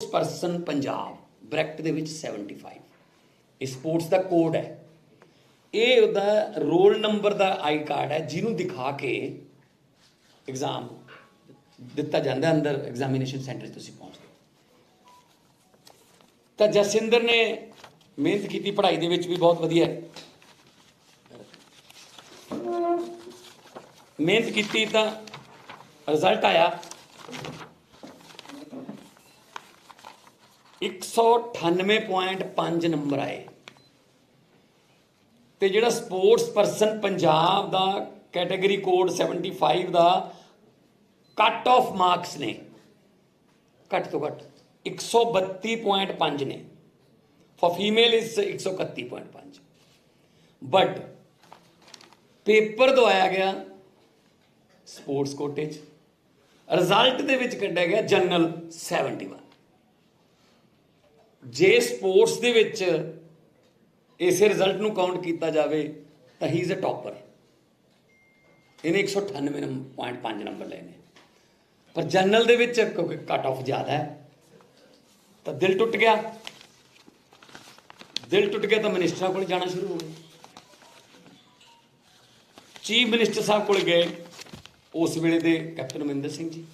Person Punjab bracket ਦੇ ਵਿੱਚ 75 ਇਹ ਸਪੋਰਟਸ ਦਾ ਕੋਡ ਹੈ। ਇਹ ਉਹਦਾ roll number the I card ਹੈ ਜਿਹਨੂੰ ਦਿਖਾ ਕੇ ਐਗਜ਼ਾਮ ਦਿੱਤਾ ਜਾਂਦਾ ਅੰਦਰ ਐਗਜ਼ਾਮੀਨੇਸ਼ਨ ਸੈਂਟਰ 'ਚ ਤੁਸੀਂ ਪਹੁੰਚਦੇ ਤਾਂ ਜਸਿੰਦਰ ਨੇ ਮਿਹਨਤ ਕੀਤੀ ਪੜ੍ਹਾਈ ਦੇ ਵਿੱਚ ਵੀ ਬਹੁਤ ਵਧੀਆ ਮਿਹਨਤ ਕੀਤੀ ਤਾਂ ਰਿਜ਼ਲਟ ਆਇਆ 198.5 नंबर आए तो जिहड़ा स्पोर्ट्स परसन पंजाब दा कैटेगरी कोड 75 दा कट ऑफ मार्क्स ने घट तो घट 132.5 ने for female is 131.5 but paper दवाया गया स्पोर्ट्स कोटे रिजल्ट दे विच कढ़िया गया जनरल 71 जे स्पोर्ट्स दे विच इस रिजल्ट नूं काउंट किया जाए तो ही इज़ अ टॉपर इन्हें 198.5 नंबर लेने पर जनरल दे विच क्योंकि कट ऑफ ज़्यादा है तो दिल टुट गया तो मिनिस्टर को जाना शुरू हो गया चीफ मिनिस्टर साहब को गए उस वेले दे कैप्टन अमरिंदर सिंह जी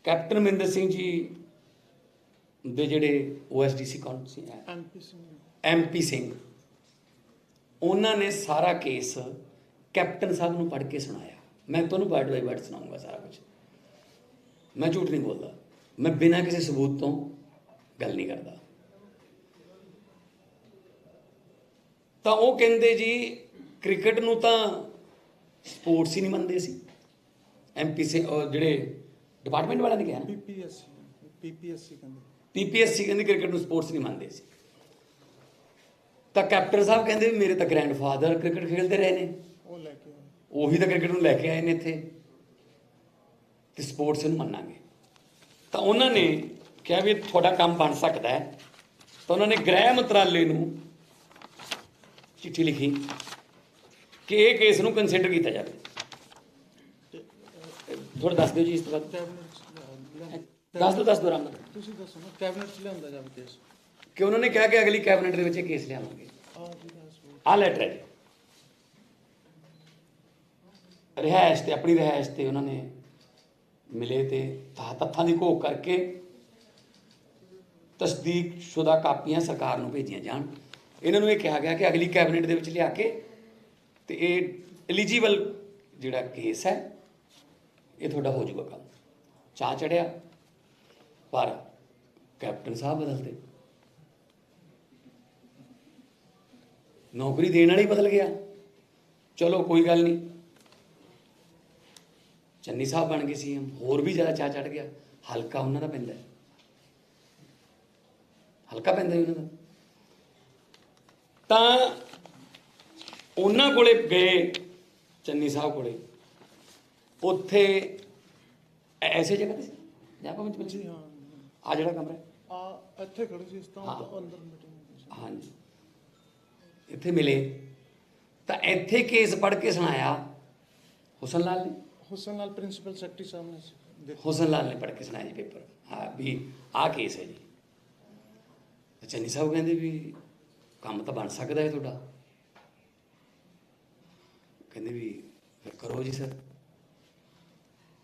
कैप्टन अमरिंदर सिंह जी दे जिहड़े OSDC कौन सी MP सिंह उन्होंने सारा केस कैप्टन साहब नूं पढ़ के सुनाया। मैं तुहानूं वर्ड बाय वर्ड सुनाऊंगा सारा कुछ, मैं झूठ नहीं बोलता, मैं बिना किसी सबूत तो गल नहीं करता। तो वो कहते जी क्रिकेट नूं तां स्पोर्ट्स ही नहीं मनते सी MP से और जिहड़े डिपार्टमेंट वाला ने कहा PPSC कहते क्रिकेट में स्पोर्ट्स नहीं मानते सी तो कैप्टन साहब कहते मेरे तो ग्रैंडफादर क्रिकेट खेलते रहे ने उही तो क्रिकेट में लैके आए ने इत्थे ते स्पोर्ट्स नूं मन्नांगे तो उन्होंने कहा भी थोड़ा काम बन सकता है तो उन्होंने गृह मंत्रालय नूं चिट्ठी लिखी कि यह केस नूं कंसीडर किया जाए। थोड़ा दस दो जी इस बाद दस दो राम कैबिनेट केस कि उन्होंने कहा कि अगली कैबिनेट के केस लियावांगे आ लैटर है रिहायश से अपनी रिहायश से उन्होंने मिले तो तत्थां की घोख करके तस्दीक शुदा कापियां सरकार नूं भेजियां जान। इन्होंने ये कहा गया कि अगली कैबिनेट के लिया के तो ये एलीजिबल जिहड़ा केस है ये थोड़ा हो जाऊगा काम चाह चढ़िया पर कैप्टन साहब बदलते नौकरी देने वाला ही बदल गया। चलो कोई गल नहीं चन्नी साहब बन गए CM होर भी ज़्यादा चाह चढ़ गया हल्का उन्होंने पैंदा हल्का पैंदा उन्होंने तो उन्होंने कोले गए चन्नी साहब कोले उत्थे ऐसे जगह ते जहाँ पर मिल आ जड़ा कमरा इत्थे खड़े सी इस अंदर मीटिंग हाँ जी इत्थे मिले तो इत्थे केस पढ़ के सुनाया हुसन लाल प्रिंसिपल सैकटरी साहब ने हुसन लाल ने पढ़ के सुनाया जी पेपर हाँ भी आ केस है जी चन्नी साहब कहते भी काम तो बन सकता है थोड़ा कहते भी फिर करो जी सर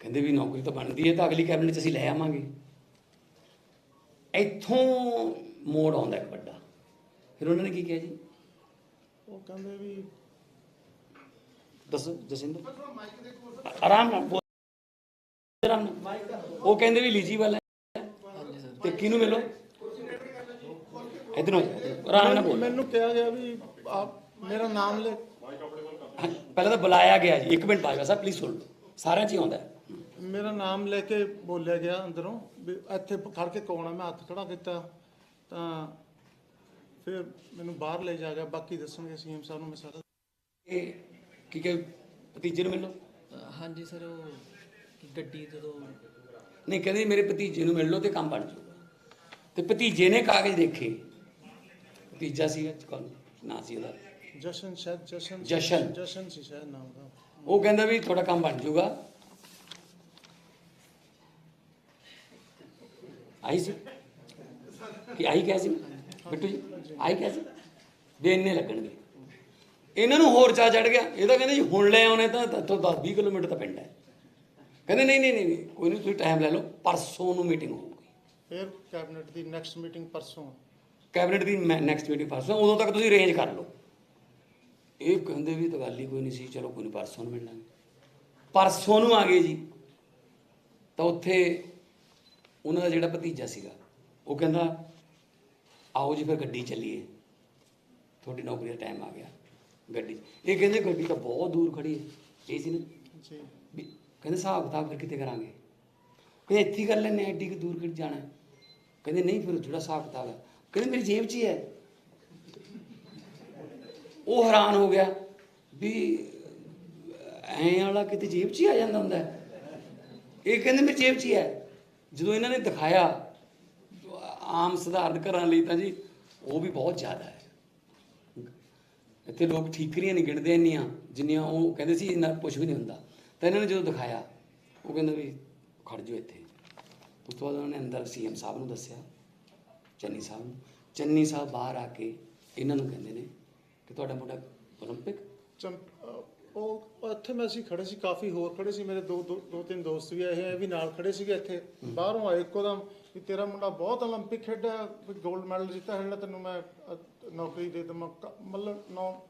कहते भी नौकरी तो बनती है तो अगली कैबिनेट असीं लै आवांगे। इत्थों मोड़ आउंदा एक बड़ा फिर उन्होंने की किया जी वो कहते भी दसो जसिंदर आराम नाल वो कहते भी एलीजिबल है ते किनू मिलो इधरों आराम नाल बोल मैनूं कहा गया भी आप मेरा नाम ले पहले तो बुलाया गया जी एक मिनट बाजवा साहब प्लीज़ सुन लो सारे च ही आउंदा मेरा नाम लेके बोलिया गया अंदरों भी इत्थे खड़ के कौन है मैं हथ खड़ा किया तो फिर मैनू बाहर ले जा गया बाकी दसणगे CM साहब नूं मैं सारा की क्या भतीजे नूं मिल लो हाँ जी सर गड्डी जो नहीं कहते मेरे भतीजे नूं मिल लो तो काम बन जाऊगा तो भतीजे ने कागज देखे भतीजा सी ना सी जशन शायद जशन सी शायद नाम दा वो कहंदा भी थोड़ा काम बन जाऊगा ਆਈ ਸੀ ਕਿ ਆਈ ਕਿਹਾ ਸੀ ਬਿੱਟੂ ਜੀ, ਆਈ ਕਿਹਾ ਸੀ ਵੀ ਇੰਨੇ ਲੱਗਣਗੇ। ਇਹਨਾਂ ਨੂੰ ਹੋਰ ਚਾਅ ਚੜ ਗਿਆ, ਇਹ ਤਾਂ ਕਹਿੰਦੇ ਜੀ ਹੁਣ ਲੈ ਆਉਣੇ ਤਾਂ ਇੱਥੋਂ 10-20 ਕਿਲੋਮੀਟਰ ਤਾਂ ਪਿੰਡ ਹੈ। ਕਹਿੰਦੇ ਨਹੀਂ ਕੋਈ ਨਹੀਂ, ਤੁਸੀਂ ਟਾਈਮ ਲੈ ਲਓ, ਪਰਸੋਂ ਨੂੰ ਮੀਟਿੰਗ ਹੋਊਗੀ। ਫਿਰ ਕੈਬਨਿਟ ਦੀ ਨੈਕਸਟ ਮੀਟਿੰਗ ਪਰਸੋਂ, ਕੈਬਨਿਟ ਦੀ ਨੈਕਸਟ ਮੀਟਿੰਗ ਪਰਸੋਂ, ਉਦੋਂ ਤੱਕ ਤੁਸੀਂ ਅਰੇਂਜ ਕਰ ਲਓ। ਇਹ ਕਹਿੰਦੇ ਵੀ ਤਾਂ ਗੱਲ ਹੀ ਕੋਈ ਨਹੀਂ ਸੀ, ਚਲੋ ਕੋਈ ਨਹੀਂ ਪਰਸੋਂ ਨੂੰ ਮਿਲ ਲਾਂਗੇ। ਪਰਸੋਂ ਨੂੰ ਆ ਗਏ ਜੀ, ਤਾਂ ਉੱਥੇ ਉਹਨਾਂ ਦਾ ਜਿਹੜਾ ਭਤੀਜਾ ਸੀਗਾ ਉਹ ਕਹਿੰਦਾ ਆਓ ਜੀ ਫਿਰ ਗੱਡੀ ਚੱਲੀਏ, ਤੁਹਾਡੀ ਨੌਕਰੀ ਦਾ ਟਾਈਮ ਆ ਗਿਆ ਗੱਡੀ। ਇਹ ਕਹਿੰਦੇ ਗੱਡੀ ਤਾਂ ਬਹੁਤ ਦੂਰ ਖੜੀ ਹੈ, ਇਹ ਸੀ ਨਾ ਜੀ ਵੀ ਕਹਿੰਦੇ ਹਿਸਾਬ ਕਿਤਾਬ ਫਿਰ ਕਿਤੇ ਕਰਾਂਗੇ, ਕਹਿੰਦੇ ਇੱਥੇ ਹੀ ਕਰ ਲੈਂਦੇ ਐਡੀ ਕਿ ਦੂਰ ਕਿੱਥੇ ਜਾਣਾ। ਕਹਿੰਦੇ ਨਹੀਂ ਫਿਰ ਜਿਹੜਾ ਹਿਸਾਬ ਕਿਤਾਬ ਹੈ, ਕਹਿੰਦੇ ਮੇਰੀ ਜੇਬ 'ਚ ਹੀ ਹੈ। ਉਹ ਹੈਰਾਨ ਹੋ ਗਿਆ ਵੀ ਐਂ ਵਾਲਾ ਕਿਤੇ ਜੇਬ 'ਚ ਹੀ ਆ ਜਾਂਦਾ ਹੁੰਦਾ। ਇਹ ਕਹਿੰਦੇ ਮੇਰੀ ਜੇਬ 'ਚ ਹੀ ਹੈ। ਜਦੋਂ ਇਹਨਾਂ ਨੇ ਦਿਖਾਇਆ ਆਮ ਸਧਾਰਨ ਘਰਾਂ ਲਈ ਤਾਂ ਜੀ ਉਹ ਵੀ ਬਹੁਤ ਜ਼ਿਆਦਾ ਹੈ। ਇੱਥੇ ਲੋਕ ਠੀਕਰੀਆਂ ਨਹੀਂ ਗਿਣਦੇ ਇੰਨੀਆਂ ਜਿੰਨੀਆਂ ਉਹ ਕਹਿੰਦੇ ਸੀ, ਇੰਨਾ ਕੁਛ ਵੀ ਨਹੀਂ ਹੁੰਦਾ। ਤਾਂ ਇਹਨਾਂ ਨੇ ਜਦੋਂ ਦਿਖਾਇਆ ਉਹ ਕਹਿੰਦਾ ਵੀ ਖੜ ਜਾਓ ਇੱਥੇ। ਉਸ ਤੋਂ ਬਾਅਦ ਉਹਨਾਂ ਨੇ ਅੰਦਰ CM ਸਾਹਿਬ ਨੂੰ ਦੱਸਿਆ, ਚੰਨੀ ਸਾਹਿਬ ਨੂੰ। ਚੰਨੀ ਸਾਹਿਬ ਬਾਹਰ ਆ ਕੇ ਇਹਨਾਂ ਨੂੰ ਕਹਿੰਦੇ ਨੇ ਕਿ ਤੁਹਾਡਾ ਮੁੰਡਾ ਓਲੰਪਿਕ ਉਹ ਇੱਥੇ ਮੈਂ ਅਸੀਂ ਖੜੇ ਸੀ, ਕਾਫੀ ਹੋਰ ਖੜੇ ਸੀ, ਮੇਰੇ ਦੋ ਤਿੰਨ ਦੋਸਤ ਵੀ ਆਏ ਵੀ ਨਾਲ ਖੜੇ ਸੀਗੇ। ਇੱਥੇ ਬਾਹਰੋਂ ਆਏ ਇੱਕੋਦਮ ਵੀ ਤੇਰਾ ਮੁੰਡਾ ਬਹੁਤ ਓਲੰਪਿਕ ਖੇਡਿਆ, ਗੋਲਡ ਮੈਡਲ ਜਿੱਤਿਆ, ਜਿਹੜਾ ਤੈਨੂੰ ਮੈਂ ਨੌਕਰੀ ਦੇ ਦੇਵਾਂ, ਮਤਲਬ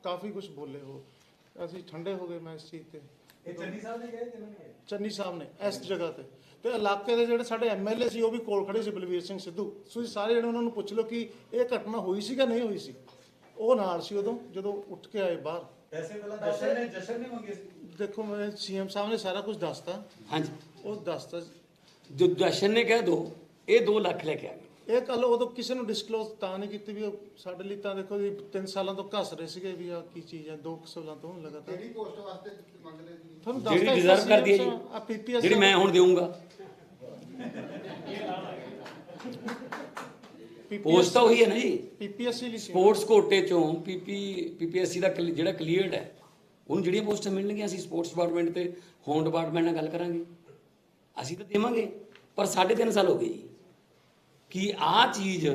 ਕਾਫੀ ਕੁਝ ਬੋਲੇ ਉਹ। ਅਸੀਂ ਠੰਡੇ ਹੋ ਗਏ ਮੈਂ ਇਸ ਚੀਜ਼ ਤੇ। ਇਹ ਚੰਨੀ ਸਾਹਿਬ ਨੇ ਕਹੇ ਚੰਨੀ ਸਾਹਿਬ ਨੇ ਇਸ ਜਗ੍ਹਾ ਤੇ ਇਲਾਕੇ ਦੇ ਜਿਹੜੇ ਸਾਡੇ MLA ਸੀ ਉਹ ਵੀ ਕੋਲ ਖੜੇ ਸੀ, ਬਲਵੀਰ ਸਿੰਘ ਸਿੱਧੂ। ਤੁਸੀਂ ਸਾਰੇ ਜਿਹੜੇ ਉਹਨਾਂ ਨੂੰ ਪੁੱਛ ਲਓ ਕਿ ਇਹ ਘਟਨਾ ਹੋਈ ਸੀ ਕਿ ਨਹੀਂ ਹੋਈ ਸੀ। ਉਹ ਨਾਲ ਸੀ ਉਦੋਂ ਜਦੋਂ ਉੱਠ ਕੇ ਆਏ ਬਾਹਰ। ਪੈਸੇ ਪਹਿਲਾਂ ਜਸ਼ਨ ਨੇ ਮੰਗੇ ਸੀ। ਦੇਖੋ ਮੈਂ CM ਸਾਹਿਬ ਨੇ ਸਾਰਾ ਕੁਝ ਦੱਸਤਾ। ਹਾਂਜੀ, ਉਹ ਦੱਸਤਾ ਜੋ ਜਸ਼ਨ ਨੇ ਕਹਿ ਦੋ ਇਹ 2 ਲੱਖ ਲੈ ਕੇ ਆ ਗਏ। ਇਹ ਗੱਲ ਉਦੋਂ ਕਿਸੇ ਨੂੰ ਡਿਸਕਲੋਜ਼ ਤਾਂ ਨਹੀਂ ਕੀਤੀ ਵੀ ਉਹ ਸਾਡੇ ਲਈ ਤਾਂ ਦੇਖੋ ਜੀ 3 ਸਾਲਾਂ ਤੋਂ ਘੱਸ ਰਹੇ ਸੀਗੇ ਵੀ ਆ ਕੀ ਚੀਜ਼ ਹੈ। 2 ਸਾਲਾਂ ਤੋਂ ਲਗਾਤਾਰ ਕਿਹੜੀ ਪੋਸਟ ਵਾਸਤੇ ਮੰਗ ਲਏ ਜੀ? ਤੁਹਾਨੂੰ ਜਿਹੜੀ ਦੱਸਦਾ ਡਿਜ਼ਰਵ ਕਰਦੀ ਹੈ ਜੀ, ਆ PPS ਜਿਹੜੀ ਮੈਂ ਹੁਣ ਦੇਵਾਂਗਾ। ਪੋਸਟ ਤਾਂ ਉਹੀ ਹੈ ਨਾ ਜੀ, PPSC ਲਈ ਸੀ। ਸਪੋਰਟਸ ਕੋਟੇ ਚੋਂ PPSC ਦਾ ਜਿਹੜਾ ਕਲੀਅਰਡ ਹੈ ਉਹਨੂੰ ਜਿਹੜੀਆਂ ਪੋਸਟਾਂ ਮਿਲਣਗੀਆਂ ਅਸੀਂ ਸਪੋਰਟਸ ਡਿਪਾਰਟਮੈਂਟ ਤੇ ਹੋਮ ਡਿਪਾਰਟਮੈਂਟ ਨਾਲ ਗੱਲ ਕਰਾਂਗੇ। ਅਸੀਂ ਤਾਂ ਦੇਵਾਂਗੇ, ਪਰ 3.5 ਸਾਲ ਹੋ ਗਏ ਜੀ ਕਿ ਆਹ ਚੀਜ਼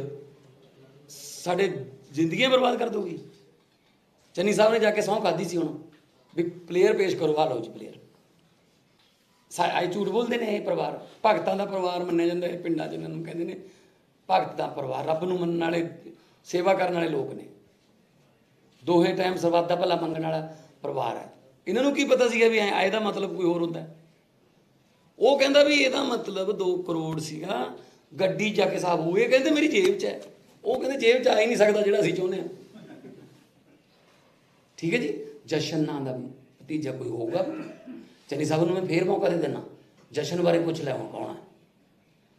ਸਾਡੇ ਜ਼ਿੰਦਗੀਆਂ ਬਰਬਾਦ ਕਰ ਦੂਗੀ। ਚੰਨੀ ਸਾਹਿਬ ਨੇ ਜਾ ਕੇ ਸਹੁੰ ਖਾਧੀ ਸੀ ਹੁਣ ਵੀ ਪਲੇਅਰ ਪੇਸ਼ ਕਰੋ, ਆ ਲਓ ਜੀ ਪਲੇਅਰ। ਆਈ ਝੂਠ ਬੋਲਦੇ ਨੇ ਇਹ ਪਰਿਵਾਰ, ਭਗਤਾਂ ਦਾ ਪਰਿਵਾਰ ਮੰਨਿਆ ਜਾਂਦਾ ਇਹ ਪਿੰਡਾਂ 'ਚ। ਇਹਨਾਂ ਨੂੰ ਕਹਿੰਦੇ ਨੇ ਭਗਤ ਦਾ ਪਰਿਵਾਰ, ਰੱਬ ਨੂੰ ਮੰਨਣ ਵਾਲੇ, ਸੇਵਾ ਕਰਨ ਵਾਲੇ ਲੋਕ ਨੇ। ਦੋਹੇ ਟਾਈਮ ਸਰਬੱਤ ਦਾ ਭਲਾ ਮੰਗਣ ਵਾਲਾ ਪਰਿਵਾਰ ਹੈ। ਇਹਨਾਂ ਨੂੰ ਕੀ ਪਤਾ ਸੀਗਾ ਵੀ ਇਹਦਾ ਮਤਲਬ ਕੋਈ ਹੋਰ ਹੁੰਦਾ। ਉਹ ਕਹਿੰਦਾ ਵੀ ਇਹਦਾ ਮਤਲਬ 2 ਕਰੋੜ ਸੀਗਾ, ਗੱਡੀ ਜਾ ਕੇ ਹਿਸਾਬ ਹੋਏ। ਕਹਿੰਦੇ ਮੇਰੀ ਜੇਬ 'ਚ ਹੈ। ਉਹ ਕਹਿੰਦੇ ਜੇਬ 'ਚ ਆ ਹੀ ਨਹੀਂ ਸਕਦਾ ਜਿਹੜਾ ਅਸੀਂ ਚਾਹੁੰਦੇ ਹਾਂ। ਠੀਕ ਹੈ ਜੀ। ਜਸ਼ਨ ਨਾਂ ਦਾ ਭਤੀਜਾ ਕੋਈ ਹੋਊਗਾ। ਚੰਨੀ ਸਾਹਿਬ ਨੂੰ ਮੈਂ ਫੇਰ ਮੌਕਾ ਦੇ ਦੇਣਾ, ਜਸ਼ਨ ਬਾਰੇ ਪੁੱਛ ਲੈ ਹੁਣ ਕੌਣ ਹੈ।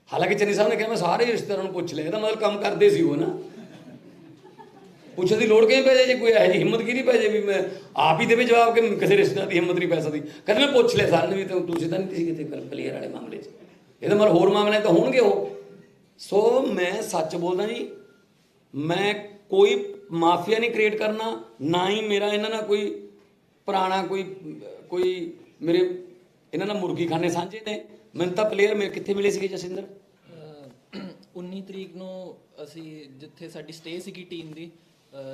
ਹਾਲਾਂਕਿ ਚੰਨੀ ਸਾਹਿਬ ਨੇ ਕਿਹਾ ਮੈਂ ਸਾਰੇ ਰਿਸ਼ਤੇਦਾਰਾਂ ਨੂੰ ਪੁੱਛ ਲਿਆ, ਇਹਦਾ ਮਤਲਬ ਕੰਮ ਕਰਦੇ ਸੀ ਉਹ ਨਾ। ਪੁੱਛਣ ਦੀ ਲੋੜ ਕਿਉਂ ਪੈ ਜਾਏ ਜੇ ਕੋਈ ਇਹੋ ਜਿਹੀ ਹਿੰਮਤ ਕੀ ਨਹੀਂ ਪੈ ਜਾਏ ਵੀ ਮੈਂ ਆਪ ਹੀ ਦੇਵੇ ਜਵਾਬ ਕਿ ਕਿਸੇ ਰਿਸ਼ਤੇਦਾਰ ਦੀ ਹਿੰਮਤ ਨਹੀਂ ਪੈ ਸਕਦੀ। ਕਹਿੰਦੇ ਮੈਂ ਪੁੱਛ ਲਿਆ ਸਾਰਿਆਂ ਨੂੰ ਵੀ ਤੁਸੀਂ ਤਾਂ ਨਹੀਂ ਸੀ ਕਿਤੇ ਪਲੇਅਰ ਵਾਲੇ ਮਾਮਲੇ 'ਚ, ਇਹਦਾ ਮਤਲਬ ਹੋਰ ਮਾਮਲੇ ਤਾਂ ਹੋਣਗੇ ਉਹ। ਸੋ ਮੈਂ ਸੱਚ ਬੋਲਦਾ ਜੀ, ਮੈਂ ਕੋਈ ਮਾਫੀਆ ਨਹੀਂ ਕ੍ਰੀਏਟ ਕਰਨਾ, ਨਾ ਹੀ ਮੇਰਾ ਇਹਨਾਂ ਨਾਲ ਕੋਈ ਪੁਰਾਣਾ ਕੋਈ ਮੇਰੇ ਇਹਨਾਂ ਨਾਲ ਮੁਰਗੀ ਖਾਨੇ ਸਾਂਝੇ ਨੇ। ਮੈਨੂੰ ਤਾਂ ਪਲੇਅਰ ਮੇਰੇ ਕਿੱਥੇ ਮਿਲੇ ਸੀਗੇ ਜਸਿੰਦਰ? 19 ਤਰੀਕ ਨੂੰ ਅਸੀਂ ਜਿੱਥੇ ਸਾਡੀ ਸਟੇ ਸੀਗੀ ਟੀਮ ਦੀ,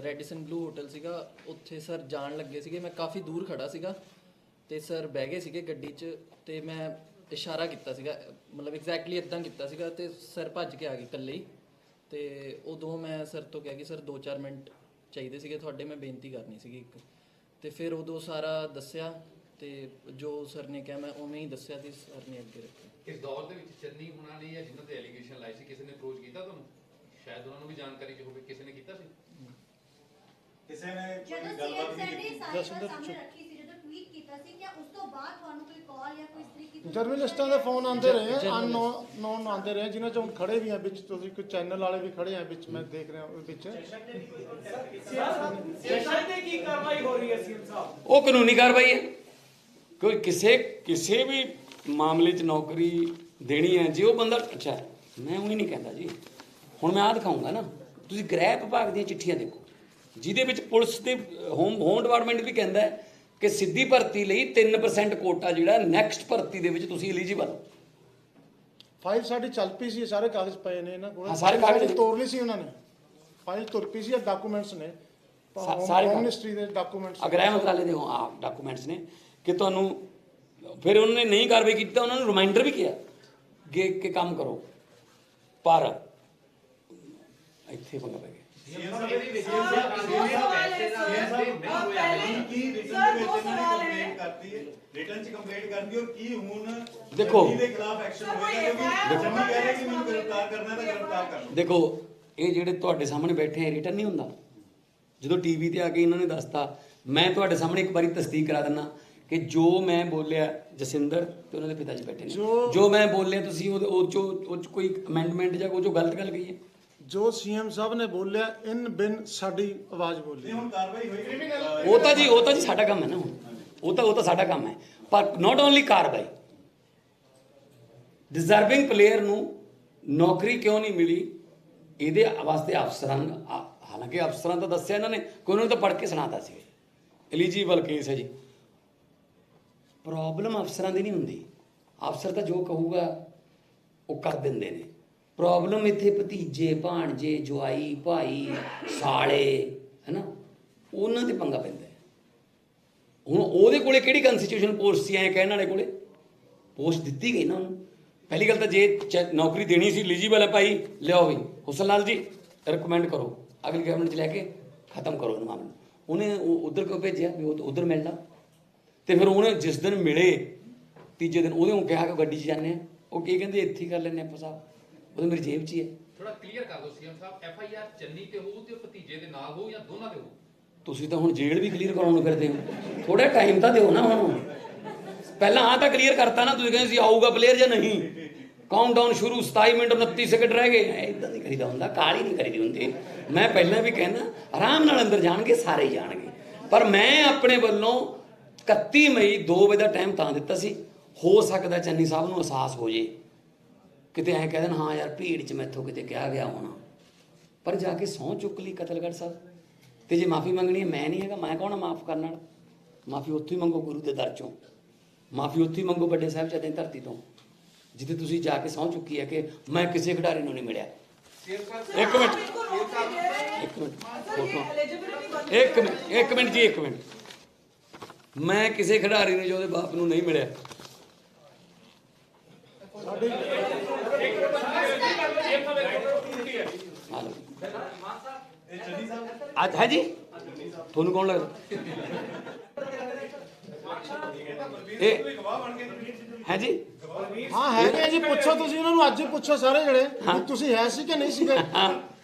ਰੈਡੀਸਨ ਬਲੂ ਹੋਟਲ ਸੀਗਾ, ਉੱਥੇ ਸਰ ਜਾਣ ਲੱਗੇ ਸੀਗੇ। ਮੈਂ ਕਾਫੀ ਦੂਰ ਖੜਾ ਸੀਗਾ ਤੇ ਸਰ ਬਹਿ ਗਏ ਸੀਗੇ ਗੱਡੀ 'ਚ ਤੇ ਮੈਂ ਇਸ਼ਾਰਾ ਕੀਤਾ ਸੀਗਾ, ਮਤਲਬ ਐਗਜ਼ੈਕਟਲੀ ਇਦਾਂ ਕੀਤਾ ਸੀਗਾ ਤੇ ਸਰ ਭੱਜ ਕੇ ਆ ਗਏ ਇਕੱਲੇ ਹੀ। ਤੇ ਉਦੋਂ ਮੈਂ ਸਰ ਤੋਂ ਕਿਹਾ ਕਿ ਸਰ 2-4 ਮਿੰਟ ਚਾਹੀਦੇ ਸੀਗੇ ਤੁਹਾਡੇ, ਮੈਂ ਬੇਨਤੀ ਕਰਨੀ ਸੀਗੀ ਇੱਕ। ਤੇ ਫਿਰ ਉਦੋਂ ਸਾਰਾ ਦੱਸਿਆ ਤੇ ਜੋ ਸਰ ਨੇ ਕਿਹਾ ਮੈਂ ਉਵੇਂ ਹੀ ਦੱਸਿਆ ਤੇ ਸਰ ਨੇ ਅੱਗੇ ਰੱਖਿਆ। ਇਸ ਦੌਰ ਦੇ ਵਿੱਚ ਚੰਨੀ ਹੋਣਾ ਨੇ ਜਾਂ ਜਿਨ੍ਹਾਂ ਤੇ ਐਲੀਗੇਸ਼ਨ ਲਾਏ ਸੀ, ਕਿਸੇ ਨੇ ਅਪਰੋਚ ਕੀਤਾ ਤੁਹਾਨੂੰ? ਸ਼ਾਇਦ ਉਹਨਾਂ ਨੂੰ ਵੀ ਜਾਣਕਾਰੀ ਚ ਹੋਵੇ, ਕਿਸੇ ਨੇ ਕੀਤਾ ਸੀ? ਕਿਸੇ ਨੇ ਜਦੋਂ ਗੱਲਬਾਤ CM ਨਹੀਂ ਕੀਤੀ? ਸਾਹਮਣੇ ਰੱਖੀ ਸੀ, ਜਦੋਂ ਟਵੀਟ ਕੀਤਾ ਸੀ, ਕਿ ਉਸ ਤੋਂ ਬਾਅਦ ਤੁਹਾਨੂੰ ਕੋਈ ਕਾਲ ਜਾਂ ਕੋਈ ਇਸ ਤਰੀਕੇ ਦੀ ਜਰਨਲਿਸਟਾਂ ਦੇ ਫੋਨ ਆਉਂਦੇ ਰਹੇ, ਅਨਨੋਨ ਆਉਂਦੇ ਰਹੇ, ਜਿਨ੍ਹਾਂ 'ਚ ਹੁਣ ਖੜੇ ਵੀ ਆ ਵਿੱਚ। ਤੁਸੀਂ ਕੋਈ ਚੈਨਲ ਵਾਲੇ ਵੀ ਖੜੇ ਆ ਵਿੱਚ, ਮੈਂ ਦੇਖ ਰਿਹਾ ਵਿੱਚ। ਸੈਸ਼ਨ ਤੇ ਕੀ ਕਾਰਵਾਈ ਹੋ ਰਹੀ ਹੈ CM ਸਾਹਿਬ? ਉਹ ਕਾਨੂੰਨੀ ਕਾਰਵਾਈ ਹੈ। ਕੋਈ ਕਿਸੇ ਵੀ ਮਾਮਲੇ 'ਚ ਨੌਕਰੀ ਦੇਣੀ ਹੈ, ਜੇ ਉਹ ਬੰਦਾ ਅੱਛਾ, ਮੈਂ ਉਹੀ ਨਹੀਂ ਕਹਿੰਦਾ ਜੀ। ਹੁਣ ਮੈਂ ਆਹ ਦਿਖਾਊਂਗਾ ਨਾ, ਤੁਸੀਂ ਗ੍ਰਹਿ ਵਿਭਾਗ ਦੀਆਂ ਚਿੱਠੀਆਂ ਦੇਖੋ, ਜਿਹਦੇ ਵਿੱਚ ਪੁਲਿਸ ਤੇ ਹੋਮ ਡਿਪਾਰਟਮੈਂਟ ਵੀ ਕਹਿੰਦਾ ਹੈ ਕਿ ਸਿੱਧੀ ਭਰਤੀ ਲਈ 3% ਕੋਟਾ ਜਿਹੜਾ ਨੈਕਸਟ ਭਰਤੀ ਦੇ ਵਿੱਚ ਤੁਸੀਂ ਐਲੀਜੀਬਲ। ਫਾਈਲ ਸਾਡੀ ਚੱਲ ਪਈ ਸੀ, ਸਾਰੇ ਕਾਗਜ਼ ਪਏ ਨੇ ਇਹਨਾਂ ਕੋਲ। ਹਾਂ, ਸਾਰੇ ਕਾਗਜ਼ ਸਾਡੀ ਤੋੜ ਲਈ ਸੀ ਉਹਨਾਂ ਨੇ, ਫਾਈਲ ਤੁਰ ਪਈ ਸੀ, ਡਾਕੂਮੈਂਟਸ ਨੇ ਸਾਰੇ ਹੋਮ ਮਿਨਿਸਟਰੀ ਦੇ ਡਾਕੂਮੈਂਟਸ। ਗ੍ਰਹਿ ਮੰਤਰਾਲੇ ਦੇ ਡਾਕੂਮੈਂਟਸ ਨੇ ਕਿ ਤੁਹਾਨੂੰ ਫਿਰ ਉਹਨਾਂ ਨੇ ਨਹੀਂ ਕਾਰਵਾਈ ਕੀਤੀ ਤਾਂ ਉਹਨਾਂ ਨੂੰ ਰਿਮਾਈਂਡਰ ਵੀ ਕੀਤਾ ਕਿ ਕੰਮ ਕਰੋ, ਪਰ ਇੱਥੇ ਪੰਗਾ ਪੈ ਗਿਆ। ਰਿਟਰਨ ਚ ਕੰਪਲੇਂਟ ਕਰਦੀ ਔਰ ਕੀ ਹੁਣ ਦੇਖੋ ਦੇ ਖਿਲਾਫ ਐਕਸ਼ਨ ਹੋਏਗਾ ਕਿਉਂਕਿ ਜੰਮੀ ਕਹਿ ਰਿਹਾ ਕਿ ਮੈਨੂੰ ਗ੍ਰਿਫਤਾਰ ਕਰਨਾ ਤਾਂ ਗ੍ਰਿਫਤਾਰ ਕਰ ਲਓ। ਦੇਖੋ ਇਹ ਜਿਹੜੇ ਤੁਹਾਡੇ ਸਾਹਮਣੇ ਬੈਠੇ ਆ ਰਿਟਰਨ ਨਹੀਂ ਹੁੰਦਾ। ਜਦੋਂ ਟੀਵੀ ਤੇ ਆ ਕੇ ਇਹਨਾਂ ਨੇ ਦੱਸਤਾ, ਮੈਂ ਤੁਹਾਡੇ ਸਾਹਮਣੇ ਇੱਕ ਵਾਰੀ ਤਸਦੀਕ ਕਰਾ ਦਿੰਦਾ ਕਿ ਜੋ ਮੈਂ ਬੋਲਿਆ ਜਸਿੰਦਰ ਤੇ ਉਹਨਾਂ ਦੇ ਪਿਤਾ ਜੀ ਬੈਠੇ ਨੇ, ਜੋ ਮੈਂ ਬੋਲਿਆ ਤੁਸੀਂ ਉਹ ਚ ਕੋਈ ਅਮੈਂਡਮੈਂਟ ਜਾਂ ਉਹ ਜੋ ਗਲਤ ਗੱਲ ਕਹੀ ਹੈ, ਜੋ ਸੀਐਮ ਸਾਹਿਬ ਨੇ ਬੋਲਿਆ ਇਨ ਬਿਨ ਸਾਡੀ ਆਵਾਜ਼ ਬੋਲੀ। ਹੁਣ ਕਾਰਵਾਈ ਹੋਏਗੀ। ਉਹ ਤਾਂ ਜੀ ਸਾਡਾ ਕੰਮ ਹੈ ਨਾ, ਹੁਣ ਉਹ ਤਾਂ ਸਾਡਾ ਕੰਮ ਹੈ। ਪਰ ਨਾਟ ਓਨਲੀ ਕਾਰਵਾਈ, ਡਿਜ਼ਰਵਿੰਗ ਪਲੇਅਰ ਨੂੰ ਨੌਕਰੀ ਕਿਉਂ ਨਹੀਂ ਮਿਲੀ ਇਹਦੇ ਵਾਸਤੇ ਅਫਸਰਾਂ, ਹਾਲਾਂਕਿ ਅਫਸਰਾਂ ਤਾਂ ਦੱਸਿਆ ਇਹਨਾਂ ਨੇ ਕੋਈ ਉਹਨਾਂ ਨੂੰ ਤਾਂ ਪੜ੍ਹ ਕੇ ਸੁਣਾਤਾ ਸੀ ਐਲੀਜੀਬਲ ਕੇਸ ਹੈ ਜੀ। ਪ੍ਰੋਬਲਮ ਅਫਸਰਾਂ ਦੀ ਨਹੀਂ ਹੁੰਦੀ, ਅਫਸਰ ਤਾਂ ਜੋ ਕਹੂਗਾ ਉਹ ਕਰ ਦਿੰਦੇ ਨੇ। ਪ੍ਰੋਬਲਮ ਇੱਥੇ ਭਤੀਜੇ ਭਾਣਜੇ ਜਵਾਈ ਭਾਈ ਸਾਲੇ ਹੈ ਨਾ, ਉਹਨਾਂ ਤੇ ਪੰਗਾ ਪੈਂਦਾ। ਹੁਣ ਉਹਦੇ ਕੋਲੇ ਕਿਹੜੀ ਕੰਸਟੀਟਿਊਸ਼ਨ ਪੋਸਟ ਸੀ ਐਂ ਕਹਿਣ ਵਾਲੇ ਕੋਲੇ? ਪੋਸਟ ਦਿੱਤੀ ਗਈ ਨਾ ਉਹਨੂੰ। ਪਹਿਲੀ ਗੱਲ ਤਾਂ ਜੇ ਨੌਕਰੀ ਦੇਣੀ ਸੀ ਐਲੀਜੀਬਲ ਹੈ ਭਾਈ, ਲਿਆਓ ਵੀ ਹੁਸਨ ਲਾਲ ਜੀ ਰਿਕਮੈਂਡ ਕਰੋ, ਅਗਲੀ ਗਵਰਨਮੈਂਟ 'ਚ ਲੈ ਕੇ ਖਤਮ ਕਰੋ ਇਹ ਮਾਮਲਾ। ਉਹਨੇ ਉਧਰ ਕਿਉਂ ਭੇਜਿਆ ਵੀ ਉਹ ਉਧਰ ਮਿਲਣਾ? ਤੇ ਫਿਰ ਉਹਨੇ ਜਿਸ ਦਿਨ ਮਿਲੇ ਤੀਜੇ ਦਿਨ ਉਹਦੇ ਨੂੰ ਕਿਹਾ ਕਿ ਗੱਡੀ 'ਚ ਜਾਂਦੇ ਆ, ਉਹ ਕੀ ਕਹਿੰਦੇ ਇੱਥੇ ਹੀ ਕਰ ਲੈਂਦੇ ਆਪਾਂ ਸਾਹਿਬ, ਉਹ ਮੇਰੀ ਜੇਬ 'ਚ ਹੀ ਹੈ। ਥੋੜਾ ਕਲੀਅਰ ਕਰ ਦਿਓ ਸੀਐਮ ਸਾਹਿਬ, ਐਫਆਈਆਰ ਚੰਨੀ ਤੇ ਹੋਊ ਤੇ ਭਤੀਜੇ ਦੇ ਨਾਲ ਹੋਊ ਜਾਂ ਦੋਨਾਂ ਦੇ ਹੋਊ? ਤੁਸੀਂ ਤਾਂ ਹੁਣ ਜੇਲ੍ਹ ਵੀ ਕਲੀਅਰ ਕਰਾਉਣ ਨੂੰ ਫਿਰਦੇ ਹੋ, ਥੋੜਾ ਟਾਈਮ ਤਾਂ ਦਿਓ ਨਾ ਹੁਣ। ਪਹਿਲਾਂ ਆ ਤਾਂ ਕਲੀਅਰ ਕਰਤਾ ਨਾ, ਤੁਸੀਂ ਕਹਿੰਦੇ ਸੀ ਆਊਗਾ ਪਲੇਅਰ ਜਾਂ ਨਹੀਂ। ਕਾਊਂਟਡਾਊਨ ਸ਼ੁਰੂ, 27 ਮਿੰਟ 29 ਸੈਕਿੰਡ ਰਹਿ ਗਏ। ਇਦਾਂ ਨਹੀਂ ਕਰੀਦਾ ਹੁੰਦਾ, ਕਾਹਲੀ ਨਹੀਂ ਕਰੀਦੀ ਹੁੰਦੀ। ਮੈਂ ਪਹਿਲਾਂ ਵੀ ਕਹਿੰਦਾ ਆਰਾਮ ਨਾਲ ਅੰਦਰ ਜਾਣਗੇ, ਸਾਰੇ ਜਾਣਗੇ। ਪਰ ਮੈਂ ਆਪਣੇ ਵੱਲੋਂ 31 ਮਈ 2 ਵਜੇ ਦਾ ਟਾਈਮ ਤਾਂ ਦਿੱਤਾ ਸੀ, ਹੋ ਸਕਦਾ ਚੰਨੀ ਸਾਹਿਬ ਨੂੰ ਅਹਿਸਾਸ ਹੋ ਜੇ, ਕਿਤੇ ਐਂ ਕਹਿ ਦੇਣ ਹਾਂ ਯਾਰ ਭੀੜ 'ਚ ਮੈਥੋਂ ਕਿਤੇ ਕਿਹਾ ਗਿਆ ਹੋਣਾ। ਪਰ ਜਾ ਕੇ ਸਹੁੰ ਚੁੱਕ ਲਈ ਕਤਲਗੜ੍ਹ ਸਾਹਿਬ, ਤੇ ਜੇ ਮਾਫੀ ਮੰਗਣੀ ਹੈ ਮੈਂ ਨਹੀਂ ਹੈਗਾ, ਮੈਂ ਕੌਣ ਮਾਫ ਕਰਨ ਵਾਲਾ? ਮਾਫੀ ਉੱਥੋਂ ਹੀ ਮੰਗੋ ਗੁਰੂ ਦੇ ਦਰ 'ਚੋਂ, ਮਾਫੀ ਉੱਥੋਂ ਹੀ ਮੰਗੋ ਵੱਡੇ ਸਾਹਿਬਜ਼ਾਦੇ ਦੀ ਧਰਤੀ ਤੋਂ, ਜਿੱਥੇ ਤੁਸੀਂ ਜਾ ਕੇ ਸਹੁੰ ਚੁੱਕੀ ਹੈ ਕਿ ਮੈਂ ਕਿਸੇ ਖਿਡਾਰੀ ਨੂੰ ਨਹੀਂ ਮਿਲਿਆ। ਇੱਕ ਮਿੰਟ ਜੀ, ਮੈਂ ਕਿਸੇ ਖਿਡਾਰੀ ਨੂੰ ਜੋ ਉਹਦੇ ਬਾਪ ਨੂੰ ਨਹੀਂ ਮਿਲਿਆ। ਅੱਜ ਹੈ ਜੀ, ਤੁਹਾਨੂੰ ਕੌਣ ਲੱਗਦਾ ਇਹ ਹੈ ਜੀ? ਹਾਂ ਹੈਗੇ ਜੀ, ਪੁੱਛੋ ਤੁਸੀਂ ਉਹਨਾਂ ਨੂੰ, ਅੱਜ ਹੀ ਪੁੱਛੋ ਸਾਰੇ ਜਣੇ ਵੀ ਤੁਸੀਂ ਹੈ ਸੀ ਕਿ ਨਹੀਂ ਸੀਗੇ।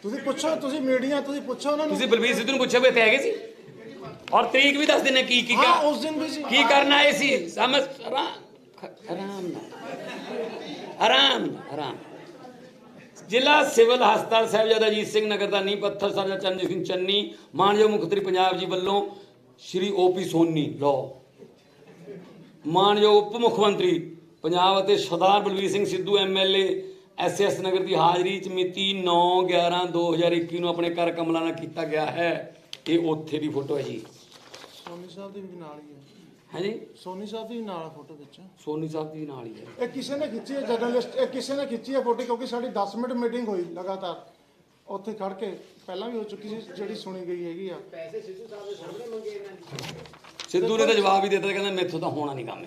ਤੁਸੀਂ ਪੁੱਛੋ, ਤੁਸੀਂ ਮੀਡੀਆ, ਤੁਸੀਂ ਪੁੱਛੋ ਉਹਨਾਂ ਨੂੰ। ਤੁਸੀਂ ਬਲਬੀਰ ਸਿੱਧੂ ਨੂੰ ਪੁੱਛਿਆ ਵੀ ਇੱਥੇ ਹੈਗੇ ਸੀ, ਔਰ ਤਰੀਕ ਵੀ ਦੱਸ ਦਿੰਦੇ ਕੀ ਹਾਂ ਉਸ ਦਿਨ ਵੀ ਸੀ। ਕੀ ਕਰਨ ਆਏ ਸੀ? ਸਮਝ ਆਰਾਮ। ਜ਼ਿਲ੍ਹਾ ਸਿਵਲ ਹਸਪਤਾਲ ਸਾਹਿਬਜ਼ਾਦਾ ਅਜੀਤ ਸਿੰਘ ਨਗਰ ਦਾ ਨੀਂਹ ਪੱਥਰ ਸਰਦਾਰ ਚਰਨਜੀਤ ਸਿੰਘ ਚੰਨੀ, ਮਾਨਯੋਗ ਮੁੱਖ ਮੰਤਰੀ ਪੰਜਾਬ ਜੀ ਵੱਲੋਂ ਸ਼੍ਰੀ ਓਪੀ ਸੋਨੀ ਮਾਨਯੋਗ ਉਪ ਮੁੱਖ ਮੰਤਰੀ ਪੰਜਾਬ ਅਤੇ ਸਰਦਾਰ ਬਲਬੀਰ ਸਿੰਘ ਸਿੱਧੂ ਐਮਐਲਏ ਐਸਐਸ ਨਗਰ ਦੀ ਹਾਜ਼ਰੀ 'ਚ ਮਿਤੀ 9/11/2021 ਨੂੰ ਆਪਣੇ ਘਰ ਕਮਲਾ ਨਾਲ ਕੀਤਾ ਗਿਆ ਹੈ। ਇਹ ਉੱਥੇ ਦੀ ਫੋਟੋ ਹੈ ਜੀ। ਸੋਨੀ ਸਾਹਿਬ ਦੀ ਵੀ ਨਾਲ ਹੀ ਹੈ। ਹੈ ਜੀ, ਸੋਨੀ ਸਾਹਿਬ ਦੀ ਨਾਲ ਫੋਟੋ ਵਿੱਚ। ਸੋਨੀ ਸਾਹਿਬ ਦੀ ਨਾਲ ਹੀ ਹੈ। ਇਹ ਕਿਸੇ ਨੇ ਖਿੱਚੀ ਹੈ, ਜਰਨਲਿਸਟ, ਇਹ ਕਿਸੇ ਨੇ ਖਿੱਚੀ ਹੈ ਫੋਟੋ, ਕਿਉਂਕਿ ਸਾਡੀ 10 ਮਿੰਟ ਮੀਟਿੰਗ ਹੋਈ ਲਗਾਤਾਰ ਉੱਥੇ ਖੜ ਕੇ, ਪਹਿਲਾਂ ਵੀ ਹੋ ਚੁੱਕੀ ਸੀ, ਜਿਹੜੀ ਸੁਣੀ ਗਈ ਹੈਗੀ ਆ। ਪੈਸੇ ਸਿੱਧੂ ਸਾਹਿਬ ਦੇ ਸਾਹਮਣੇ ਮੰਗੇ ਇਹਨਾਂ ਨੇ। ਸਿੱਧੂ ਨੇ ਤਾਂ ਜਵਾਬ ਹੀ ਦਿੱਤਾ, ਕਹਿੰਦਾ ਮੈਥੋਂ ਤਾਂ ਹੋਣਾ ਨਹੀਂ ਕੰਮ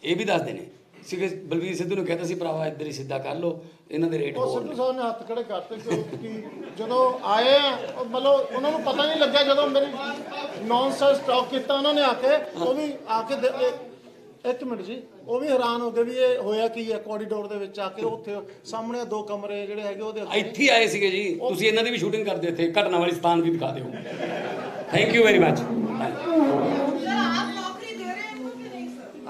ਇਹ ਵੀ ਦੱਸਦੇ ਨੇ ਸੀਗੇ। ਬਲਬੀਰ ਸਿੱਧੂ ਨੂੰ ਕਹਿੰਦਾ ਸੀ ਭਰਾਵਾ ਇੱਧਰ ਹੀ ਸਿੱਧਾ ਕਰ ਲਓ, ਇਹਨਾਂ ਦੇ ਰੇਟ ਉਹ ਹੋਰ ਸਿੱਧੂ ਨੇ। ਸਾਹਿਬ ਨੇ ਹੱਥ ਖੜੇ ਕਰਤੇ ਕਿ ਜਦੋਂ ਆਏ ਆ ਮਤਲਬ ਉਹਨਾਂ ਨੂੰ ਪਤਾ ਨਹੀਂ ਲੱਗਿਆ, ਜਦੋਂ ਮੇਰੀ ਨੌਨਸੈਂਸ ਟਾਕ ਕੀਤਾ ਉਹਨਾਂ ਨੇ ਆ ਕੇ, ਉਹ ਵੀ ਆ ਕੇ ਇੱਕ ਮਿੰਟ ਜੀ, ਉਹ ਵੀ ਹੈਰਾਨ ਹੋ ਗਏ ਵੀ ਇਹ ਹੋਇਆ ਕੀ ਹੈ। ਕੋਰੀਡੋਰ ਦੇ ਵਿੱਚ ਆ ਕੇ ਉੱਥੇ ਸਾਹਮਣੇ 2 ਕਮਰੇ ਜਿਹੜੇ ਹੈਗੇ ਉਹਦੇ ਇੱਥੇ ਹੀ ਆਏ ਸੀਗੇ ਜੀ, ਤੁਸੀਂ ਇਹਨਾਂ ਦੀ ਵੀ ਸ਼ੂਟਿੰਗ ਕਰਦੇ ਇੱਥੇ, ਘਟਨਾ ਵਾਲੀ ਸਥਾਨ ਵੀ ਦਿਖਾ ਦਿਓ। Thank you very much.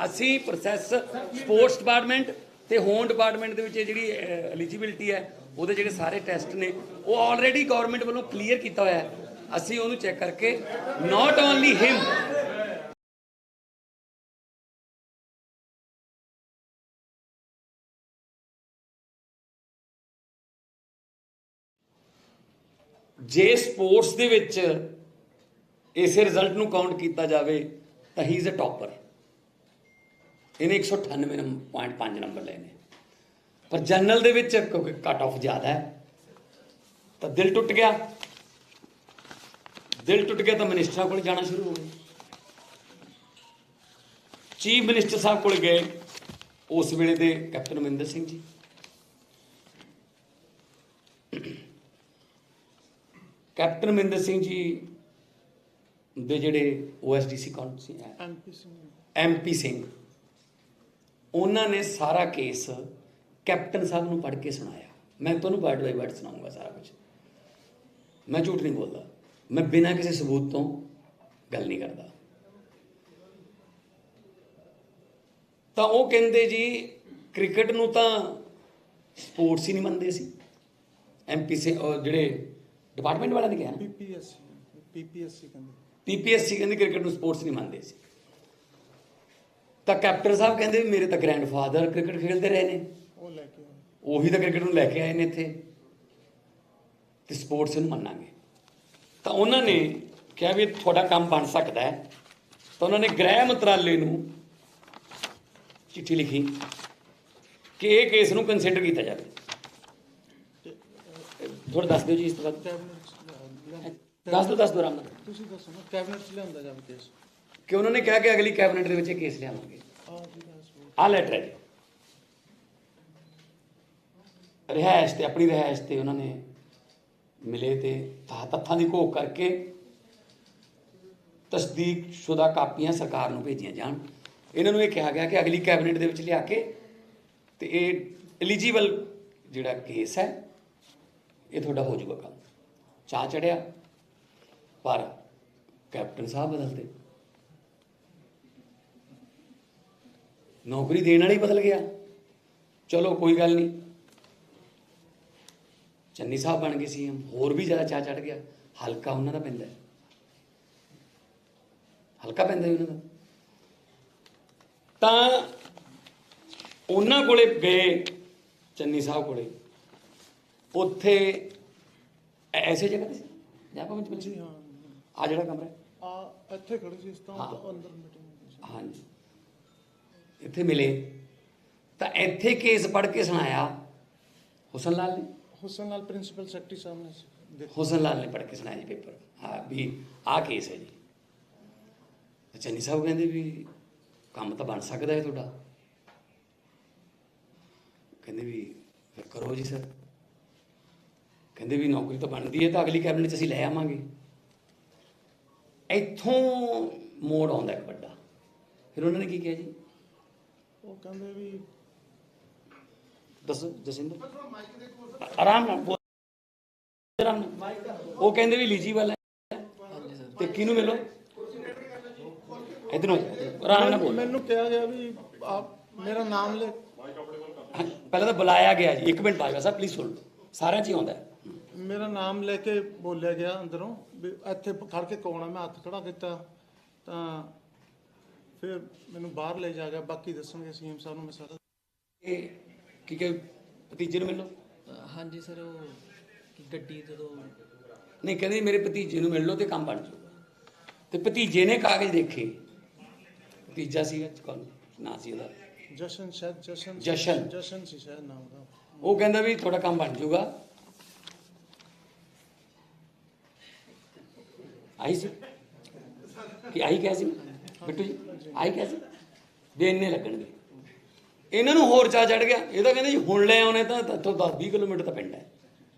ਅਸੀਂ ਪ੍ਰੋਸੈਸ ਸਪੋਰਟਸ ਡਿਪਾਰਟਮੈਂਟ ਤੇ ਹੋਮ ਡਿਪਾਰਟਮੈਂਟ ਦੇ ਵਿੱਚ ਜਿਹੜੀ ਐਲੀਜੀਬਿਲਟੀ ਹੈ, ਉਹਦੇ ਜਿਹੜੇ ਸਾਰੇ ਟੈਸਟ ਨੇ ਉਹ ਆਲਰੇਡੀ ਗਵਰਨਮੈਂਟ ਵੱਲੋਂ ਕਲੀਅਰ ਕੀਤਾ ਹੋਇਆ ਹੈ। ਅਸੀਂ ਉਹਨੂੰ ਚੈੱਕ ਕਰਕੇ ਨਾਟ ਓਨਲੀ ਹਿਮ, ਜੇ ਸਪੋਰਟਸ ਦੇ ਵਿੱਚ ਇਸੇ ਰਿਜ਼ਲਟ ਨੂੰ ਕਾਊਂਟ ਕੀਤਾ ਜਾਵੇ ਤਾਂ ਹੀ ਇਜ਼ ਅ ਟੌਪਰ। ਇਹਨੇ 198.5 ਨੰਬਰ ਲਏ ਨੇ। ਪਰ ਜਨਰਲ ਦੇ ਵਿੱਚ ਕਿਉਂਕਿ ਕੱਟ ਆਫ ਜ਼ਿਆਦਾ ਹੈ ਤਾਂ ਦਿਲ ਟੁੱਟ ਗਿਆ ਤਾਂ ਮਿਨਿਸਟਰਾਂ ਕੋਲ ਜਾਣਾ ਸ਼ੁਰੂ ਹੋ ਗਏ। ਚੀਫ ਮਿਨਿਸਟਰ ਸਾਹਿਬ ਕੋਲ ਗਏ ਉਸ ਵੇਲੇ ਦੇ ਕੈਪਟਨ ਅਮਰਿੰਦਰ ਸਿੰਘ ਜੀ, ਕੈਪਟਨ ਅਮਰਿੰਦਰ ਸਿੰਘ ਜੀ ਦੇ ਜਿਹੜੇ OSDC ਕੌਣ ਸੀ MP ਸਿੰਘ, ਉਹਨਾਂ ਨੇ ਸਾਰਾ ਕੇਸ ਕੈਪਟਨ ਸਾਹਿਬ ਨੂੰ ਪੜ੍ਹ ਕੇ ਸੁਣਾਇਆ। ਮੈਂ ਤੁਹਾਨੂੰ ਵਰਡ ਬਾਈ ਵਰਡ ਸੁਣਾਉਂਗਾ ਸਾਰਾ ਕੁਝ, ਮੈਂ ਝੂਠ ਨਹੀਂ ਬੋਲਦਾ, ਮੈਂ ਬਿਨਾਂ ਕਿਸੇ ਸਬੂਤ ਤੋਂ ਗੱਲ ਨਹੀਂ ਕਰਦਾ। ਤਾਂ ਉਹ ਕਹਿੰਦੇ ਜੀ ਕ੍ਰਿਕਟ ਨੂੰ ਤਾਂ ਸਪੋਰਟਸ ਹੀ ਨਹੀਂ ਮੰਨਦੇ ਸੀ। MP ਸੇ ਜਿਹੜੇ ਡਿਪਾਰਟਮੈਂਟ ਵਾਲਿਆਂ ਨੇ ਕਿਹਾ PPSC ਕਹਿੰਦੇ ਕ੍ਰਿਕਟ ਨੂੰ ਸਪੋਰਟਸ ਨਹੀਂ ਮੰਨਦੇ ਸੀ। ਤਾਂ ਕੈਪਟਨ ਸਾਹਿਬ ਕਹਿੰਦੇ ਵੀ ਮੇਰੇ ਤਾਂ ਗ੍ਰੈਂਡਫਾਦਰ ਕ੍ਰਿਕਟ ਖੇਡਦੇ ਰਹੇ ਨੇ, ਉਹੀ ਤਾਂ ਕ੍ਰਿਕਟ ਨੂੰ ਲੈ ਕੇ ਆਏ ਨੇ ਇੱਥੇ, ਤੇ ਸਪੋਰਟਸ ਨੂੰ ਮੰਨਾਂਗੇ। ਤਾਂ ਉਹਨਾਂ ਨੇ ਕਿਹਾ ਵੀ ਤੁਹਾਡਾ ਕੰਮ ਬਣ ਸਕਦਾ ਹੈ। ਤਾਂ ਉਹਨਾਂ ਨੇ ਗ੍ਰਹਿ ਮੰਤਰਾਲੇ ਨੂੰ ਚਿੱਠੀ ਲਿਖੀ ਕਿ ਇਹ ਕੇਸ ਨੂੰ ਕੰਸੀਡਰ ਕੀਤਾ ਜਾਵੇ। ਥੋੜਾ ਦੱਸ ਦਿਓ ਜੀ ਇਸ ਤੋਂ ਬਾਅਦ। ਦੱਸ ਦਿਓ ਆਰਾਮ ਨਾਲ। ਤੁਸੀਂ ਦੱਸੋ ਨਾ, ਕੈਬਨਿਟ 'ਚ ਲਿਆਂਦਾ ਜਾਵੇ ਕੇਸ ਕਿ ਉਹਨਾਂ ਨੇ ਕਿਹਾ ਕਿ ਅਗਲੀ ਕੈਬਨਿਟ ਦੇ ਵਿੱਚ ਇਹ ਕੇਸ ਲਿਆਵਾਂਗੇ। ਆਹ ਲੈਟਰ ਹੈ ਜੀ, ਰਿਹਾਇਸ਼ ਤੇ ਆਪਣੀ ਰਿਹਾਇਸ਼ ਤੇ ਉਹਨਾਂ ਨੇ ਮਿਲੇ ਤੇ ਤੱਥਾਂ ਦੀ ਘੋਖ ਕਰਕੇ ਤਸਦੀਕ ਸ਼ੁਦਾ ਕਾਪੀਆਂ ਸਰਕਾਰ ਨੂੰ ਭੇਜੀਆਂ ਜਾਣ। ਇਹਨਾਂ ਨੂੰ ਇਹ ਕਿਹਾ ਗਿਆ ਕਿ ਅਗਲੀ ਕੈਬਨਿਟ ਦੇ ਵਿੱਚ ਲਿਆ ਕੇ ਤੇ ਇਹ ਐਲੀਜੀਬਲ ਜਿਹੜਾ ਕੇਸ ਹੈ ਇਹ ਤੁਹਾਡਾ ਹੋ ਜਾਊਗਾ ਕੰਮ। ਚਾਹ ਚੜਿਆ ਪਰ ਕੈਪਟਨ ਸਾਹਿਬ ਬਦਲਦੇ, ਨੌਕਰੀ ਦੇਣ ਵਾਲਾ ਹੀ ਬਦਲ ਗਿਆ। ਚਲੋ ਕੋਈ ਗੱਲ ਨਹੀਂ, ਚੰਨੀ ਸਾਹਿਬ ਬਣ ਗਏ CM, ਹੋਰ ਵੀ ਜ਼ਿਆਦਾ ਚਾਹ ਚੜ ਗਿਆ। ਹਲਕਾ ਉਹਨਾਂ ਦਾ ਪੈਂਦਾ, ਹਲਕਾ ਪੈਂਦਾ ਉਹਨਾਂ ਦਾ। ਤਾਂ ਉਹਨਾਂ ਕੋਲੇ ਗਏ ਚੰਨੀ ਸਾਹਿਬ ਕੋਲੇ, ਉੱਥੇ ਐਸੇ ਜਗ੍ਹਾ ਤੇ ਜਾਂ ਪੰਚ ਸੀ ਆ ਜਿਹੜਾ ਕਮਰਾ ਆ ਇੱਥੇ ਖੜੇ ਸੀ ਇਸ ਤੋਂ ਅੰਦਰ ਮੀਟਿੰਗ। ਹਾਂਜੀ, ਇੱਥੇ ਮਿਲੇ ਤਾਂ ਇੱਥੇ ਕੇਸ ਪੜ੍ਹ ਕੇ ਸੁਣਾਇਆ ਹੁਸਨ ਲਾਲ ਪ੍ਰਿੰਸੀਪਲ ਸੈਕਟਰੀ ਸਾਹਿਬ ਨੇ ਹੁਸਨ ਲਾਲ ਨੇ ਪੜ੍ਹ ਕੇ ਸੁਣਾਇਆ ਜੀ ਪੇਪਰ। ਹਾਂ ਵੀ ਆਹ ਕੇਸ ਹੈ ਜੀ। ਚੰਨੀ ਸਾਹਿਬ ਕਹਿੰਦੇ ਵੀ ਕੰਮ ਤਾਂ ਬਣ ਸਕਦਾ ਹੈ ਤੁਹਾਡਾ। ਕਹਿੰਦੇ ਵੀ ਫਿਰ ਕਰੋ ਜੀ ਸਰ। ਕਹਿੰਦੇ ਵੀ ਨੌਕਰੀ ਤਾਂ ਬਣਦੀ ਹੈ ਤਾਂ ਅਗਲੀ ਕੈਬਨਿਟ 'ਚ ਅਸੀਂ ਲੈ ਆਵਾਂਗੇ। ਇੱਥੋਂ ਮੋੜ ਆਉਂਦਾ ਇੱਕ ਵੱਡਾ। ਫਿਰ ਉਹਨਾਂ ਨੇ ਕੀ ਕਿਹਾ ਜੀ? ਉਹ ਕਹਿੰਦੇ ਵੀ ਦੱਸੋ ਜਸਿੰਦਰ, ਆਰਾਮ ਨਾਲ ਬੋਲ, ਆਰਾਮ ਨਾਲ। ਉਹ ਕਹਿੰਦੇ ਵੀ ਐਲੀਜੀਬਲ ਹੈ ਤੇ ਕਿਹਨੂੰ ਮਿਲੋ, ਇਧਰੋਂ ਆਰਾਮ ਨਾਲ ਬੋਲ। ਮੈਨੂੰ ਕਿਹਾ ਗਿਆ ਵੀ ਮੇਰਾ ਨਾਮ ਲੈ, ਪਹਿਲਾਂ ਤਾਂ ਬੁਲਾਇਆ ਗਿਆ ਜੀ। 1 ਮਿੰਟ ਬਾਅਦ ਸਰ ਪਲੀਜ਼ ਸੁਣ ਲਓ, ਸਾਰਿਆਂ 'ਚ ਹੀ ਆਉਂਦਾ। ਮੇਰਾ ਨਾਮ ਲੈ ਕੇ ਬੋਲਿਆ ਗਿਆ ਅੰਦਰੋਂ ਵੀ ਇੱਥੇ ਖੜ ਕੇ ਕੌਣ ਆ। ਮੈਂ ਹੱਥ ਖੜਾ ਕੀਤਾ ਤਾਂ ਫਿਰ ਮੈਨੂੰ ਬਾਹਰ ਲੈ ਜਾ ਗਿਆ। ਬਾਕੀ ਦੱਸਣਗੇ CM ਸਾਹਿਬ ਨੂੰ ਮੈਂ ਸਾਰਾ। ਇਹ ਕੀ ਕਿ ਭਤੀਜੇ ਨੂੰ ਮਿਲੋ? ਹਾਂਜੀ ਸਰ, ਉਹ ਗੱਡੀ ਜਦੋਂ ਨਹੀਂ, ਕਹਿੰਦੇ ਮੇਰੇ ਭਤੀਜੇ ਨੂੰ ਮਿਲ ਲਓ ਤੇ ਕੰਮ ਬਣ ਜਾਊਗਾ। ਤੇ ਭਤੀਜੇ ਨੇ ਕਾਗਜ਼ ਦੇਖੇ, ਭਤੀਜਾ ਸੀਗਾ, ਕੌਣ ਨਾਂ ਸੀ ਉਹਦਾ? ਜਸ਼ਨ ਸੀ ਸ਼ਾਇਦ ਨਾਮ ਦਾ। ਉਹ ਕਹਿੰਦਾ ਵੀ ਤੁਹਾਡਾ ਕੰਮ ਬਣ ਜਾਊਗਾ। ਆਈ ਸੀ ਕਿ ਆਈ ਕਿਹਾ ਸੀ ਬਿੱਟੂ ਜੀ, ਆਈ ਕਿਹਾ ਸੀ ਵੀ ਇੰਨੇ ਲੱਗਣਗੇ। ਇਹਨਾਂ ਨੂੰ ਹੋਰ ਚਾਹ ਚੜ ਗਿਆ। ਇਹ ਤਾਂ ਕਹਿੰਦੇ ਜੀ ਹੁਣ ਲੈ ਆਉਣੇ ਤਾਂ ਇੱਥੋਂ 10-20 ਕਿਲੋਮੀਟਰ ਤਾਂ ਪਿੰਡ ਹੈ।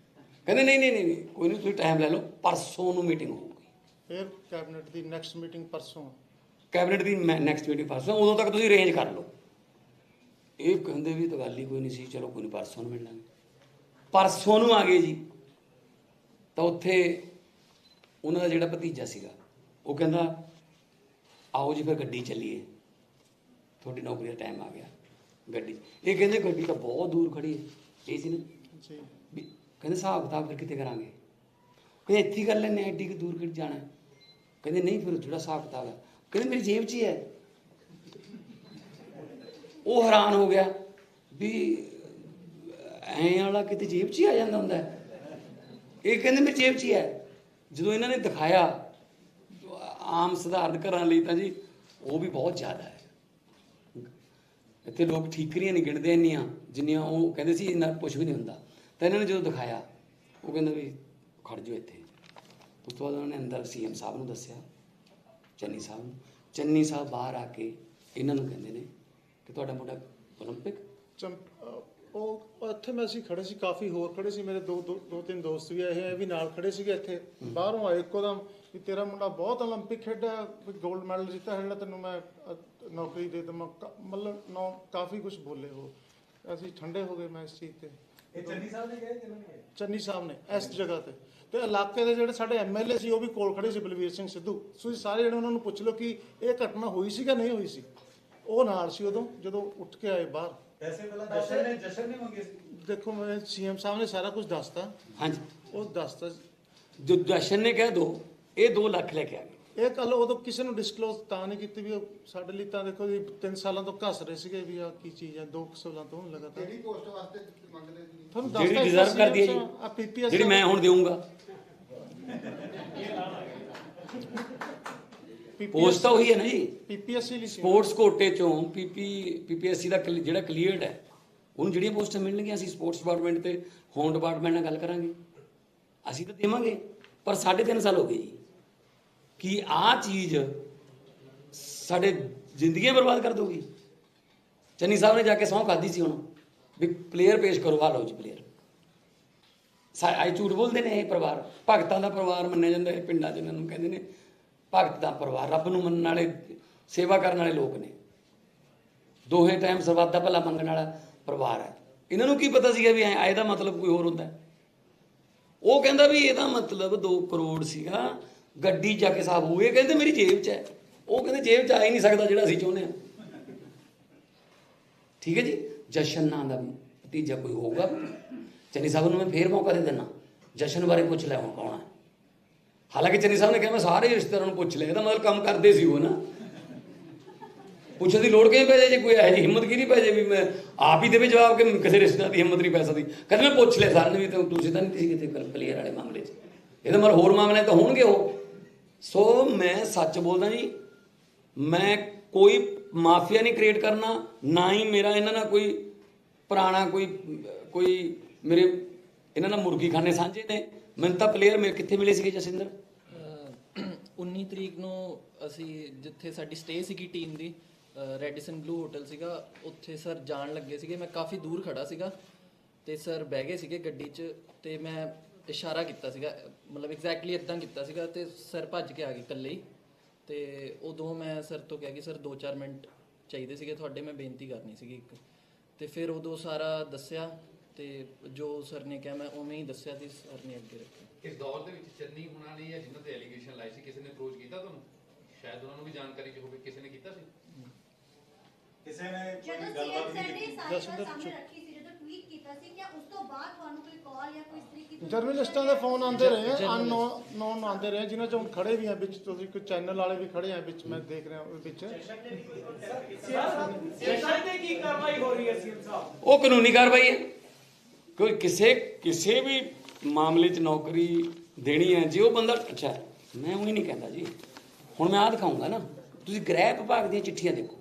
ਕਹਿੰਦੇ ਨਹੀਂ ਕੋਈ ਨਹੀਂ, ਤੁਸੀਂ ਟਾਈਮ ਲੈ ਲਓ, ਪਰਸੋਂ ਨੂੰ ਮੀਟਿੰਗ ਹੋਊਗੀ। ਫਿਰ ਕੈਬਨਿਟ ਦੀ ਨੈਕਸਟ ਮੀਟਿੰਗ ਪਰਸੋਂ। ਕੈਬਨਿਟ ਦੀ ਨੈਕਸਟ ਮੀਟਿੰਗ ਪਰਸੋਂ, ਉਦੋਂ ਤੱਕ ਤੁਸੀਂ ਅਰੇਂਜ ਕਰ ਲਓ। ਇਹ ਕਹਿੰਦੇ ਵੀ ਤਾਂ ਗੱਲ ਹੀ ਕੋਈ ਨਹੀਂ ਸੀ, ਚਲੋ ਕੋਈ ਨਹੀਂ ਪਰਸੋਂ ਨੂੰ ਮਿਲ ਲਾਂਗੇ। ਪਰਸੋਂ ਨੂੰ ਆ ਗਏ ਜੀ। ਤਾਂ ਉੱਥੇ ਉਹਨਾਂ ਦਾ ਜਿਹੜਾ ਭਤੀਜਾ ਸੀਗਾ ਉਹ ਕਹਿੰਦਾ ਆਓ ਜੀ ਫਿਰ ਗੱਡੀ ਚੱਲੀਏ, ਤੁਹਾਡੀ ਨੌਕਰੀ ਦਾ ਟਾਈਮ ਆ ਗਿਆ। ਗੱਡੀ, ਇਹ ਕਹਿੰਦੇ ਗੱਡੀ ਤਾਂ ਬਹੁਤ ਦੂਰ ਖੜੀ ਹੈ। ਇਹ ਸੀ ਨਾ ਵੀ ਕਹਿੰਦੇ ਹਿਸਾਬ ਕਿਤਾਬ ਫਿਰ ਕਿਤੇ ਕਰਾਂਗੇ। ਕਹਿੰਦੇ ਇੱਥੇ ਹੀ ਕਰ ਲੈਂਦੇ, ਐਡੀ ਕਿ ਦੂਰ ਕਿਤੇ ਜਾਣਾ। ਕਹਿੰਦੇ ਨਹੀਂ, ਫਿਰ ਜਿਹੜਾ ਹਿਸਾਬ ਕਿਤਾਬ ਹੈ ਕਹਿੰਦੇ ਮੇਰੀ ਜੇਬ 'ਚ ਹੀ ਹੈ। ਉਹ ਹੈਰਾਨ ਹੋ ਗਿਆ ਵੀ ਐਂ ਵਾਲਾ ਕਿਤੇ ਜੇਬ 'ਚ ਹੀ ਆ ਜਾਂਦਾ ਹੁੰਦਾ। ਇਹ ਕਹਿੰਦੇ ਮੇਰੀ ਜੇਬ 'ਚ ਹੀ ਹੈ। ਜਦੋਂ ਇਹਨਾਂ ਨੇ ਦਿਖਾਇਆ ਆਮ ਸਧਾਰਨ ਘਰਾਂ ਲਈ ਤਾਂ ਜੀ ਉਹ ਵੀ ਬਹੁਤ ਜ਼ਿਆਦਾ ਹੈ। ਇੱਥੇ ਲੋਕ ਠੀਕਰੀਆਂ ਨਹੀਂ ਗਿਣਦੇ ਇੰਨੀਆਂ ਜਿੰਨੀਆਂ ਉਹ ਕਹਿੰਦੇ ਸੀ ਇਹਨਾਂ ਕੁਛ ਵੀ ਨਹੀਂ ਹੁੰਦਾ। ਤਾਂ ਇਹਨਾਂ ਨੇ ਜਦੋਂ ਦਿਖਾਇਆ ਉਹ ਕਹਿੰਦਾ ਵੀ ਖੜ ਜਾਓ ਇੱਥੇ। ਉਸ ਤੋਂ ਬਾਅਦ ਉਹਨਾਂ ਨੇ ਅੰਦਰ ਸੀਐਮ ਸਾਹਿਬ ਨੂੰ ਦੱਸਿਆ, ਚੰਨੀ ਸਾਹਿਬ ਨੂੰ। ਚੰਨੀ ਸਾਹਿਬ ਬਾਹਰ ਆ ਕੇ ਇਹਨਾਂ ਨੂੰ ਕਹਿੰਦੇ ਨੇ ਕਿ ਤੁਹਾਡਾ ਮੁੰਡਾ ਓਲੰਪਿਕ ਉਹ ਇੱਥੇ ਮੈਂ ਅਸੀਂ ਖੜੇ ਸੀ, ਕਾਫੀ ਹੋਰ ਖੜੇ ਸੀ, ਮੇਰੇ ਦੋ ਤਿੰਨ ਦੋਸਤ ਵੀ ਆਏ ਵੀ ਨਾਲ ਖੜੇ ਸੀਗੇ। ਇੱਥੇ ਬਾਹਰੋਂ ਆਏ ਇੱਕੋਦਮ ਵੀ ਤੇਰਾ ਮੁੰਡਾ ਬਹੁਤ ਓਲੰਪਿਕ ਖੇਡਿਆ, 골ਡ ਮੈਡਲ ਜਿੱਤਾ ਹੈ, ਜਿਹੜਾ ਤੈਨੂੰ ਮੈਂ ਨੌਕਰੀ ਦੇ ਦੇਵਾਂ। ਮਤਲਬ ਕਾਫੀ ਕੁਝ ਬੋਲੇ ਉਹ। ਅਸੀਂ ਠੰਡੇ ਹੋ ਗਏ ਮੈਂ ਇਸ ਚੀਜ਼ ਤੇ। ਇਹ ਚੰਨੀ ਸਾਹਿਬ ਨੇ ਕਿਹਾ ਕਿਹਨਾਂ ਨੇ? ਚੰਨੀ ਸਾਹਿਬ ਨੇ ਇਸ ਜਗ੍ਹਾ ਤੇ ਇਲਾਕੇ ਦੇ ਜਿਹੜੇ ਸਾਡੇ ਐਮਐਲਏ ਸੀ ਉਹ ਵੀ ਕੋਲ ਖੜੇ ਸੀ, ਬਲਵੀਰ ਸਿੰਘ ਸਿੱਧੂ। ਤੁਸੀਂ ਸਾਰੇ ਜਿਹੜੇ ਉਹਨਾਂ ਨੂੰ ਪੁੱਛ ਲਓ ਕਿ ਇਹ ਘਟਨਾ ਹੋਈ ਸੀ ਕਿ ਨਹੀਂ ਹੋਈ ਸੀ। ਉਹ ਨਾਲ ਸੀ ਉਦੋਂ ਜਦੋਂ ਉੱਠ ਕੇ ਆਏ ਬਾਹਰ। ਪੈਸੇ ਪਹਿਲਾਂ ਜਸ਼ਨ ਨੇ ਮੰਗੇ ਸੀ। ਦੇਖੋ ਮੈਂ ਸੀਐਮ ਸਾਹਿਬ ਨੇ ਸਾਰਾ ਕੁਝ ਦੱਸਤਾ। ਹਾਂਜੀ, ਉਹ ਦੱਸਤਾ ਜੋ ਜਸ਼ਨ ਨੇ ਕਹਿ ਦੋ ਇਹ 2 ਲੱਖ ਲੈ ਕੇ ਆ ਗਏ। ਇਹ ਗੱਲ ਉਦੋਂ ਕਿਸੇ ਨੂੰ ਡਿਸਕਲੋਜ਼ ਤਾਂ ਨਹੀਂ ਕੀਤੀ ਵੀ ਉਹ ਸਾਡੇ ਲਈ ਤਾਂ ਦੇਖੋ ਜੀ 3 ਸਾਲਾਂ ਤੋਂ ਘੱਸ ਰਹੇ ਸੀਗੇ ਵੀ ਆ ਕੀ ਚੀਜ਼ ਹੈ। 2 ਸਾਲਾਂ ਤੋਂ ਲਗਾਤਾਰ ਕਿਹੜੀ ਪੋਸਟ ਵਾਸਤੇ ਮੰਗਦੇ ਸੀ? ਤੁਹਾਨੂੰ ਜਿਹੜੀ ਦੱਸਤਾ ਡਿਜ਼ਰਵ ਕਰਦੀ ਹੈ ਜੀ, ਆ ਪੀਪੀਐਸ ਜਿਹੜੀ ਮੈਂ ਹੁਣ ਦੇਵਾਂਗਾ। ਪੋਸਟ ਤਾਂ ਉਹੀ ਹੈ ਨਾ ਜੀ। ਪੀਪੀਐਸਸੀ ਲਈ ਸੀ। ਸਪੋਰਟਸ ਕੋਟੇ ਚੋਂ ਪੀਪੀਐਸਸੀ ਦਾ ਜਿਹੜਾ ਕਲੀਅਰਡ ਹੈ ਉਹਨੂੰ ਜਿਹੜੀਆਂ ਪੋਸਟਾਂ ਮਿਲਣਗੀਆਂ ਅਸੀਂ ਸਪੋਰਟਸ ਡਿਪਾਰਟਮੈਂਟ ਤੇ ਹੋਮ ਡਿਪਾਰਟਮੈਂਟ ਨਾਲ ਗੱਲ ਕਰਾਂਗੇ। ਅਸੀਂ ਤਾਂ ਦੇਵਾਂਗੇ, ਪਰ 3.5 ਸਾਲ ਹੋ ਗਏ ਜੀ ਕਿ ਆਹ ਚੀਜ਼ ਸਾਡੇ ਜ਼ਿੰਦਗੀਆਂ ਬਰਬਾਦ ਕਰ ਦੋਗੀ। ਚੰਨੀ ਸਾਹਿਬ ਨੇ ਜਾ ਕੇ ਸਹੁੰ ਖਾਧੀ ਸੀ ਹੁਣ ਵੀ ਪਲੇਅਰ ਪੇਸ਼ ਕਰੋ। ਆ ਲਓ ਜੀ ਪਲੇਅਰ। ਆਈ ਝੂਠ ਬੋਲਦੇ ਨੇ ਇਹ ਪਰਿਵਾਰ। ਭਗਤਾਂ ਦਾ ਪਰਿਵਾਰ ਮੰਨਿਆ ਜਾਂਦਾ ਹੈ ਪਿੰਡਾਂ 'ਚ। ਇਹਨਾਂ ਨੂੰ ਕਹਿੰਦੇ ਨੇ ਭਗਤ ਦਾ ਪਰਿਵਾਰ, ਰੱਬ ਨੂੰ ਮੰਨਣ ਵਾਲੇ, ਸੇਵਾ ਕਰਨ ਵਾਲੇ ਲੋਕ ਨੇ। ਦੋਹੇ ਟਾਈਮ ਸਰਬੱਤ ਦਾ ਭਲਾ ਮੰਗਣ ਵਾਲਾ ਪਰਿਵਾਰ ਹੈ। ਇਹਨਾਂ ਨੂੰ ਕੀ ਪਤਾ ਸੀਗਾ ਵੀ ਇਹਦਾ ਮਤਲਬ ਕੋਈ ਹੋਰ ਹੁੰਦਾ। ਉਹ ਕਹਿੰਦਾ ਵੀ ਇਹਦਾ ਮਤਲਬ 2 ਕਰੋੜ ਸੀਗਾ, ਗੱਡੀ ਜਾ ਕੇ ਸਾਹਬ ਹੋਏ। ਕਹਿੰਦੇ ਮੇਰੀ ਜੇਬ 'ਚ ਹੈ। ਉਹ ਕਹਿੰਦੇ ਜੇਬ 'ਚ ਆ ਹੀ ਨਹੀਂ ਸਕਦਾ ਜਿਹੜਾ ਅਸੀਂ ਚਾਹੁੰਦੇ ਹਾਂ। ਠੀਕ ਹੈ ਜੀ। ਜਸ਼ਨ ਨਾਂ ਦਾ ਵੀ ਭਤੀਜਾ ਕੋਈ ਹੋਊਗਾ। ਚੰਨੀ ਸਾਹਿਬ ਨੂੰ ਮੈਂ ਫੇਰ ਮੌਕਾ ਦੇ ਦੇਣਾ, ਜਸ਼ਨ ਬਾਰੇ ਪੁੱਛ ਲੈ ਹੁਣ ਕੌਣ ਹੈ। ਹਾਲਾਂਕਿ ਚੰਨੀ ਸਾਹਿਬ ਨੇ ਕਿਹਾ ਮੈਂ ਸਾਰੇ ਰਿਸ਼ਤੇਦਾਰਾਂ ਨੂੰ ਪੁੱਛ ਲਿਆ। ਇਹਦਾ ਮਤਲਬ ਕੰਮ ਕਰਦੇ ਸੀ ਉਹ ਨਾ। ਪੁੱਛਣ ਦੀ ਲੋੜ ਕਿਉਂ ਪੈ ਜਾਏ ਜੇ ਕੋਈ ਇਹੋ ਜਿਹੀ ਹਿੰਮਤ ਕੀ ਨਹੀਂ ਪੈ ਜਾਏ ਵੀ ਮੈਂ ਆਪ ਹੀ ਦੇਵੇ ਜਵਾਬ ਕਿ ਕਿਸੇ ਰਿਸ਼ਤੇਦਾਰ ਦੀ ਹਿੰਮਤ ਨਹੀਂ ਪੈ ਸਕਦੀ। ਕਹਿੰਦੇ ਮੈਂ ਪੁੱਛ ਲਿਆ ਸਾਰਿਆਂ ਨੇ ਵੀ ਤੁਸੀਂ ਤਾਂ ਨਹੀਂ ਸੀ ਕਿਤੇ ਪਲੇਅਰ ਵਾਲੇ ਮਾਮਲੇ 'ਚ। ਇਹਦਾ ਮਤਲਬ ਹੋਰ ਮਾਮਲੇ ਤਾਂ ਹੋਣਗੇ ਉਹ। ਸੋ ਮੈਂ ਸੱਚ ਬੋਲਦਾ ਜੀ, ਮੈਂ ਕੋਈ ਮਾਫੀਆ ਨਹੀਂ ਕ੍ਰੀਏਟ ਕਰਨਾ, ਨਾ ਹੀ ਮੇਰਾ ਇਹਨਾਂ ਨਾਲ ਕੋਈ ਪੁਰਾਣਾ ਕੋਈ ਮੇਰੇ ਇਹਨਾਂ ਨਾਲ ਮੁਰਗੀ ਖਾਨੇ ਸਾਂਝੇ ਨੇ। ਮੈਨੂੰ ਤਾਂ ਪਲੇਅਰ ਮੇਰੇ ਕਿੱਥੇ ਮਿਲੇ ਸੀਗੇ ਜਸਿੰਦਰ? 19 ਤਰੀਕ ਨੂੰ ਅਸੀਂ ਜਿੱਥੇ ਸਾਡੀ ਸਟੇ ਸੀਗੀ ਟੀਮ ਦੀ, ਰੈਡੀਸਨ ਬਲੂ ਹੋਟਲ ਸੀਗਾ, ਉੱਥੇ ਸਰ ਜਾਣ ਲੱਗੇ ਸੀਗੇ। ਮੈਂ ਕਾਫੀ ਦੂਰ ਖੜਾ ਸੀਗਾ ਤੇ ਸਰ ਬਹਿ ਗਏ ਸੀਗੇ ਗੱਡੀ 'ਚ ਤੇ ਮੈਂ ਇਸ਼ਾਰਾ ਕੀਤਾ ਸੀਗਾ, ਮਤਲਬ ਐਗਜ਼ੈਕਟਲੀ ਇਦਾਂ ਕੀਤਾ ਸੀਗਾ ਤੇ ਸਰ ਭੱਜ ਕੇ ਆ ਗਏ ਇਕੱਲੇ ਹੀ। ਤੇ ਉਦੋਂ ਮੈਂ ਸਰ ਤੋਂ ਕਿਹਾ ਕਿ ਸਰ 2-4 ਮਿੰਟ ਚਾਹੀਦੇ ਸੀਗੇ ਤੁਹਾਡੇ, ਮੈਂ ਬੇਨਤੀ ਕਰਨੀ ਸੀਗੀ ਇੱਕ। ਤੇ ਫਿਰ ਉਦੋਂ ਸਾਰਾ ਦੱਸਿਆ ਤੇ ਜੋ ਸਰ ਨੇ ਕਿਹਾ ਮੈਂ ਉਵੇਂ ਹੀ ਦੱਸਿਆ ਤੇ ਸਰ ਨੇ ਅੱਗੇ ਰੱਖਿਆ। ਇਸ ਦੌਰ ਦੇ ਵਿੱਚ ਚੰਨੀ ਹੁਣਾਂ ਨੇ ਜਾਂ ਜਿਨ੍ਹਾਂ ਤੇ ਐਲੀਗੇਸ਼ਨ ਲਾਏ ਸੀ, ਕਿਸੇ ਨੇ ਅਪਰੋਚ ਕੀਤਾ ਤੁਹਾਨੂੰ? ਸ਼ਾਇਦ ਉਹਨਾਂ ਨੂੰ ਵੀ ਜਾਣਕਾਰੀ ਹੋਵੇ, ਕਿਸੇ ਨੇ ਕੀਤਾ ਸੀ? ਕਿਸੇ ਨੇ ਜਦੋਂ ਕੋਈ ਗੱਲਬਾਤ ਨਹੀਂ ਕੀਤੀ? ਸਾਰੀ ਗੱਲ ਸਾਹਮਣੇ ਰੱਖੀ ਸੀ, ਜਦੋਂ ਟਵੀਟ ਕੀਤਾ ਸੀ, ਕਿ ਉਸ ਤੋਂ ਬਾਅਦ ਤੁਹਾਨੂੰ ਕੋਈ ਕਾਲ ਜਾਂ ਕੋਈ ਇਸ ਤਰੀਕੇ ਦੀ ਜਰਨਲਿਸਟਾਂ ਦੇ ਫੋਨ ਆਉਂਦੇ ਰਹੇ, ਅਨਨੋਨ ਆਉਂਦੇ ਰਹੇ, ਜਿਨ੍ਹਾਂ 'ਚ ਹੁਣ ਖੜੇ ਵੀ ਆ ਵਿੱਚ। ਤੁਸੀਂ ਕੋਈ ਚੈਨਲ ਵਾਲੇ ਵੀ ਖੜੇ ਆ ਵਿੱਚ, ਮੈਂ ਦੇਖ ਰਿਹਾ ਵਿੱਚ। ਉਹ ਕਾਨੂੰਨੀ ਕਾਰਵਾਈ ਹੈ। ਕੋਈ ਕਿਸੇ ਵੀ ਮਾਮਲੇ 'ਚ ਨੌਕਰੀ ਦੇਣੀ ਹੈ, ਜੇ ਉਹ ਬੰਦਾ ਅੱਛਾ, ਮੈਂ ਉਹੀ ਨਹੀਂ ਕਹਿੰਦਾ ਜੀ। ਹੁਣ ਮੈਂ ਆਹ ਦਿਖਾਊਂਗਾ ਨਾ, ਤੁਸੀਂ ਗ੍ਰਹਿ ਵਿਭਾਗ ਦੀਆਂ ਚਿੱਠੀਆਂ ਦੇਖੋ,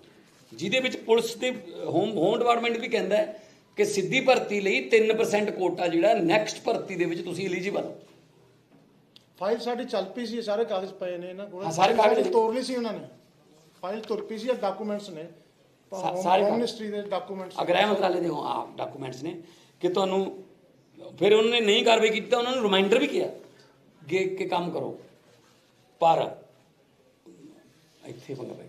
ਜਿਹਦੇ ਵਿੱਚ ਪੁਲਿਸ ਦੇ ਹੋਮ ਡਿਪਾਰਟਮੈਂਟ ਵੀ ਕਹਿੰਦਾ ਹੈ ਕਿ ਸਿੱਧੀ ਭਰਤੀ ਲਈ 3% ਕੋਟਾ ਜਿਹੜਾ ਨੈਕਸਟ ਭਰਤੀ ਦੇ ਵਿੱਚ ਤੁਸੀਂ ਐਲੀਜੀਬਲ ਹੋ। ਫਾਈਲ ਸਾਡੀ ਚੱਲ ਪਈ ਸੀ, ਸਾਰੇ ਕਾਗਜ਼ ਪਏ ਨੇ ਇਹਨਾਂ ਕੋਲ। ਹਾਂ, ਸਾਰੇ ਕਾਗਜ਼ ਤੋੜ ਲਈ ਸੀ ਉਹਨਾਂ ਨੇ, ਫਾਈਲ ਤੁਰ ਪਈ ਸੀ, ਡਾਕੂਮੈਂਟਸ ਨੇ ਸਾਰੇ ਹੋਮ ਮਿਨਿਸਟਰੀ ਦੇ ਡਾਕੂਮੈਂਟਸ। ਗ੍ਰਹਿ ਮੰਤਰਾਲੇ ਦੇ ਡਾਕੂਮੈਂਟਸ ਨੇ ਕਿ ਤੁਹਾਨੂੰ। ਫਿਰ ਉਹਨਾਂ ਨੇ ਨਹੀਂ ਕਾਰਵਾਈ ਕੀਤੀ ਤਾਂ ਉਹਨਾਂ ਨੂੰ ਰਿਮਾਈਂਡਰ ਵੀ ਕੀਤਾ ਕਿ ਕੰਮ ਕਰੋ, ਪਰ ਇੱਥੇ ਪੰਗਾ ਪੈ ਗਿਆ।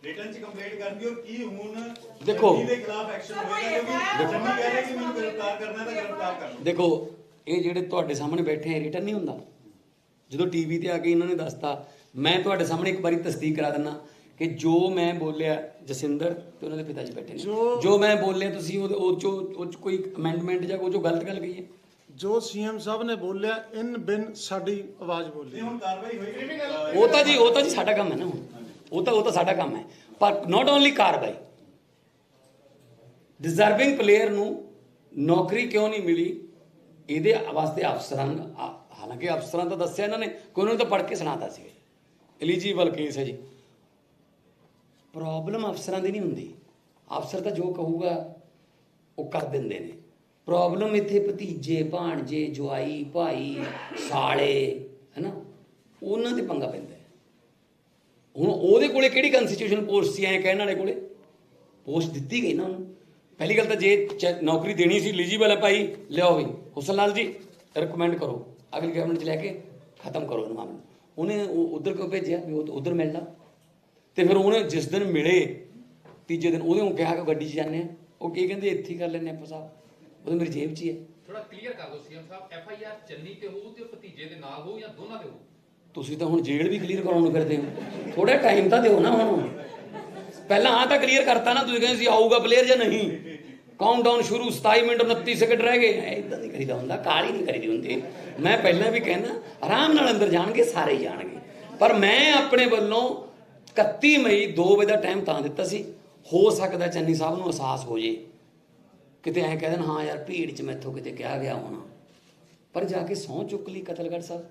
ਰਿਟਨ ਚ ਕੰਪਲੇਂਟ ਕਰਦੀ ਔਰ ਕੀ ਹੁਣ ਦੇਖੋ ਦੇ ਖਿਲਾਫ ਐਕਸ਼ਨ ਹੋਏਗਾ? ਕਿਉਂਕਿ ਜੰਮੀ ਕਹਿ ਰਿਹਾ ਕਿ ਮੈਨੂੰ ਗ੍ਰਿਫਤਾਰ ਕਰਨਾ ਤਾਂ ਗ੍ਰਿਫਤਾਰ ਕਰ ਲਓ। ਦੇਖੋ ਇਹ ਜਿਹੜੇ ਤੁਹਾਡੇ ਸਾਹਮਣੇ ਬੈਠੇ ਆ, ਰਿਟਨ ਨਹੀਂ ਹੁੰਦਾ। ਜਦੋਂ ਟੀਵੀ ਤੇ ਆ ਕੇ ਇਹਨਾਂ ਨੇ ਦੱਸਤਾ, ਮੈਂ ਤੁਹਾਡੇ ਸਾਹਮਣੇ ਇੱਕ ਵਾਰੀ ਤਸਦੀਕ ਕਰਾ ਦਿੰਦਾ ਕਿ ਜੋ ਮੈਂ ਬੋਲਿਆ ਜਸਿੰਦਰ ਤੇ ਉਹਨਾਂ ਦੇ ਪਿਤਾ ਜੀ ਬੈਠੇ ਨੇ, ਜੋ ਮੈਂ ਬੋਲਿਆ ਤੁਸੀਂ ਉਹ ਚ ਕੋਈ ਅਮੈਂਡਮੈਂਟ ਜਾਂ ਕੋਈ ਗਲਤ ਗੱਲ ਕਹੀ ਹੈ? ਜੋ ਸੀਐਮ ਸਾਹਿਬ ਨੇ ਬੋਲਿਆ ਇਨ ਬਿਨ ਸਾਡੀ ਆਵਾਜ਼ ਬੋਲੀ। ਹੁਣ ਕਾਰਵਾਈ ਹੋਏਗੀ? ਉਹ ਤਾਂ ਜੀ ਸਾਡਾ ਕੰਮ ਹੈ ਨਾ। ਹੁਣ ਉਹ ਤਾਂ ਸਾਡਾ ਕੰਮ ਹੈ, ਪਰ ਨਾਟ ਓਨਲੀ ਕਾਰਵਾਈ। ਡਿਜ਼ਰਵਿੰਗ ਪਲੇਅਰ ਨੂੰ ਨੌਕਰੀ ਕਿਉਂ ਨਹੀਂ ਮਿਲੀ, ਇਹਦੇ ਵਾਸਤੇ ਅਫਸਰਾਂ ਹਾਲਾਂਕਿ ਅਫਸਰਾਂ ਤਾਂ ਦੱਸਿਆ ਇਹਨਾਂ ਨੇ ਕਿ ਉਹਨਾਂ ਨੂੰ ਤਾਂ ਪੜ੍ਹ ਕੇ ਸੁਣਾਤਾ ਸੀ ਐਲੀਜੀਬਲ ਕੇਸ ਹੈ ਜੀ। ਪ੍ਰੋਬਲਮ ਅਫਸਰਾਂ ਦੀ ਨਹੀਂ ਹੁੰਦੀ, ਅਫਸਰ ਤਾਂ ਜੋ ਕਹੂਗਾ ਉਹ ਕਰ ਦਿੰਦੇ ਨੇ। ਪ੍ਰੋਬਲਮ ਇੱਥੇ ਭਤੀਜੇ, ਭਾਣਜੇ, ਜਵਾਈ, ਭਾਈ, ਸਾਲੇ, ਹੈ ਨਾ, ਉਹਨਾਂ ਤੇ ਪੰਗਾ ਪੈਂਦਾ। ਹੁਣ ਉਹਦੇ ਕੋਲੇ ਕਿਹੜੀ ਕਨਸਟੀਟਿਊਸ਼ਨ ਪੋਸਟ ਸੀ ਐਂ ਕਹਿਣ ਵਾਲੇ ਕੋਲੇ? ਪੋਸਟ ਦਿੱਤੀ ਗਈ ਨਾ ਉਹਨੂੰ। ਪਹਿਲੀ ਗੱਲ ਤਾਂ ਜੇ ਨੌਕਰੀ ਦੇਣੀ ਸੀ ਐਲੀਜੀਬਲ ਹੈ ਭਾਈ, ਲਿਆਓ ਵੀ ਹੁਸਨ ਲਾਲ ਜੀ ਰਿਕਮੈਂਡ ਕਰੋ, ਅਗਲੀ ਗਵਰਨਮੈਂਟ 'ਚ ਲੈ ਕੇ ਖਤਮ ਕਰੋ ਇਹਨੂੰ ਮਾਮਲਾ। ਉਹਨੇ ਉੱਧਰ ਕਿਉਂ ਭੇਜਿਆ ਵੀ ਉਹ ਉੱਧਰ ਮਿਲਣਾ? ਤੇ ਫਿਰ ਉਹਨੇ ਜਿਸ ਦਿਨ ਮਿਲੇ ਤੀਜੇ ਦਿਨ ਉਹਦੇ ਨੂੰ ਕਿਹਾ ਕਿ ਗੱਡੀ 'ਚ ਜਾਂਦੇ ਆ, ਉਹ ਕੀ ਕਹਿੰਦੇ ਇੱਥੇ ਹੀ ਕਰ ਲੈਂਦੇ ਆਪਾਂ ਸਾਹਿਬ, ਉਹ ਮੇਰੀ ਜੇਬ 'ਚ ਹੀ ਹੈ। ਥੋੜਾ ਕਲੀਅਰ ਕਰ ਦਿਓ ਸੀਐਮ ਸਾਹਿਬ, FIR ਚੰਨੀ ਤੇ ਹੋਊ ਤੇ ਭਤੀਜੇ ਦੇ ਨਾਲ ਹੋਊ ਜਾਂ ਦੋਨਾਂ ਤੇ ਹੋਊ? ਤੁਸੀਂ ਤਾਂ ਹੁਣ ਜੇਲ੍ਹ ਵੀ ਕਲੀਅਰ ਕਰਾਉਣ ਨੂੰ ਫਿਰਦੇ ਹੋ, ਥੋੜਾ ਟਾਈਮ ਤਾਂ ਦਿਓ ਨਾ ਹੁਣ। ਪਹਿਲਾਂ ਆਹ ਤਾਂ ਕਲੀਅਰ ਕਰਤਾ ਨਾ, ਤੁਸੀਂ ਕਹਿੰਦੇ ਸੀ ਆਊਗਾ ਪਲੇਅਰ ਜਾਂ ਨਹੀਂ। ਕਾਊਂਟਡਾਊਨ ਸ਼ੁਰੂ, 27 ਮਿੰਟ 29 ਸੈਕਿੰਡ ਰਹਿ ਗਏ। ਇਦਾਂ ਨਹੀਂ ਕਰੀਦਾ ਹੁੰਦਾ, ਕਾਹਲੀ ਨਹੀਂ ਕਰੀਦੀ ਹੁੰਦੀ। ਮੈਂ ਪਹਿਲਾਂ ਵੀ ਕਹਿੰਦਾ ਆਰਾਮ ਨਾਲ ਅੰਦਰ ਜਾਣਗੇ, ਸਾਰੇ ਜਾਣਗੇ। ਪਰ ਮੈਂ ਆਪਣੇ ਵੱਲੋਂ 31 ਮਈ 2 ਵਜੇ ਦਾ ਟਾਈਮ ਤਾਂ ਦਿੱਤਾ ਸੀ, ਹੋ ਸਕਦਾ ਚੰਨੀ ਸਾਹਿਬ ਨੂੰ ਅਹਿਸਾਸ ਹੋ ਜੇ, ਕਿਤੇ ਐਂ ਕਹਿ ਦੇਣ ਹਾਂ ਯਾਰ ਭੀੜ 'ਚ ਮੈਥੋਂ ਕਿਤੇ ਕਿਹਾ ਗਿਆ ਹੋਣਾ। ਪਰ ਜਾ ਕੇ ਸਹੁੰ ਚੁੱਕ ਲਈ ਕਤਲਗੜ੍ਹ ਸਾਹਿਬ,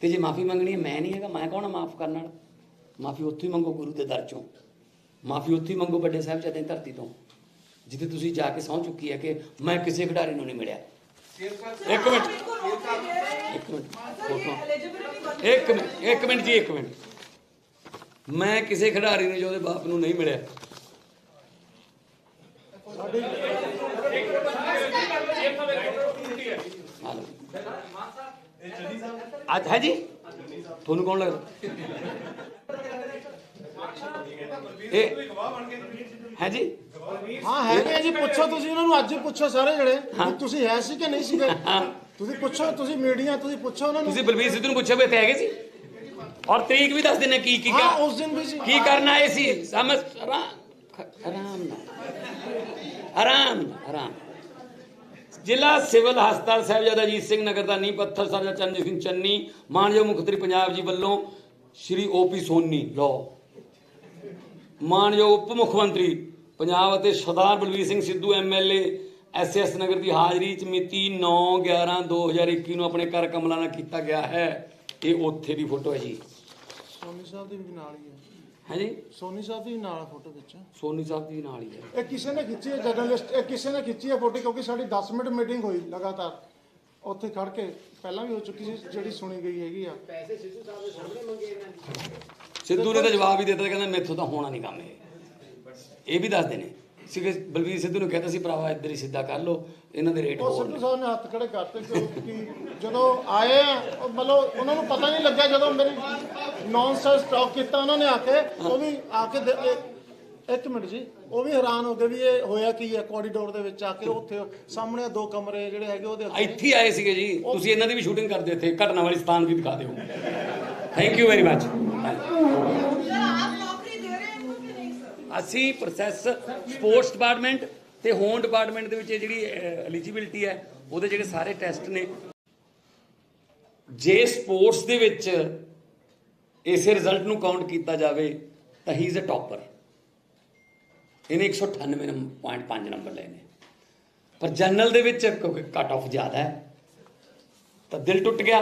ਤੇ ਜੇ ਮਾਫੀ ਮੰਗਣੀ ਹੈ ਮੈਂ ਨਹੀਂ ਹੈਗਾ, ਮੈਂ ਕੌਣ ਮਾਫ ਕਰਨ ਨਾਲ? ਮਾਫੀ ਉੱਥੋਂ ਹੀ ਮੰਗੋ ਗੁਰੂ ਦੇ ਦਰ 'ਚੋਂ, ਮਾਫੀ ਉੱਥੋਂ ਹੀ ਮੰਗੋ ਵੱਡੇ ਸਾਹਿਬਜ਼ਾਦੇ ਦੀ ਧਰਤੀ ਤੋਂ, ਜਿੱਥੇ ਤੁਸੀਂ ਜਾ ਕੇ ਸਹੁੰ ਚੁੱਕੀ ਹੈ ਕਿ ਮੈਂ ਕਿਸੇ ਖਿਡਾਰੀ ਨੂੰ ਨਹੀਂ ਮਿਲਿਆ। ਇੱਕ ਮਿੰਟ ਜੀ, ਇੱਕ ਮਿੰਟ। ਮੈਂ ਕਿਸੇ ਖਿਡਾਰੀ ਨੂੰ ਜੋ ਉਹਦੇ ਬਾਪ ਨੂੰ ਨਹੀਂ ਮਿਲਿਆ। ਅੱਜ ਹੈ ਜੀ, ਤੁਹਾਨੂੰ ਕੌਣ ਲੱਗਦਾ? ਇਹ ਹੈ ਜੀ, ਹਾਂ ਹੈਗੇ ਜੀ, ਪੁੱਛੋ ਤੁਸੀਂ ਉਹਨਾਂ ਨੂੰ, ਅੱਜ ਹੀ ਪੁੱਛੋ ਸਾਰੇ ਜਿਹੜੇ ਵੀ ਤੁਸੀਂ ਹੈ ਸੀ ਕਿ ਨਹੀਂ ਸੀਗੇ। ਤੁਸੀਂ ਪੁੱਛੋ, ਤੁਸੀਂ ਮੀਡੀਆ, ਤੁਸੀਂ ਪੁੱਛੋ ਉਹਨਾਂ ਨੂੰ। ਤੁਸੀਂ ਬਲਬੀਰ ਸਿੱਧੂ ਨੂੰ ਪੁੱਛਿਆ ਵੀ ਇੱਥੇ ਹੈਗੇ ਸੀ, ਔਰ ਤਰੀਕ ਵੀ ਦੱਸ ਦਿੰਦੇ ਕੀ ਹਾਂ ਉਸ ਦਿਨ ਵੀ ਸੀ। ਕੀ ਕਰਨ ਆਏ ਸੀ। ਸਮਝ ਆਰਾਮ ਨਾਲ। ਜ਼ਿਲ੍ਹਾ ਸਿਵਲ ਹਸਪਤਾਲ ਸਾਹਿਬਜ਼ਾਦਾ ਅਜੀਤ ਸਿੰਘ ਨਗਰ ਦਾ ਨੀਂਹ ਪੱਥਰ ਸਰਦਾਰ ਚਰਨਜੀਤ ਸਿੰਘ ਚੰਨੀ, ਮਾਨਯੋਗ ਮੁੱਖ ਮੰਤਰੀ ਪੰਜਾਬ ਜੀ ਵੱਲੋਂ ਸ਼੍ਰੀ OP ਸੋਨੀ ਲੋ, ਮਾਨਯੋਗ ਉਪ ਮੁੱਖ ਮੰਤਰੀ ਪੰਜਾਬ ਅਤੇ ਸਰਦਾਰ ਬਲਬੀਰ ਸਿੰਘ ਸਿੱਧੂ MLA SS ਨਗਰ ਦੀ ਹਾਜ਼ਰੀ 'ਚ ਮਿਤੀ 9/11/2021 ਨੂੰ ਆਪਣੇ ਘਰ ਕਮਲਾ ਨਾਲ ਕੀਤਾ ਗਿਆ ਹੈ। ਇਹ ਉੱਥੇ ਦੀ ਫੋਟੋ ਹੈ ਜੀ। ਸੋਨੀ ਸਾਹਿਬ ਦੀ ਵੀ ਨਾਲ ਹੀ ਹੈ। ਹੈ ਜੀ, ਸੋਨੀ ਸਾਹਿਬ ਦੀ ਵੀ ਨਾਲ ਫੋਟੋ ਵਿੱਚ। ਸੋਨੀ ਸਾਹਿਬ ਦੀ ਨਾਲ ਹੀ ਹੈ। ਇਹ ਕਿਸੇ ਨੇ ਖਿੱਚੀ ਹੈ, ਜਰਨਲਿਸਟ, ਇਹ ਕਿਸੇ ਨੇ ਖਿੱਚੀ ਹੈ ਫੋਟੋ, ਕਿਉਂਕਿ ਸਾਡੀ 10 ਮਿੰਟ ਮੀਟਿੰਗ ਹੋਈ ਲਗਾਤਾਰ ਉੱਥੇ ਖੜ ਕੇ, ਪਹਿਲਾਂ ਵੀ ਹੋ ਚੁੱਕੀ ਸੀ, ਜਿਹੜੀ ਸੁਣੀ ਗਈ ਹੈਗੀ ਆ। ਪੈਸੇ ਸਿੱਧੂ ਸਾਹਿਬ ਦੇ ਸਾਹਮਣੇ ਮੰਗੇ ਇਹਨਾਂ ਨੇ। ਸਿੱਧੂ ਨੇ ਤਾਂ ਜਵਾਬ ਹੀ ਦਿੱਤਾ, ਕਹਿੰਦਾ ਮੈਥੋਂ ਤਾਂ ਹੋਣਾ ਨਹੀਂ ਕੰਮ ਇਹ ਵੀ ਦੱਸਦੇ ਨੇ ਸੀਗੇ। ਬਲਬੀਰ ਸਿੱਧੂ ਨੂੰ ਕਹਿੰਦਾ ਸੀ ਭਰਾਵਾ ਇੱਧਰ ਹੀ ਸਿੱਧਾ ਕਰ ਲਓ, ਇਹਨਾਂ ਦੇ ਰੇਟ ਉਹ ਹੋਰ ਸਿੱਧੂ ਨੇ। ਸਾਹਿਬ ਨੇ ਹੱਥ ਖੜੇ ਕਰਤੇ ਕਿ ਜਦੋਂ ਆਏ ਆ, ਉਹ ਮਤਲਬ ਉਹਨਾਂ ਨੂੰ ਪਤਾ ਨਹੀਂ ਲੱਗਿਆ, ਜਦੋਂ ਮੇਰੀ ਨੌਨਸੈਂਸ ਟਾਕ ਕੀਤਾ ਉਹਨਾਂ ਨੇ ਆ ਕੇ, ਉਹ ਵੀ ਆ ਕੇ ਇੱਕ ਮਿੰਟ ਜੀ, ਉਹ ਵੀ ਹੈਰਾਨ ਹੋ ਗਏ ਵੀ ਇਹ ਹੋਇਆ ਕੀ ਹੈ। ਕੋਰੀਡੋਰ ਦੇ ਵਿੱਚ ਆ ਕੇ ਉੱਥੇ ਸਾਹਮਣੇ 2 ਕਮਰੇ ਜਿਹੜੇ ਹੈਗੇ ਉਹਦੇ ਇੱਥੇ ਆਏ ਸੀਗੇ ਜੀ, ਤੁਸੀਂ ਇਹਨਾਂ ਦੀ ਵੀ ਸ਼ੂਟਿੰਗ ਕਰਦੇ ਇੱਥੇ, ਘਟਨਾ ਵਾਲੀ ਸਥਾਨ ਵੀ ਦਿਖਾ ਦਿਓ। Thank you very much. ਅਸੀਂ ਪ੍ਰੋਸੈਸ ਸਪੋਰਟਸ ਡਿਪਾਰਟਮੈਂਟ ਤੇ ਹੋਮ ਡਿਪਾਰਟਮੈਂਟ ਦੇ ਵਿੱਚ ਜਿਹੜੀ ਐਲੀਜੀਬਿਲਟੀ ਹੈ, ਉਹਦੇ ਜਿਹੜੇ ਸਾਰੇ ਟੈਸਟ ਨੇ, ਜੇ ਸਪੋਰਟਸ ਦੇ ਵਿੱਚ ਇਸੇ ਰਿਜ਼ਲਟ ਨੂੰ ਕਾਊਂਟ ਕੀਤਾ ਜਾਵੇ ਤਾਂ ਹੀ ਇਜ਼ ਅ ਟੌਪਰ। ਇਹਨੇ 198.5 ਨੰਬਰ ਲਏ ਨੇ। ਪਰ ਜਨਰਲ ਦੇ ਵਿੱਚ ਕਿਉਂਕਿ ਕੱਟ ਆਫ ਜ਼ਿਆਦਾ ਹੈ ਤਾਂ ਦਿਲ ਟੁੱਟ ਗਿਆ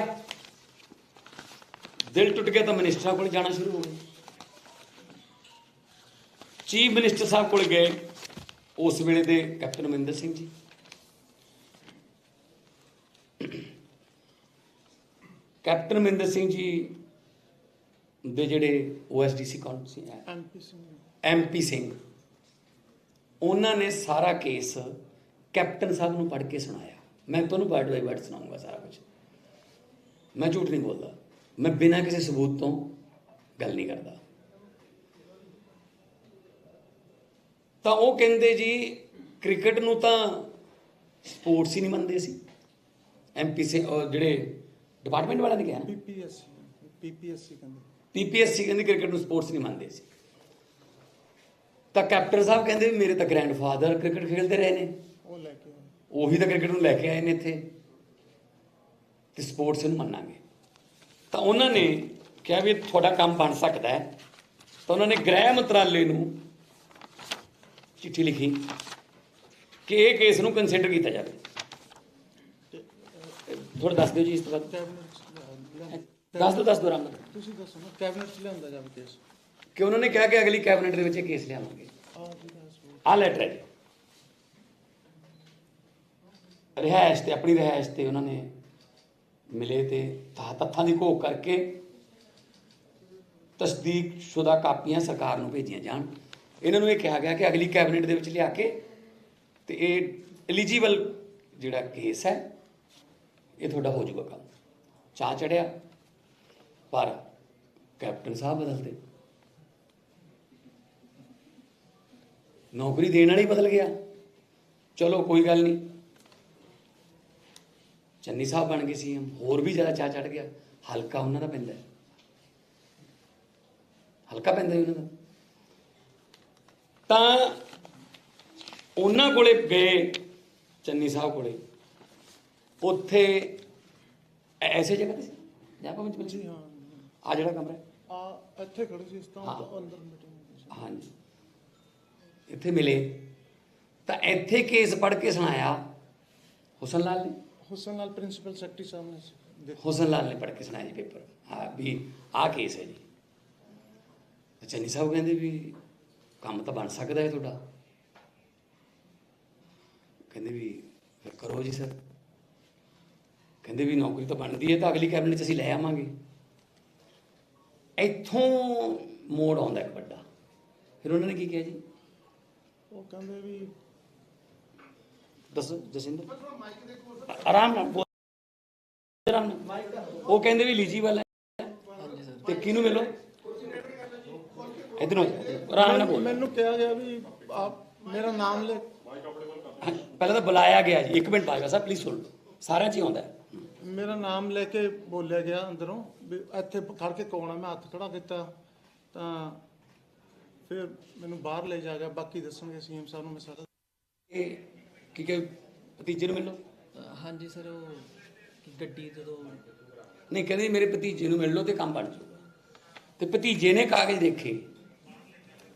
ਤਾਂ ਮਿਨਿਸਟਰਾਂ ਕੋਲ ਜਾਣਾ ਸ਼ੁਰੂ ਹੋ ਗਿਆ। ਚੀਫ ਮਿਨਿਸਟਰ ਸਾਹਿਬ ਕੋਲ ਗਏ ਉਸ ਵੇਲੇ ਦੇ ਕੈਪਟਨ ਅਮਰਿੰਦਰ ਸਿੰਘ ਜੀ, ਕੈਪਟਨ ਅਮਰਿੰਦਰ ਸਿੰਘ ਜੀ ਦੇ ਜਿਹੜੇ OSDC ਕੌਣ ਸੀ, MP ਸਿੰਘ, ਉਹਨਾਂ ਨੇ ਸਾਰਾ ਕੇਸ ਕੈਪਟਨ ਸਾਹਿਬ ਨੂੰ ਪੜ੍ਹ ਕੇ ਸੁਣਾਇਆ। ਮੈਂ ਤੁਹਾਨੂੰ ਵਰਡ ਬਾਈ ਵਰਡ ਸੁਣਾਉਂਗਾ ਸਾਰਾ ਕੁਝ, ਮੈਂ ਝੂਠ ਨਹੀਂ ਬੋਲਦਾ, ਮੈਂ ਬਿਨਾਂ ਕਿਸੇ ਸਬੂਤ ਤੋਂ ਗੱਲ ਨਹੀਂ ਕਰਦਾ। ਤਾਂ ਉਹ ਕਹਿੰਦੇ ਜੀ ਕ੍ਰਿਕਟ ਨੂੰ ਤਾਂ ਸਪੋਰਟਸ ਹੀ ਨਹੀਂ ਮੰਨਦੇ ਸੀ। MP ਸੇ ਜਿਹੜੇ ਡਿਪਾਰਟਮੈਂਟ ਵਾਲਿਆਂ ਨੇ ਕਿਹਾ PPSC ਕਹਿੰਦੇ ਕ੍ਰਿਕਟ ਨੂੰ ਸਪੋਰਟਸ ਨਹੀਂ ਮੰਨਦੇ ਸੀ। ਤਾਂ ਕੈਪਟਨ ਸਾਹਿਬ ਕਹਿੰਦੇ ਵੀ ਮੇਰੇ ਤਾਂ ਗ੍ਰੈਂਡਫਾਦਰ ਕ੍ਰਿਕਟ ਖੇਡਦੇ ਰਹੇ ਨੇ, ਉਹੀ ਤਾਂ ਕ੍ਰਿਕਟ ਨੂੰ ਲੈ ਕੇ ਆਏ ਨੇ ਇੱਥੇ, ਤੇ ਸਪੋਰਟਸ ਨੂੰ ਮੰਨਾਂਗੇ। ਤਾਂ ਉਹਨਾਂ ਨੇ ਕਿਹਾ ਵੀ ਤੁਹਾਡਾ ਕੰਮ ਬਣ ਸਕਦਾ ਹੈ। ਤਾਂ ਉਹਨਾਂ ਨੇ ਗ੍ਰਹਿ ਮੰਤਰਾਲੇ ਨੂੰ ਚਿੱਠੀ ਲਿਖੀ ਕਿ ਇਹ ਕੇਸ ਨੂੰ ਕੰਸੀਡਰ ਕੀਤਾ ਜਾਵੇ। ਥੋੜਾ ਦੱਸ ਦਿਓ ਜੀ ਇਸ ਤੋਂ ਬਾਅਦ। ਦੱਸ ਦਿਓ ਆਰਾਮ ਨਾਲ ਤੁਸੀਂ ਦੱਸੋ ਨਾ ਕੈਬਨਿਟ 'ਚ ਲਿਆਂਦਾ ਜਾਵੇ ਕੇਸ ਕਿ ਉਹਨਾਂ ਨੇ ਕਿਹਾ ਕਿ ਅਗਲੀ ਕੈਬਨਿਟ ਦੇ ਵਿੱਚ ਇਹ ਕੇਸ ਲਿਆਵਾਂਗੇ। ਆਹ ਲੈਟਰ ਹੈ ਜੀ, ਰਿਹਾਇਸ਼ ਤੇ ਆਪਣੀ ਰਿਹਾਇਸ਼ ਤੇ ਉਹਨਾਂ ਨੇ ਮਿਲੇ ਤੇ ਤੱਥਾਂ ਦੀ ਘੋਖ ਕਰਕੇ ਤਸਦੀਕਸ਼ੁਦਾ ਕਾਪੀਆਂ ਸਰਕਾਰ ਨੂੰ ਭੇਜੀਆਂ ਜਾਣ। ਇਹਨਾਂ ਨੂੰ ਇਹ ਕਿਹਾ ਗਿਆ ਕਿ ਅਗਲੀ ਕੈਬਨਿਟ ਦੇ ਵਿੱਚ ਲਿਆ ਕੇ ਤੇ ਇਹ ਐਲੀਜੀਬਲ ਜਿਹੜਾ ਕੇਸ ਹੈ ਇਹ ਤੁਹਾਡਾ ਹੋ ਜਾਊਗਾ ਕੰਮ। ਚਾਅ ਚੜਿਆ ਪਰ ਕੈਪਟਨ ਸਾਹਿਬ ਬਦਲਦੇ, ਨੌਕਰੀ ਦੇਣ ਵਾਲਾ ਹੀ ਬਦਲ ਗਿਆ। ਚਲੋ ਕੋਈ ਗੱਲ ਨਹੀਂ, ਚੰਨੀ ਸਾਹਿਬ ਬਣ ਗਏ ਸੀਐਮ, ਹੋਰ ਵੀ ਜ਼ਿਆਦਾ ਚਾਅ ਚੜ ਗਿਆ। ਹਲਕਾ ਉਹਨਾਂ ਦਾ ਪੈਂਦਾ, ਹਲਕਾ ਪੈਂਦਾ ਉਹਨਾਂ ਦਾ। ਤਾਂ ਉਹਨਾਂ ਕੋਲੇ ਗਏ ਚੰਨੀ ਸਾਹਿਬ ਕੋਲੇ, ਉੱਥੇ ਐਸੇ ਜਗ੍ਹਾ ਤੇ ਸੀ ਜਾਂ ਪੰਚ ਮਿਲ ਹਾਂ ਆ ਜਿਹੜਾ ਕਮਰਾ ਆ ਇੱਥੇ ਖੜੇ ਸੀ ਇਸ ਤੋਂ ਹਾਂ। ਅੰਦਰ ਮੀਟਿੰਗ ਹਾਂਜੀ, ਇੱਥੇ ਮਿਲੇ ਤਾਂ ਇੱਥੇ ਕੇਸ ਪੜ੍ਹ ਕੇ ਸੁਣਾਇਆ ਹੁਸਨ ਲਾਲ ਨੇ। ਹੁਸਨ ਲਾਲ ਪ੍ਰਿੰਸੀਪਲ ਸੈਕਟਰੀ ਸਾਹਿਬ ਨੇ ਦੇਖੋ ਹੁਸਨ ਲਾਲ ਨੇ ਪੜ੍ਹ ਕੇ ਸੁਣਾਇਆ ਜੀ ਪੇਪਰ, ਹਾਂ ਵੀ ਆਹ ਕੇਸ ਹੈ ਜੀ। ਚੰਨੀ ਸਾਹਿਬ ਕਹਿੰਦੇ ਵੀ ਕੰਮ ਤਾਂ ਬਣ ਸਕਦਾ ਹੈ ਤੁਹਾਡਾ। ਕਹਿੰਦੇ ਵੀ ਫਿਰ ਕਰੋ ਜੀ ਸਰ। ਕਹਿੰਦੇ ਵੀ ਨੌਕਰੀ ਤਾਂ ਬਣਦੀ ਹੈ ਤਾਂ ਅਗਲੀ ਕੈਬਨਿਟ 'ਚ ਅਸੀਂ ਲੈ ਆਵਾਂਗੇ। ਇੱਥੋਂ ਮੋੜ ਆਉਂਦਾ ਇੱਕ ਵੱਡਾ। ਫਿਰ ਉਹਨਾਂ ਨੇ ਕੀ ਕਿਹਾ ਜੀ, ਉਹ ਕਹਿੰਦੇ ਵੀ ਦੱਸੋ ਜਸਿੰਦਰ, ਆਰਾਮ ਨਾਲ ਬੋਲ, ਆਰਾਮ ਨਾਲ। ਉਹ ਕਹਿੰਦੇ ਵੀ ਐਲੀਜੀਬਲ ਹੈ ਤੇ ਕਿਹਨੂੰ ਮਿਲੋ, ਇਧਰੋਂ ਆਰਾਮ ਨਾਲ ਬੋਲ। ਮੈਨੂੰ ਕਿਹਾ ਗਿਆ ਵੀ ਮੇਰਾ ਨਾਮ ਲੈ ਪਹਿਲਾਂ ਤਾਂ ਬੁਲਾਇਆ ਗਿਆ ਜੀ, 1 ਮਿੰਟ ਬਾਅਦ ਸਾਹਿਬ ਪਲੀਜ਼ ਸੁਣ ਲਓ, ਸਾਰਿਆਂ 'ਚ ਹੀ ਆਉਂਦਾ। ਮੇਰਾ ਨਾਮ ਲੈ ਕੇ ਬੋਲਿਆ ਗਿਆ ਅੰਦਰੋਂ ਵੀ ਇੱਥੇ ਖੜ ਕੇ ਕੌਣ ਆ। ਮੈਂ ਹੱਥ ਖੜਾ ਕੀਤਾ ਤਾਂ ਫਿਰ ਮੈਨੂੰ ਬਾਹਰ ਲੈ ਜਾ ਗਿਆ। ਬਾਕੀ ਦੱਸਣਗੇ ਸੀਐਮ ਸਾਹਿਬ ਨੂੰ ਮੈਂ ਸਾਰਾ। ਇਹ ਕੀ ਕਿ ਭਤੀਜੇ ਨੂੰ ਮਿਲੋ, ਹਾਂਜੀ ਸਰ, ਉਹ ਗੱਡੀ ਜਦੋਂ ਨਹੀਂ ਕਹਿੰਦੇ ਮੇਰੇ ਭਤੀਜੇ ਨੂੰ ਮਿਲ ਲਓ ਤੇ ਕੰਮ ਬਣ ਜਾਊਗਾ। ਤੇ ਭਤੀਜੇ ਨੇ ਕਾਗਜ਼ ਦੇਖੇ,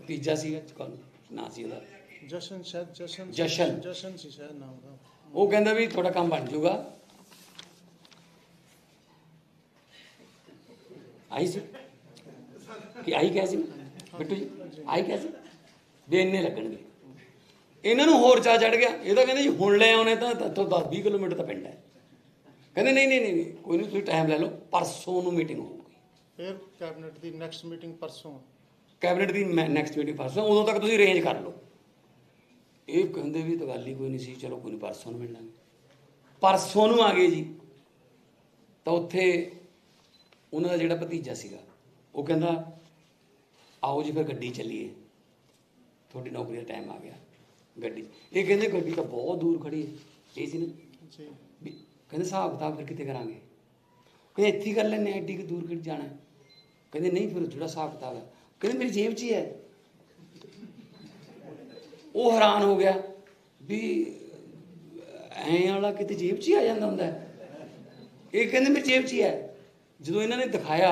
ਭਤੀਜਾ ਸੀਗਾ ਕੌਣ ਨਾਂ ਸੀ ਉਹਦਾ, ਜਸ਼ਨ ਸ਼ਾਇਦ ਜਸ਼ਨ ਜਸ਼ਨ ਸੀ ਸ਼ਾਇਦ ਨਾਮ ਦਾ। ਉਹ ਕਹਿੰਦਾ ਵੀ ਤੁਹਾਡਾ ਕੰਮ ਬਣ ਜਾਊਗਾ। ਆਈ ਸੀ ਕਿ ਆਈ ਕਿਹਾ ਸੀ ਬਿੱਟੂ ਜੀ, ਆਈ ਕਿਹਾ ਸੀ ਵੀ ਇੰਨੇ ਲੱਗਣਗੇ। ਇਹਨਾਂ ਨੂੰ ਹੋਰ ਚਾਅ ਚੜ ਗਿਆ। ਇਹ ਤਾਂ ਕਹਿੰਦੇ ਜੀ ਹੁਣ ਲੈ ਆਉਣੇ ਤਾਂ ਇੱਥੋਂ 10-20 ਕਿਲੋਮੀਟਰ ਤਾਂ ਪਿੰਡ ਹੈ। ਕਹਿੰਦੇ ਨਹੀਂ ਕੋਈ ਨਹੀਂ, ਤੁਸੀਂ ਟਾਈਮ ਲੈ ਲਓ, ਪਰਸੋਂ ਨੂੰ ਮੀਟਿੰਗ ਹੋਊਗੀ। ਫਿਰ ਕੈਬਨਿਟ ਦੀ ਨੈਕਸਟ ਮੀਟਿੰਗ ਪਰਸੋਂ, ਕੈਬਨਿਟ ਦੀ ਨੈਕਸਟ ਮੀਟਿੰਗ ਪਰਸੋਂ, ਉਦੋਂ ਤੱਕ ਤੁਸੀਂ ਅਰੇਂਜ ਕਰ ਲਓ। ਇਹ ਕਹਿੰਦੇ ਵੀ ਤਾਂ ਗੱਲ ਹੀ ਕੋਈ ਨਹੀਂ ਸੀ, ਚਲੋ ਕੋਈ ਨਹੀਂ ਪਰਸੋਂ ਨੂੰ ਮਿਲ ਲਾਂਗੇ। ਪਰਸੋਂ ਨੂੰ ਆ ਗਏ ਜੀ ਤਾਂ ਉੱਥੇ ਉਹਨਾਂ ਦਾ ਜਿਹੜਾ ਭਤੀਜਾ ਸੀਗਾ ਉਹ ਕਹਿੰਦਾ ਆਓ ਜੀ ਫਿਰ ਗੱਡੀ ਚੱਲੀਏ, ਤੁਹਾਡੀ ਨੌਕਰੀ ਦਾ ਟਾਈਮ ਆ ਗਿਆ। ਗੱਡੀ, ਇਹ ਕਹਿੰਦੇ ਗੱਡੀ ਤਾਂ ਬਹੁਤ ਦੂਰ ਖੜੀ ਹੈ, ਇਹ ਸੀ ਨਾ ਜੀ ਵੀ ਕਹਿੰਦੇ ਹਿਸਾਬ ਕਿਤਾਬ ਫਿਰ ਕਿਤੇ ਕਰਾਂਗੇ। ਕਹਿੰਦੇ ਇੱਥੇ ਹੀ ਕਰ ਲੈਂਦੇ, ਐਡੀ ਕਿ ਦੂਰ ਕਿੱਥੇ ਜਾਣਾ। ਕਹਿੰਦੇ ਨਹੀਂ ਫਿਰ ਜਿਹੜਾ ਹਿਸਾਬ ਕਿਤਾਬ ਹੈ, ਕਹਿੰਦੇ ਮੇਰੀ ਜੇਬ 'ਚ ਹੀ ਹੈ। ਉਹ ਹੈਰਾਨ ਹੋ ਗਿਆ ਵੀ ਐਂ ਵਾਲਾ ਕਿਤੇ ਜੇਬ 'ਚ ਹੀ ਆ ਜਾਂਦਾ ਹੁੰਦਾ। ਇਹ ਕਹਿੰਦੇ ਮੇਰੀ ਜੇਬ 'ਚ ਹੀ ਹੈ। ਜਦੋਂ ਇਹਨਾਂ ਨੇ ਦਿਖਾਇਆ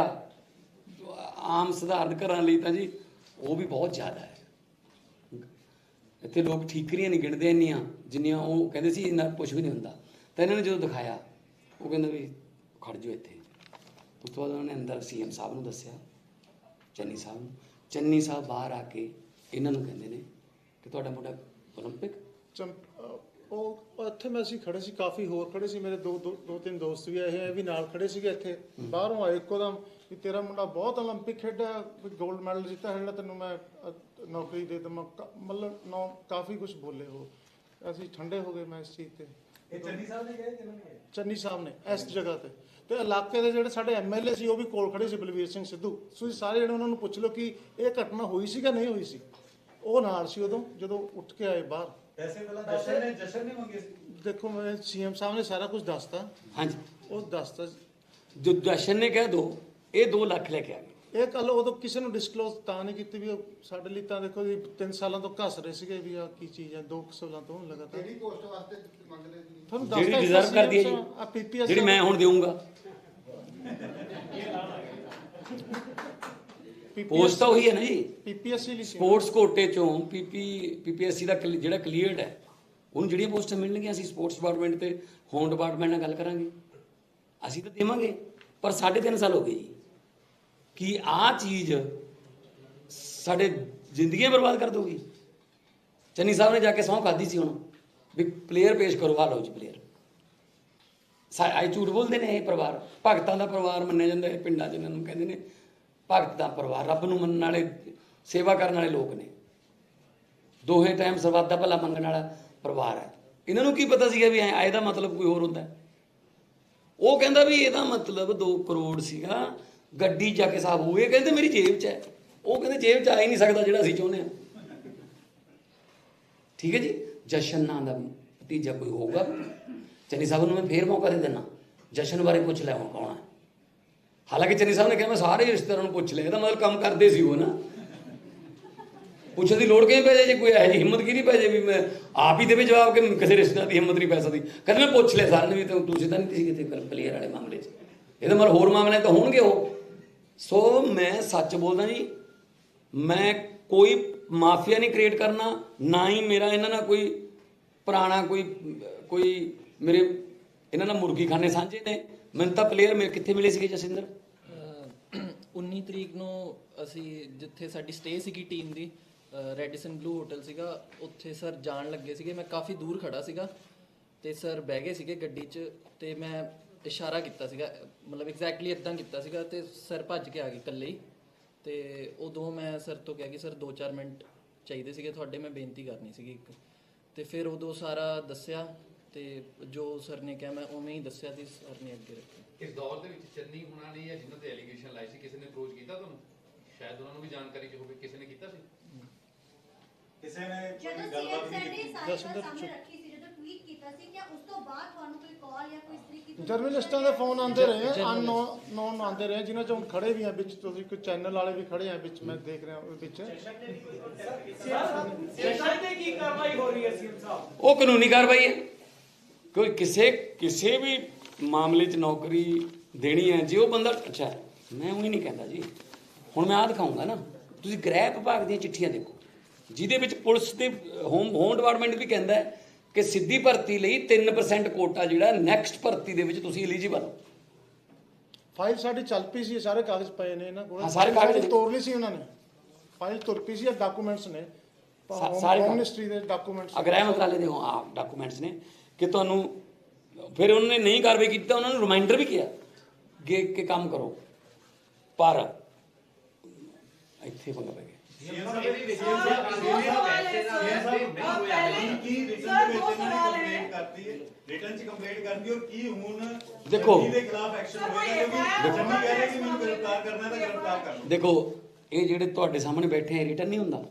ਆਮ ਸਧਾਰਨ ਘਰਾਂ ਲਈ ਤਾਂ ਜੀ ਉਹ ਵੀ ਬਹੁਤ ਜ਼ਿਆਦਾ ਹੈ। ਇੱਥੇ ਲੋਕ ਠੀਕਰੀਆਂ ਨਹੀਂ ਗਿਣਦੇ ਇੰਨੀਆਂ ਜਿੰਨੀਆਂ ਉਹ ਕਹਿੰਦੇ ਸੀ ਇੰਨਾ ਕੁਛ ਵੀ ਨਹੀਂ ਹੁੰਦਾ। ਤਾਂ ਇਹਨਾਂ ਨੇ ਜਦੋਂ ਦਿਖਾਇਆ ਉਹ ਕਹਿੰਦਾ ਵੀ ਖੜ ਜਾਓ ਇੱਥੇ। ਉਸ ਤੋਂ ਬਾਅਦ ਉਹਨਾਂ ਨੇ ਅੰਦਰ ਸੀਐਮ ਸਾਹਿਬ ਨੂੰ ਦੱਸਿਆ, ਚੰਨੀ ਸਾਹਿਬ ਨੂੰ। ਚੰਨੀ ਸਾਹਿਬ ਬਾਹਰ ਆ ਕੇ ਇਹਨਾਂ ਨੂੰ ਕਹਿੰਦੇ ਨੇ ਕਿ ਤੁਹਾਡਾ ਮੁੰਡਾ ਓਲੰਪਿਕ ਉਹ ਇੱਥੇ ਮੈਂ ਅਸੀਂ ਖੜੇ ਸੀ, ਕਾਫੀ ਹੋਰ ਖੜੇ ਸੀ, ਮੇਰੇ ਦੋ ਤਿੰਨ ਦੋਸਤ ਵੀ ਆਏ ਵੀ ਨਾਲ ਖੜੇ ਸੀਗੇ। ਇੱਥੇ ਬਾਹਰੋਂ ਆਏ ਇੱਕੋਦਮ ਵੀ ਤੇਰਾ ਮੁੰਡਾ ਬਹੁਤ ਓਲੰਪਿਕ ਖੇਡਿਆ, ਗੋਲਡ ਮੈਡਲ ਜਿੱਤਾ ਹੈ, ਜਿਹੜਾ ਤੈਨੂੰ ਮੈਂ ਨੌਕਰੀ ਦੇ ਦੇਵਾਂ। ਮਤਲਬ ਕਾਫੀ ਕੁਝ ਬੋਲੇ ਹੋ। ਅਸੀਂ ਠੰਡੇ ਹੋ ਗਏ ਮੈਂ ਇਸ ਚੀਜ਼ ਤੇ। ਇਹ ਚੰਨੀ ਸਾਹਿਬ ਨੇ ਕਿਹਾ ਕਿ ਇਹਨਾਂ ਨੇ? ਚੰਨੀ ਸਾਹਿਬ ਨੇ ਇਸ ਜਗ੍ਹਾ ਤੇ ਇਲਾਕੇ ਦੇ ਜਿਹੜੇ ਸਾਡੇ ਐਮਐਲਏ ਸੀ ਉਹ ਵੀ ਕੋਲ ਖੜੇ ਸੀ, ਬਲਵੀਰ ਸਿੰਘ ਸਿੱਧੂ। ਤੁਸੀਂ ਸਾਰੇ ਜਿਹੜੇ ਉਹਨਾਂ ਨੂੰ ਪੁੱਛ ਲਓ ਕਿ ਇਹ ਘਟਨਾ ਹੋਈ ਸੀ ਕਿ ਨਹੀਂ ਹੋਈ ਸੀ। ਉਹ ਨਾਲ ਸੀ ਉਦੋਂ ਜਦੋਂ ਉੱਠ ਕੇ ਆਏ ਬਾਹਰ। ਪੈਸੇ ਪਹਿਲਾਂ ਜਸ਼ਨ ਨੇ ਮੰਗੇ ਸੀ। ਦੇਖੋ ਮੈਂ ਸੀਐਮ ਸਾਹਿਬ ਨੇ ਸਾਰਾ ਕੁਝ ਦੱਸਤਾ। ਹਾਂਜੀ, ਉਹ ਦੱਸਤਾ ਜੋ ਦਰਸ਼ਨ ਨੇ ਕਿਹਾ 2, ਇਹ 2 ਲੱਖ ਲੈ ਕੇ ਆ ਗਏ। ਇਹ ਗੱਲ ਉਦੋਂ ਕਿਸੇ ਨੂੰ ਡਿਸਕਲੋਜ਼ ਤਾਂ ਨਹੀਂ ਕੀਤੀ ਵੀ ਉਹ ਸਾਡੇ ਲਈ ਤਾਂ ਦੇਖੋ ਜੀ 3 ਸਾਲਾਂ ਤੋਂ ਘੱਸ ਰਹੇ ਸੀਗੇ ਵੀ ਆ ਕੀ ਚੀਜ਼ ਹੈ। 2 ਸਾਲਾਂ ਤੋਂ ਲਗਾਤਾਰ ਕਿਹੜੀ ਪੋਸਟ ਵਾਸਤੇ ਮੰਗਦੇ ਸੀ? ਤੁਹਾਨੂੰ ਜਿਹੜੀ ਦੱਸਤਾ ਡਿਜ਼ਰਵ ਕਰਦੀ ਹੈ ਜੀ, ਆ ਪੀਪੀਐਸ ਜਿਹੜੀ ਮੈਂ ਹੁਣ ਦੇਵਾਂਗਾ। ਪੋਸਟ ਤਾਂ ਉਹੀ ਹੈ ਨਾ ਜੀ। ਪੀਪੀਐਸਸੀ ਲਈ ਸੀ। ਸਪੋਰਟਸ ਕੋਟੇ ਚੋਂ ਪੀਪੀਐਸਸੀ ਦਾ ਜਿਹੜਾ ਕਲੀਅਰਡ ਹੈ ਉਹਨੂੰ ਜਿਹੜੀਆਂ ਪੋਸਟਾਂ ਮਿਲਣਗੀਆਂ ਅਸੀਂ ਸਪੋਰਟਸ ਡਿਪਾਰਟਮੈਂਟ ਤੇ ਹੋਮ ਡਿਪਾਰਟਮੈਂਟ ਨਾਲ ਗੱਲ ਕਰਾਂਗੇ। ਅਸੀਂ ਤਾਂ ਦੇਵਾਂਗੇ ਪਰ 3.5 ਸਾਲ ਹੋ ਗਏ ਜੀ ਕਿ ਆਹ ਚੀਜ਼ ਸਾਡੇ ਜ਼ਿੰਦਗੀਆਂ ਬਰਬਾਦ ਕਰ ਦੋਗੀ। ਚੰਨੀ ਸਾਹਿਬ ਨੇ ਜਾ ਕੇ ਸਹੁੰ ਖਾਧੀ ਸੀ ਹੁਣ ਵੀ ਪਲੇਅਰ ਪੇਸ਼ ਕਰੋ, ਆ ਲਓ ਜੀ ਪਲੇਅਰ। ਆਈ ਝੂਠ ਬੋਲਦੇ ਨੇ ਇਹ ਪਰਿਵਾਰ, ਭਗਤਾਂ ਦਾ ਪਰਿਵਾਰ ਮੰਨਿਆ ਜਾਂਦਾ ਹੈ ਪਿੰਡਾਂ 'ਚ, ਇਹਨਾਂ ਨੂੰ ਕਹਿੰਦੇ ਨੇ ਭਗਤ ਦਾ ਪਰਿਵਾਰ, ਰੱਬ ਨੂੰ ਮੰਨਣ ਵਾਲੇ, ਸੇਵਾ ਕਰਨ ਵਾਲੇ ਲੋਕ ਨੇ, ਦੋਹੇ ਟਾਈਮ ਸਰਬੱਤ ਦਾ ਭਲਾ ਮੰਗਣ ਵਾਲਾ ਪਰਿਵਾਰ ਹੈ। ਇਹਨਾਂ ਨੂੰ ਕੀ ਪਤਾ ਸੀਗਾ ਵੀ ਇਹਦਾ ਮਤਲਬ ਕੋਈ ਹੋਰ ਹੁੰਦਾ। ਉਹ ਕਹਿੰਦਾ ਵੀ ਇਹਦਾ ਮਤਲਬ 2 ਕਰੋੜ ਸੀਗਾ, ਗੱਡੀ ਜਾ ਕੇ ਸਾਫ ਹੋਏ, ਕਹਿੰਦੇ ਮੇਰੀ ਜੇਬ 'ਚ ਹੈ। ਉਹ ਕਹਿੰਦੇ ਜੇਬ 'ਚ ਆ ਹੀ ਨਹੀਂ ਸਕਦਾ ਜਿਹੜਾ ਅਸੀਂ ਚਾਹੁੰਦੇ ਹਾਂ। ਠੀਕ ਹੈ ਜੀ। ਜਸ਼ਨ ਨਾਂ ਦਾ ਭਤੀਜਾ ਕੋਈ ਹੋਊਗਾ, ਚੰਨੀ ਸਾਹਿਬ ਨੂੰ ਮੈਂ ਫੇਰ ਮੌਕਾ ਦੇ ਦੇਣਾ, ਜਸ਼ਨ ਬਾਰੇ ਪੁੱਛ ਲੈ ਹੁਣ ਕੌਣ ਹੈ। ਹਾਲਾਂਕਿ ਚੰਨੀ ਸਾਹਿਬ ਨੇ ਕਿਹਾ ਮੈਂ ਸਾਰੇ ਰਿਸ਼ਤੇਦਾਰਾਂ ਨੂੰ ਪੁੱਛ ਲਿਆ, ਇਹਦਾ ਮਤਲਬ ਕੰਮ ਕਰਦੇ ਸੀ ਉਹ ਨਾ, ਪੁੱਛਣ ਦੀ ਲੋੜ ਕਿਵੇਂ ਪੈ ਜਾਏ ਜੇ ਕੋਈ ਇਹੋ ਜਿਹੀ ਹਿੰਮਤ ਕੀ ਨਹੀਂ ਪੈ ਜਾਏ ਵੀ ਮੈਂ ਆਪ ਹੀ ਦੇਵੇ ਜਵਾਬ ਕਿ ਕਿਸੇ ਰਿਸ਼ਤੇਦਾਰ ਦੀ ਹਿੰਮਤ ਨਹੀਂ ਪੈ ਸਕਦੀ। ਕਹਿੰਦੇ ਮੈਂ ਪੁੱਛ ਲਿਆ ਸਾਰਿਆਂ ਨੇ ਵੀ ਤੁਸੀਂ ਤਾਂ ਨਹੀਂ ਸੀ ਕਿਤੇ ਪਲੇਅਰ ਵਾਲੇ ਮਾਮਲੇ 'ਚ, ਇਹਦਾ ਮਤਲਬ ਹੋਰ ਮਾਮਲੇ ਤਾਂ ਹੋਣਗੇ ਉਹ। ਸੋ ਮੈਂ ਸੱਚ ਬੋਲਦਾ ਜੀ, ਮੈਂ ਕੋਈ ਮਾਫੀਆ ਨਹੀਂ ਕ੍ਰੀਏਟ ਕਰਨਾ, ਨਾ ਹੀ ਮੇਰਾ ਇਹਨਾਂ ਨਾਲ ਕੋਈ ਪੁਰਾਣਾ ਕੋਈ ਮੇਰੇ ਇਹਨਾਂ ਨਾਲ ਮੁਰਗੀ ਖਾਨੇ ਸਾਂਝੇ ਨੇ। ਮੈਨੂੰ ਤਾਂ ਪਲੇਅਰ ਮੇਰੇ ਕਿੱਥੇ ਮਿਲੇ ਸੀਗੇ ਜਸਿੰਦਰ? 19 ਤਰੀਕ ਨੂੰ ਅਸੀਂ ਜਿੱਥੇ ਸਾਡੀ ਸਟੇ ਸੀਗੀ ਟੀਮ ਦੀ, ਰੈਡੀਸਨ ਬਲੂ ਹੋਟਲ ਸੀਗਾ, ਉੱਥੇ ਸਰ ਜਾਣ ਲੱਗੇ ਸੀਗੇ। ਮੈਂ ਕਾਫੀ ਦੂਰ ਖੜਾ ਸੀਗਾ ਤੇ ਸਰ ਬਹਿ ਗਏ ਸੀਗੇ ਗੱਡੀ 'ਚ, ਤੇ ਮੈਂ ਇਸ਼ਾਰਾ ਕੀਤਾ ਸੀਗਾ, ਮਤਲਬ ਐਗਜ਼ੈਕਟਲੀ ਇਦਾਂ ਕੀਤਾ ਸੀਗਾ, ਤੇ ਸਰ ਭੱਜ ਕੇ ਆ ਗਏ ਇਕੱਲੇ ਹੀ। ਤੇ ਉਦੋਂ ਮੈਂ ਸਰ ਤੋਂ ਕਿਹਾ ਕਿ ਸਰ 2-4 ਮਿੰਟ ਚਾਹੀਦੇ ਸੀਗੇ ਤੁਹਾਡੇ, ਮੈਂ ਬੇਨਤੀ ਕਰਨੀ ਸੀਗੀ ਇੱਕ। ਤੇ ਫਿਰ ਉਦੋਂ ਸਾਰਾ ਦੱਸਿਆ, ਤੇ ਜੋ ਸਰ ਨੇ ਕਿਹਾ ਮੈਂ ਉਵੇਂ ਹੀ ਦੱਸਿਆ ਸੀ, ਸਰ ਨੇ ਅੱਗੇ ਰੱਖਿਆ। ਇਸ ਦੌਰ ਦੇ ਵਿੱਚ ਚੰਨੀ ਹੁਣਾਂ ਨੇ ਜਾਂ ਜਿਨ੍ਹਾਂ ਤੇ ਐਲੀਗੇਸ਼ਨ ਲਾਏ ਸੀ, ਕਿਸੇ ਨੇ ਅਪਰੋਚ ਕੀਤਾ ਤੁਹਾਨੂੰ? ਸ਼ਾਇਦ ਉਹਨਾਂ ਨੂੰ ਵੀ ਜਾਣਕਾਰੀ 'ਚ ਹੋਵੇ, ਕਿਸੇ ਨੇ ਕੀਤਾ ਸੀ? ਕਿਸੇ ਨੇ ਜਦੋਂ ਕੋਈ ਗੱਲਬਾਤ ਨਹੀਂ ਕੀਤੀ? ਸਾਹਮਣੇ ਰੱਖੀ ਸੀ, ਜਦੋਂ ਟਵੀਟ ਕੀਤਾ ਸੀ, ਕਿ ਉਸ ਤੋਂ ਬਾਅਦ ਤੁਹਾਨੂੰ ਕੋਈ ਕਾਲ ਜਾਂ ਕੋਈ ਇਸ ਤਰੀਕੇ ਦੀ ਜਰਨਲਿਸਟਾਂ ਦੇ ਫੋਨ ਆਉਂਦੇ ਰਹੇ, ਅਨਨੋਨ ਆਉਂਦੇ ਰਹੇ, ਜਿਨ੍ਹਾਂ 'ਚ ਹੁਣ ਖੜੇ ਵੀ ਆ ਵਿੱਚ, ਤੁਸੀਂ ਕੋਈ ਚੈਨਲ ਵਾਲੇ ਵੀ ਖੜੇ ਆ ਵਿੱਚ, ਮੈਂ ਦੇਖ ਰਿਹਾ ਵਿੱਚ। ਉਹ ਕਾਨੂੰਨੀ ਕਾਰਵਾਈ ਹੈ। ਕੋਈ ਕਿਸੇ ਵੀ ਮਾਮਲੇ 'ਚ ਨੌਕਰੀ ਦੇਣੀ ਹੈ, ਜੇ ਉਹ ਬੰਦਾ ਅੱਛਾ, ਮੈਂ ਉਹੀ ਨਹੀਂ ਕਹਿੰਦਾ ਜੀ। ਹੁਣ ਮੈਂ ਆਹ ਦਿਖਾਊਂਗਾ ਨਾ, ਤੁਸੀਂ ਗ੍ਰਹਿ ਵਿਭਾਗ ਦੀਆਂ ਚਿੱਠੀਆਂ ਦੇਖੋ, ਜਿਹਦੇ ਵਿੱਚ ਪੁਲਿਸ ਦੇ ਹੋਮ ਡਿਪਾਰਟਮੈਂਟ ਵੀ ਕਹਿੰਦਾ ਹੈ ਕਿ ਸਿੱਧੀ ਭਰਤੀ ਲਈ 3% ਕੋਟਾ ਜਿਹੜਾ ਨੈਕਸਟ ਭਰਤੀ ਦੇ ਵਿੱਚ ਤੁਸੀਂ ਐਲੀਜੀਬਲ ਹੋ। ਫਾਈਲ ਸਾਡੀ ਚੱਲ ਪਈ ਸੀ, ਸਾਰੇ ਕਾਗਜ਼ ਪਏ ਨੇ ਇਹਨਾਂ ਕੋਲ। ਹਾਂ, ਸਾਰੇ ਕਾਗਜ਼ ਤੋੜ ਲਈ ਸੀ ਉਹਨਾਂ ਨੇ, ਫਾਈਲ ਤੁਰ ਪਈ ਸੀ, ਡਾਕੂਮੈਂਟਸ ਨੇ, ਸਾਰੇ ਹੋਮ ਮਿਨਿਸਟਰੀ ਦੇ ਡਾਕੂਮੈਂਟਸ, ਗ੍ਰਹਿ ਮੰਤਰਾਲੇ ਦੇ ਡਾਕੂਮੈਂਟਸ ਨੇ ਕਿ ਤੁਹਾਨੂੰ। ਫਿਰ ਉਹਨਾਂ ਨੇ ਨਹੀਂ ਕਾਰਵਾਈ ਕੀਤੀ ਤਾਂ ਉਹਨਾਂ ਨੂੰ ਰਿਮਾਈਂਡਰ ਵੀ ਕੀਤਾ ਕਿ ਕੰਮ ਕਰੋ, ਪਰ ਇੱਥੇ ਪੰਗਾ ਪੈ ਗਿਆ। ਰਿਟਨ 'ਚ ਕੰਪਲੇਂਟ ਕਰਤੀ, ਔਰ ਕੀ ਹੁਣ ਦੇਖੋ, ਚੰਨੀ ਦੇ ਖਿਲਾਫ ਐਕਸ਼ਨ ਹੋਏਗਾ? ਕਿਉਂਕਿ ਚੰਨੀ ਕਹਿ ਰਿਹਾ ਕਿ ਮੈਨੂੰ ਗ੍ਰਿਫਤਾਰ ਕਰਨਾ ਤਾਂ ਗ੍ਰਿਫਤਾਰ ਕਰ ਲਓ। ਦੇਖੋ, ਇਹ ਜਿਹੜੇ ਤੁਹਾਡੇ ਸਾਹਮਣੇ ਬੈਠੇ ਆ, ਰਿਟਨ ਨਹੀਂ ਹੁੰਦਾ।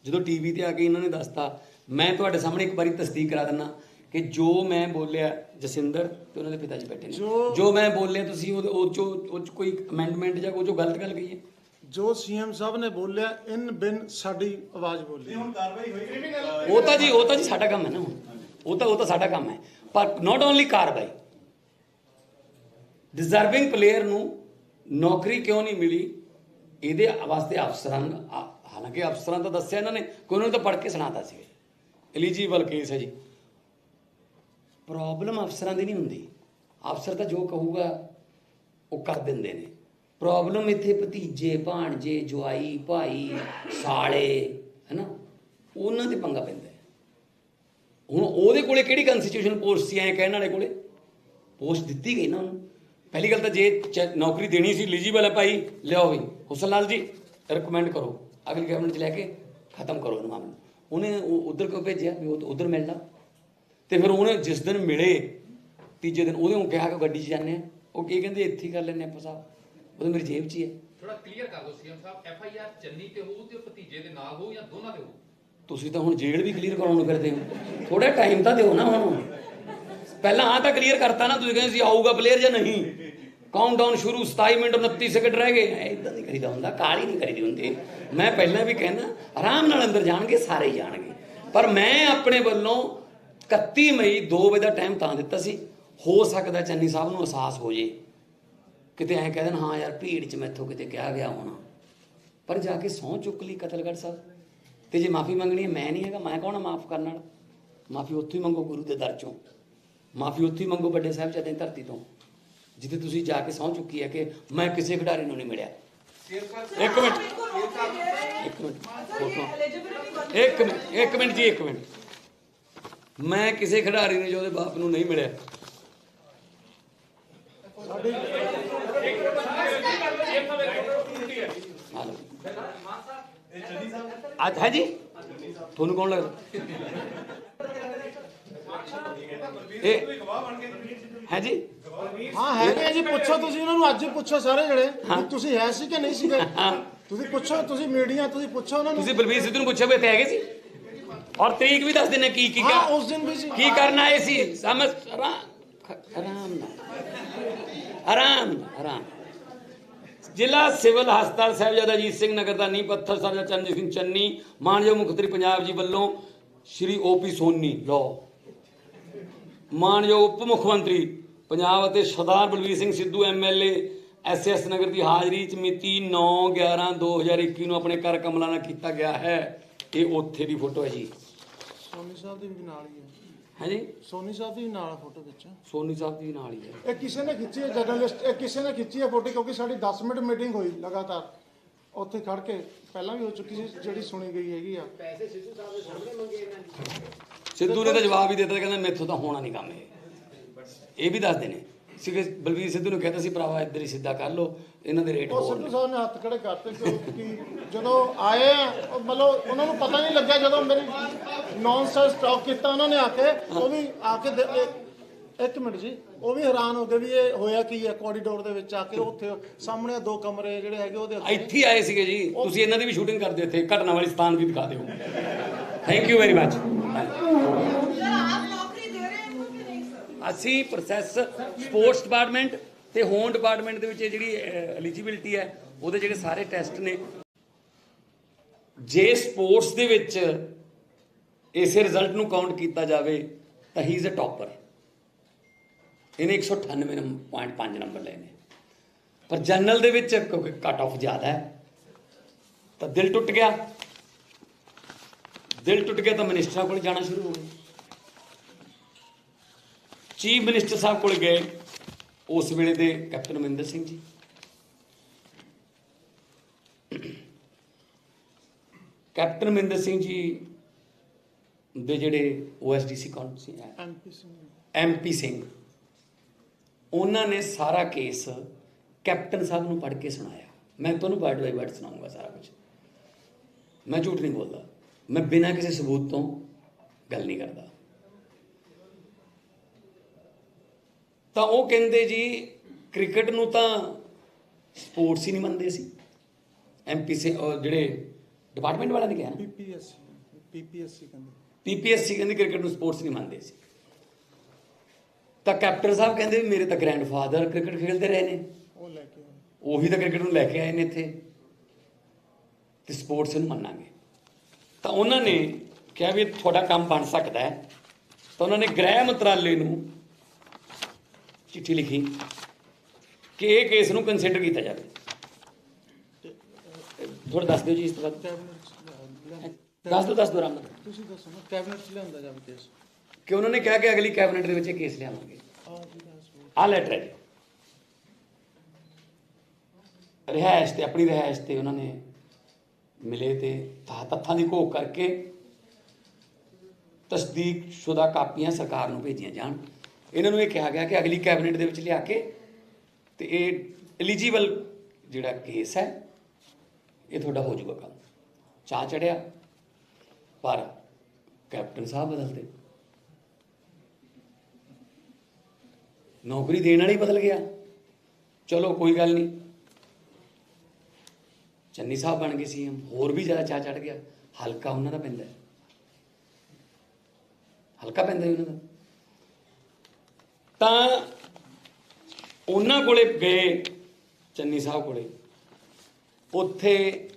ਜਦੋਂ ਟੀਵੀ ਤੇ ਆ ਕੇ ਇਹਨਾਂ ਨੇ ਦੱਸਤਾ, ਮੈਂ ਤੁਹਾਡੇ ਸਾਹਮਣੇ ਇੱਕ ਵਾਰੀ ਤਸਦੀਕ ਕਰਾ ਦਿੰਦਾ ਕਿ ਜੋ ਮੈਂ ਬੋਲਿਆ ਜਸਿੰਦਰ ਤੇ ਉਹਨਾਂ ਦੇ ਪਿਤਾ ਜੀ ਬੈਠੇ ਨੇ, ਜੋ ਮੈਂ ਬੋਲਿਆ ਤੁਸੀਂ ਉਹ 'ਚ ਕੋਈ ਅਮੈਂਡਮੈਂਟ ਜਾਂ ਕੋਈ ਜੋ ਗਲਤ ਗੱਲ ਕਹੀ ਹੈ, ਜੋ ਸੀਐਮ ਸਾਹਿਬ ਨੇ ਬੋਲਿਆ ਇਨ ਬਿਨ ਸਾਡੀ ਆਵਾਜ਼ ਬੋਲੀ। ਹੁਣ ਕਾਰਵਾਈ ਹੋਏਗੀ? ਉਹ ਤਾਂ ਜੀ ਸਾਡਾ ਕੰਮ ਹੈ ਨਾ। ਹੁਣ ਉਹ ਤਾਂ ਸਾਡਾ ਕੰਮ ਹੈ, ਪਰ ਨਾਟ ਓਨਲੀ ਕਾਰਵਾਈ। ਡਿਜ਼ਰਵਿੰਗ ਪਲੇਅਰ ਨੂੰ ਨੌਕਰੀ ਕਿਉਂ ਨਹੀਂ ਮਿਲੀ, ਇਹਦੇ ਵਾਸਤੇ ਅਫਸਰਾਂ, ਹਾਲਾਂਕਿ ਅਫਸਰਾਂ ਤਾਂ ਦੱਸਿਆ ਇਹਨਾਂ ਨੇ ਕਿ ਉਹਨਾਂ ਨੂੰ ਤਾਂ ਪੜ੍ਹ ਕੇ ਸੁਣਾਤਾ ਸੀ ਐਲੀਜੀਬਲ ਕੇਸ ਹੈ ਜੀ। ਪ੍ਰੋਬਲਮ ਅਫਸਰਾਂ ਦੀ ਨਹੀਂ ਹੁੰਦੀ, ਅਫਸਰ ਤਾਂ ਜੋ ਕਹੂਗਾ ਉਹ ਕਰ ਦਿੰਦੇ ਨੇ। ਪ੍ਰੋਬਲਮ ਇੱਥੇ ਭਤੀਜੇ, ਭਾਣਜੇ, ਜਵਾਈ, ਭਾਈ, ਸਾਲੇ, ਹੈਨਾ, ਉਹਨਾਂ ਤੇ ਪੰਗਾ ਪੈਂਦਾ। ਹੁਣ ਉਹਦੇ ਕੋਲੇ ਕਿਹੜੀ ਕਨਸਟੀਟਿਊਸ਼ਨ ਪੋਸਟ ਸੀ? ਐਂ ਕਹਿਣ ਵਾਲੇ ਕੋਲੇ ਪੋਸਟ ਦਿੱਤੀ ਗਈ ਨਾ ਉਹਨੂੰ। ਪਹਿਲੀ ਗੱਲ ਤਾਂ ਜੇ ਨੌਕਰੀ ਦੇਣੀ ਸੀ, ਐਲੀਜੀਬਲ ਹੈ ਭਾਈ, ਲਿਆਓ ਵੀ ਹੁਸਨ ਲਾਲ ਜੀ ਰਿਕਮੈਂਡ ਕਰੋ, ਅਗਲੀ ਗਵਰਨਮੈਂਟ 'ਚ ਲੈ ਕੇ ਖਤਮ ਕਰੋ ਇਹ ਮਾਮਲਾ। ਉਹਨੇ ਉਧਰ ਕਿਉਂ ਭੇਜਿਆ ਵੀ ਉਹ ਉਧਰ ਮਿਲਣਾ? ਤੇ ਫਿਰ ਉਹਨੇ ਜਿਸ ਦਿਨ ਮਿਲੇ ਤੀਜੇ ਦਿਨ ਉਹਦੇ ਨੂੰ ਕਿਹਾ ਕਿ ਗੱਡੀ 'ਚ ਜਾਂਦੇ ਆ, ਉਹ ਕੀ ਕਹਿੰਦੇ ਇੱਥੇ ਹੀ ਕਰ ਲੈਂਦੇ ਆਪਾਂ ਸਾਹਿਬ, ਉਹ ਮੇਰੀ ਜੇਬ 'ਚ ਹੀ ਹੈ। ਥੋੜਾ ਕਲੀਅਰ ਕਰ ਦਿਓ ਸੀਐਮ ਸਾਹਿਬ, ਐਫਆਈਆਰ ਚੰਨੀ ਤੇ ਹੋਊ ਤੇ ਭਤੀਜੇ ਦੇ ਨਾਲ ਹੋਊ ਜਾਂ ਦੋਨਾਂ ਤੇ ਹੋਊ? ਤੁਸੀਂ ਤਾਂ ਹੁਣ ਜੇਲ੍ਹ ਵੀ ਕਲੀਅਰ ਕਰਾਉਣ ਨੂੰ ਫਿਰਦੇ ਹੋ, ਥੋੜਾ ਟਾਈਮ ਤਾਂ ਦਿਓ ਨਾ। ਹੁਣ ਪਹਿਲਾਂ ਆਹ ਤਾਂ ਕਲੀਅਰ ਕਰਤਾ ਨਾ, ਤੁਸੀਂ ਕਹਿੰਦੇ ਸੀ ਆਊਗਾ ਪਲੇਅਰ ਜਾਂ ਨਹੀਂ। ਕਾਊਂਟਡਾਊਨ ਸ਼ੁਰੂ, 27 ਮਿੰਟ 29 ਸੈਕਿੰਡ ਰਹਿ ਗਏ। ਇਦਾਂ ਨਹੀਂ ਕਰੀਦਾ ਹੁੰਦਾ, ਕਾਹਲੀ ਨਹੀਂ ਕਰੀਦੀ ਹੁੰਦੀ। ਮੈਂ ਪਹਿਲਾਂ ਵੀ ਕਹਿੰਦਾ ਆਰਾਮ ਨਾਲ ਅੰਦਰ ਜਾਣਗੇ, ਸਾਰੇ ਜਾਣਗੇ। ਪਰ ਮੈਂ ਆਪਣੇ ਵੱਲੋਂ 31 ਮਈ 2 ਵਜੇ ਦਾ ਟਾਈਮ ਤਾਂ ਦਿੱਤਾ ਸੀ, ਹੋ ਸਕਦਾ ਚੰਨੀ ਸਾਹਿਬ ਨੂੰ ਅਹਿਸਾਸ ਹੋ ਜੇ, ਕਿਤੇ ਐਂ ਕਹਿ ਦੇਣ ਹਾਂ ਯਾਰ ਭੀੜ 'ਚ ਮੈਥੋਂ ਕਿਤੇ ਕਿਹਾ ਗਿਆ ਹੋਣਾ। ਪਰ ਜਾ ਕੇ ਸਹੁੰ ਚੁੱਕ ਲਈ ਕਤਲਗੜ੍ਹ ਸਾਹਿਬ, ਤੇ ਜੇ ਮਾਫੀ ਮੰਗਣੀ ਹੈ, ਮੈਂ ਨਹੀਂ ਹੈਗਾ, ਮੈਂ ਕੌਣ ਮਾਫ ਕਰਨ ਵਾਲਾ? ਮਾਫੀ ਉੱਥੋਂ ਹੀ ਮੰਗੋ ਗੁਰੂ ਦੇ ਦਰ ਚੋਂ, ਮਾਫੀ ਉੱਥੋਂ ਹੀ ਮੰਗੋ ਵੱਡੇ ਸਾਹਿਬਜ਼ਾਦੇ ਦੀ ਧਰਤੀ ਤੋਂ। ਜਿੱਥੇ ਤੁਸੀਂ ਜਾ ਕੇ ਸਹੁੰ ਚੁੱਕੀ ਹੈ ਕਿ ਮੈਂ ਕਿਸੇ ਖਿਡਾਰੀ ਨੂੰ ਨਹੀਂ ਮਿਲਿਆ। ਇੱਕ ਮਿੰਟ ਜੀ, ਇੱਕ ਮਿੰਟ। ਮੈਂ ਕਿਸੇ ਖਿਡਾਰੀ ਨੂੰ ਜੋ ਉਹਦੇ ਬਾਪ ਨੂੰ ਨਹੀਂ ਮਿਲਿਆ। ਅੱਜ ਹੈ ਜੀ, ਤੁਹਾਨੂੰ ਕੌਣ ਲੱਗਦਾ ਇਹ ਹੈ ਜੀ? ਹਾਂ ਹੈਗੇ ਜੀ, ਪੁੱਛੋ ਤੁਸੀਂ ਉਹਨਾਂ ਨੂੰ, ਅੱਜ ਹੀ ਪੁੱਛੋ ਸਾਰੇ ਜਿਹੜੇ ਵੀ ਤੁਸੀਂ ਹੈ ਸੀ ਕਿ ਨਹੀਂ ਸੀਗੇ। ਤੁਸੀਂ ਪੁੱਛੋ, ਤੁਸੀਂ ਮੀਡੀਆ, ਤੁਸੀਂ ਪੁੱਛੋ ਉਹਨਾਂ ਨੂੰ। ਤੁਸੀਂ ਬਲਬੀਰ ਸਿੱਧੂ ਨੂੰ ਪੁੱਛਿਆ ਵੀ ਇੱਥੇ ਹੈਗੇ ਸੀ, ਔਰ ਤਰੀਕ ਵੀ ਦੱਸ ਦਿੰਦੇ ਕੀ ਹਾਂ ਉਸ ਦਿਨ ਵੀ ਸੀ। ਕੀ ਕਰਨ ਆਏ ਸੀ। ਸਮਝ ਆਰਾਮ। ਜ਼ਿਲ੍ਹਾ ਸਿਵਲ ਹਸਪਤਾਲ ਸਾਹਿਬਜ਼ਾਦਾ ਅਜੀਤ ਸਿੰਘ ਨਗਰ ਦਾ ਨੀਂਹ ਪੱਥਰ ਸਾਹਿਬਜ਼ਾਦਾ ਚਰਨਜੀਤ ਸਿੰਘ ਚੰਨੀ, ਮਾਨਯੋਗ ਮੁੱਖ ਮੰਤਰੀ ਪੰਜਾਬ ਜੀ ਵੱਲੋਂ ਸ਼੍ਰੀ OP ਸੋਨੀ ਮਾਨਯੋਗ ਉਪ ਮੁੱਖ ਮੰਤਰੀ ਪੰਜਾਬ ਅਤੇ ਸਰਦਾਰ ਬਲਬੀਰ ਸਿੰਘ ਸਿੱਧੂ MLA SS ਨਗਰ ਦੀ ਹਾਜ਼ਰੀ 'ਚ ਮਿਤੀ 9/11/2021 ਨੂੰ ਆਪਣੇ ਘਰ ਕਮਲਾ ਨਾਲ ਕੀਤਾ ਗਿਆ ਹੈ। ਇਹ ਉੱਥੇ ਦੀ ਫੋਟੋ ਹੈ ਜੀ। ਸੋਨੀ ਸਾਹਿਬ ਦੀ ਵੀ ਨਾਲ ਹੀ ਹੈ ਜੀ, ਸੋਨੀ ਸਾਹਿਬ ਦੀ ਨਾਲ ਫੋਟੋ ਵਿੱਚ। ਸੋਨੀ ਸਾਹਿਬ ਦੀ ਨਾਲ ਹੀ ਹੈ। ਇਹ ਕਿਸੇ ਨੇ ਖਿੱਚੀ ਹੈ, ਜਰਨਲਿਸਟ, ਇਹ ਕਿਸੇ ਨੇ ਖਿੱਚੀ ਹੈ ਫੋਟੋ, ਕਿਉਂਕਿ ਸਾਡੀ 10 ਮਿੰਟ ਮੀਟਿੰਗ ਹੋਈ ਲਗਾਤਾਰ ਉੱਥੇ ਖੜ ਕੇ, ਪਹਿਲਾਂ ਵੀ ਹੋ ਚੁੱਕੀ ਸੀ, ਜਿਹੜੀ ਸੁਣੀ ਗਈ ਹੈਗੀ ਆ। ਪੈਸੇ ਸਿੱਧੂ ਸਾਹਿਬ ਦੇ ਸਾਹਮਣੇ ਮੰਗੇ ਇਹਨਾਂ ਨੇ। ਸਿੱਧੂ ਨੇ ਤਾਂ ਜਵਾਬ ਹੀ ਦਿੱਤਾ, ਕਹਿੰਦਾ ਮੈਥੋਂ ਤਾਂ ਹੋਣਾ ਨਹੀਂ ਕੰਮ ਇਹ ਵੀ ਦੱਸਦੇ ਨੇ ਸੀਗੇ। ਬਲਬੀਰ ਸਿੱਧੂ ਨੂੰ ਕਹਿੰਦਾ ਸੀ ਭਰਾਵਾ ਇੱਧਰ ਹੀ ਸਿੱਧਾ ਕਰ ਲਓ, ਇਹਨਾਂ ਦੇ ਰੇਟ ਉਹ ਹੋਰ ਸਿੱਧੂ ਨੇ। ਸਾਹਿਬ ਨੇ ਹੱਥ ਖੜੇ ਕਰਤੇ ਕਿਉਂਕਿ ਜਦੋਂ ਆਏ ਆ ਮਤਲਬ ਉਹਨਾਂ ਨੂੰ ਪਤਾ ਨਹੀਂ ਲੱਗਿਆ, ਜਦੋਂ ਮੇਰੀ ਨੌਨਸੈਂਸ ਟਾਕ ਕੀਤਾ ਉਹਨਾਂ ਨੇ ਆ ਕੇ, ਉਹ ਵੀ ਆ ਕੇ ਇੱਕ ਮਿੰਟ ਜੀ, ਉਹ ਵੀ ਹੈਰਾਨ ਹੋ ਗਏ ਵੀ ਇਹ ਹੋਇਆ ਕੀ ਹੈ। ਕੋਰੀਡੋਰ ਦੇ ਵਿੱਚ ਆ ਕੇ ਉੱਥੇ ਸਾਹਮਣੇ 2 ਕਮਰੇ ਜਿਹੜੇ ਹੈਗੇ ਉਹਦੇ ਇੱਥੇ ਆਏ ਸੀਗੇ ਜੀ। ਤੁਸੀਂ ਇਹਨਾਂ ਦੀ ਵੀ ਸ਼ੂਟਿੰਗ ਕਰਦੇ ਇੱਥੇ, ਘਟਨਾ ਵਾਲੀ ਸਥਾਨ ਵੀ ਦਿਖਾ ਦਿਓ। Thank you very much. ਅਸੀਂ ਪ੍ਰੋਸੈਸ ਸਪੋਰਟਸ ਡਿਪਾਰਟਮੈਂਟ ਤੇ ਹੋਮ ਡਿਪਾਰਟਮੈਂਟ ਦੇ ਵਿੱਚ ਜਿਹੜੀ ਐਲੀਜੀਬਿਲਟੀ ਹੈ ਉਹਦੇ ਜਿਹੜੇ ਸਾਰੇ ਟੈਸਟ ਨੇ, ਜੇ ਸਪੋਰਟਸ ਦੇ ਵਿੱਚ ਇਸੇ ਰਿਜ਼ਲਟ ਨੂੰ ਕਾਊਂਟ ਕੀਤਾ ਜਾਵੇ ਤਾਂ ਹੀ ਇਜ਼ ਅ ਟੌਪਰ। ਇਹਨੇ 198.5 ਨੰਬਰ ਲਏ ਨੇ, ਪਰ ਜਨਰਲ ਦੇ ਵਿੱਚ ਕਿਉਂਕਿ ਕੱਟ ਆਫ ਜ਼ਿਆਦਾ ਹੈ ਤਾਂ ਦਿਲ ਟੁੱਟ ਗਿਆ ਤਾਂ ਮਿਨਿਸਟਰਾਂ ਕੋਲ ਜਾਣਾ ਸ਼ੁਰੂ ਹੋ ਗਿਆ। ਚੀਫ ਮਿਨਿਸਟਰ ਸਾਹਿਬ ਕੋਲ ਗਏ ਉਸ ਵੇਲੇ ਦੇ ਕੈਪਟਨ ਅਮਰਿੰਦਰ ਸਿੰਘ ਜੀ, ਕੈਪਟਨ ਅਮਰਿੰਦਰ ਸਿੰਘ ਜੀ ਦੇ ਜਿਹੜੇ OSDC ਕੌਣ ਸੀ, MP ਸਿੰਘ, ਉਹਨਾਂ ਨੇ ਸਾਰਾ ਕੇਸ ਕੈਪਟਨ ਸਾਹਿਬ ਨੂੰ ਪੜ੍ਹ ਕੇ ਸੁਣਾਇਆ। ਮੈਂ ਤੁਹਾਨੂੰ ਵਰਡ ਬਾਈ ਵਰਡ ਸੁਣਾਉਂਗਾ ਸਾਰਾ ਕੁਝ, ਮੈਂ ਝੂਠ ਨਹੀਂ ਬੋਲਦਾ, ਮੈਂ ਬਿਨਾਂ ਕਿਸੇ ਸਬੂਤ ਤੋਂ ਗੱਲ ਨਹੀਂ ਕਰਦਾ। ਤਾਂ ਉਹ ਕਹਿੰਦੇ ਜੀ ਕ੍ਰਿਕਟ ਨੂੰ ਤਾਂ ਸਪੋਰਟਸ ਹੀ ਨਹੀਂ ਮੰਨਦੇ ਸੀ। MP ਸੇ ਜਿਹੜੇ ਡਿਪਾਰਟਮੈਂਟ ਵਾਲਿਆਂ ਨੇ ਕਿਹਾ PPSC ਕਹਿੰਦੇ ਕ੍ਰਿਕਟ ਨੂੰ ਸਪੋਰਟਸ ਨਹੀਂ ਮੰਨਦੇ ਸੀ। ਤਾਂ ਕੈਪਟਨ ਸਾਹਿਬ ਕਹਿੰਦੇ ਵੀ ਮੇਰੇ ਤਾਂ ਗ੍ਰੈਂਡਫਾਦਰ ਕ੍ਰਿਕਟ ਖੇਡਦੇ ਰਹੇ ਨੇ, ਉਹੀ ਤਾਂ ਕ੍ਰਿਕਟ ਨੂੰ ਲੈ ਕੇ ਆਏ ਨੇ ਇੱਥੇ, ਤੇ ਸਪੋਰਟਸ ਨੂੰ ਮੰਨਾਂਗੇ। ਤਾਂ ਉਹਨਾਂ ਨੇ ਕਿਹਾ ਵੀ ਤੁਹਾਡਾ ਕੰਮ ਬਣ ਸਕਦਾ ਹੈ। ਤਾਂ ਉਹਨਾਂ ਨੇ ਗ੍ਰਹਿ ਮੰਤਰਾਲੇ ਨੂੰ ਚਿੱਠੀ ਲਿਖੀ ਕਿ ਇਹ ਕੇਸ ਨੂੰ ਕੰਸੀਡਰ ਕੀਤਾ ਜਾਵੇ। ਥੋੜਾ ਦੱਸ ਦਿਓ ਜੀ ਇਸ ਤੋਂ ਬਾਅਦ। ਦੱਸ ਦਿਓ ਰਾਮ। ਤੁਸੀਂ ਦੱਸੋ ਨਾ, ਕੈਬਨਿਟ 'ਚ ਲਿਆਂਦਾ ਜਾਵੇ ਕੇਸ, ਕਿ ਉਹਨਾਂ ਨੇ ਕਿਹਾ ਕਿ ਅਗਲੀ ਕੈਬਨਿਟ ਦੇ ਵਿੱਚ ਇਹ ਕੇਸ ਲਿਆਵਾਂਗੇ। ਆਹ ਲੈਟਰ ਹੈ ਜੀ, ਰਿਹਾਇਸ਼ ਤੇ ਆਪਣੀ ਰਿਹਾਇਸ਼ ਤੇ ਉਹਨਾਂ ਨੇ ਮਿਲੇ ਤੇ ਤੱਥਾਂ ਦੀ ਘੋਖ ਕਰਕੇ ਤਸਦੀਕ ਸ਼ੁਦਾ ਕਾਪੀਆਂ ਸਰਕਾਰ ਨੂੰ ਭੇਜੀਆਂ ਜਾਣ। ਇਹਨਾਂ ਨੂੰ ਇਹ ਕਿਹਾ ਗਿਆ ਕਿ ਅਗਲੀ ਕੈਬਨਿਟ ਦੇ ਵਿੱਚ ਲਿਆ ਕੇ ਤੇ ਇਹ ਐਲੀਜੀਬਲ ਜਿਹੜਾ ਕੇਸ ਹੈ ਇਹ ਤੁਹਾਡਾ ਹੋ ਜਾਊਗਾ ਕੰਮ। ਚਾਅ ਚੜਿਆ, ਪਰ ਕੈਪਟਨ ਸਾਹਿਬ ਬਦਲਦੇ, ਨੌਕਰੀ ਦੇਣ ਵਾਲਾ ਹੀ ਬਦਲ ਗਿਆ। ਚਲੋ ਕੋਈ ਗੱਲ ਨਹੀਂ, ਚੰਨੀ ਸਾਹਿਬ ਬਣ ਗਏ CM, ਹੋਰ ਵੀ ਜ਼ਿਆਦਾ ਚਾਅ ਚੜ ਗਿਆ। ਹਲਕਾ ਉਹਨਾਂ ਦਾ ਪੈਂਦਾ, ਹਲਕਾ ਪੈਂਦਾ ਉਹਨਾਂ ਦਾ। ਤਾਂ ਉਹਨਾਂ ਕੋਲੇ ਗਏ, ਚੰਨੀ ਸਾਹਿਬ ਕੋਲੇ, ਉੱਥੇ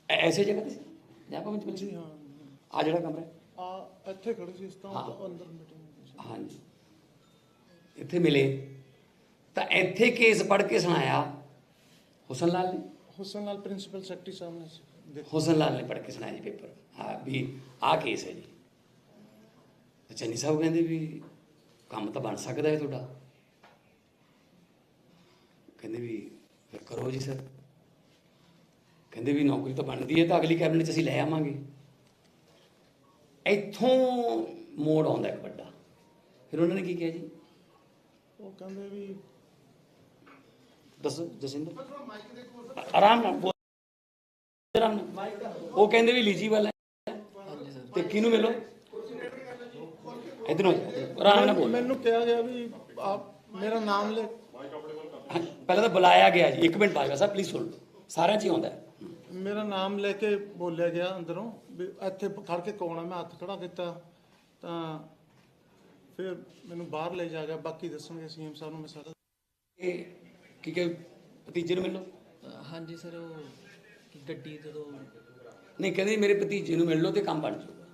ਐਸੇ ਜਗ੍ਹਾ ਤੇ ਸੀ ਜਾਂ ਭਾਵੇਂ ਚ ਸੀ। ਆ ਜਿਹੜਾ ਕਮਰਾ ਆ ਇੱਥੇ ਖੜੇ ਸੀ ਇਸ ਤਰ੍ਹਾਂ, ਅੰਦਰ ਮੀਟਿੰਗ। ਹਾਂਜੀ, ਇੱਥੇ ਮਿਲੇ ਤਾਂ ਇੱਥੇ ਕੇਸ ਪੜ੍ਹ ਕੇ ਸੁਣਾਇਆ ਹੁਸਨ ਲਾਲ ਨੇ। ਹੁਸਨ ਲਾਲ ਪ੍ਰਿੰਸੀਪਲ ਸੈਕਟਰੀ ਸਾਹਿਬ ਨੇ, ਹੁਸਨ ਲਾਲ ਨੇ ਪੜ੍ਹ ਕੇ ਸੁਣਾਇਆ ਜੀ ਪੇਪਰ। ਹਾਂ ਵੀ ਆਹ ਕੇਸ ਹੈ ਜੀ। ਚੰਨੀ ਸਾਹਿਬ ਕਹਿੰਦੇ ਵੀ ਕੰਮ ਤਾਂ ਬਣ ਸਕਦਾ ਹੈ ਤੁਹਾਡਾ। ਕਹਿੰਦੇ ਵੀ ਫਿਰ ਕਰੋ ਜੀ ਸਰ। ਕਹਿੰਦੇ ਵੀ ਨੌਕਰੀ ਤਾਂ ਬਣਦੀ ਹੈ ਤਾਂ ਅਗਲੀ ਕੈਬਨਿਟ 'ਚ ਅਸੀਂ ਲੈ ਆਵਾਂਗੇ। ਇੱਥੋਂ ਮੋੜ ਆਉਂਦਾ ਇੱਕ ਵੱਡਾ। ਫਿਰ ਉਹਨਾਂ ਨੇ ਕੀ ਕਿਹਾ ਜੀ? ਉਹ ਕਹਿੰਦੇ ਵੀ ਦੱਸੋ ਜਸਿੰਦਰ, ਆਰਾਮ ਨਾਲ ਬੋਲ, ਆਰਾਮ ਨਾਲ। ਉਹ ਕਹਿੰਦੇ ਵੀ ਐਲੀਜੀਬਲ ਹੈ ਤੇ ਕਿਹਨੂੰ ਮਿਲੋ, ਇਧਰੋਂ ਆਰਾਮ ਨਾਲ ਬੋਲ। ਮੈਨੂੰ ਕਿਹਾ ਗਿਆ ਵੀ ਆਪ ਮੇਰਾ ਨਾਮ ਲੈ। ਪਹਿਲਾਂ ਤਾਂ ਬੁਲਾਇਆ ਗਿਆ ਜੀ, 1 ਮਿੰਟ ਬਾਅਦ ਸਾਹਿਬ ਪਲੀਜ਼ ਸੁਣ ਲਓ, ਸਾਰਿਆਂ 'ਚ ਹੀ ਆਉਂਦਾ ਹੈ। ਮੇਰਾ ਨਾਮ ਲੈ ਕੇ ਬੋਲਿਆ ਗਿਆ ਅੰਦਰੋਂ ਵੀ ਇੱਥੇ ਖੜ ਕੇ ਕੌਣ ਆ। ਮੈਂ ਹੱਥ ਖੜਾ ਕੀਤਾ ਤਾਂ ਫਿਰ ਮੈਨੂੰ ਬਾਹਰ ਲੈ ਜਾ ਗਿਆ। ਬਾਕੀ ਦੱਸਣਗੇ ਸੀਐਮ ਸਾਹਿਬ ਨੂੰ ਮੈਂ ਸਾਰਾ। ਇਹ ਕੀ ਕਿ ਭਤੀਜੇ ਨੂੰ ਮਿਲੋ? ਹਾਂਜੀ ਸਰ, ਉਹ ਗੱਡੀ ਜਦੋਂ ਨਹੀਂ, ਕਹਿੰਦੇ ਮੇਰੇ ਭਤੀਜੇ ਨੂੰ ਮਿਲ ਲਓ ਤੇ ਕੰਮ ਬਣ ਜਾਊਗਾ।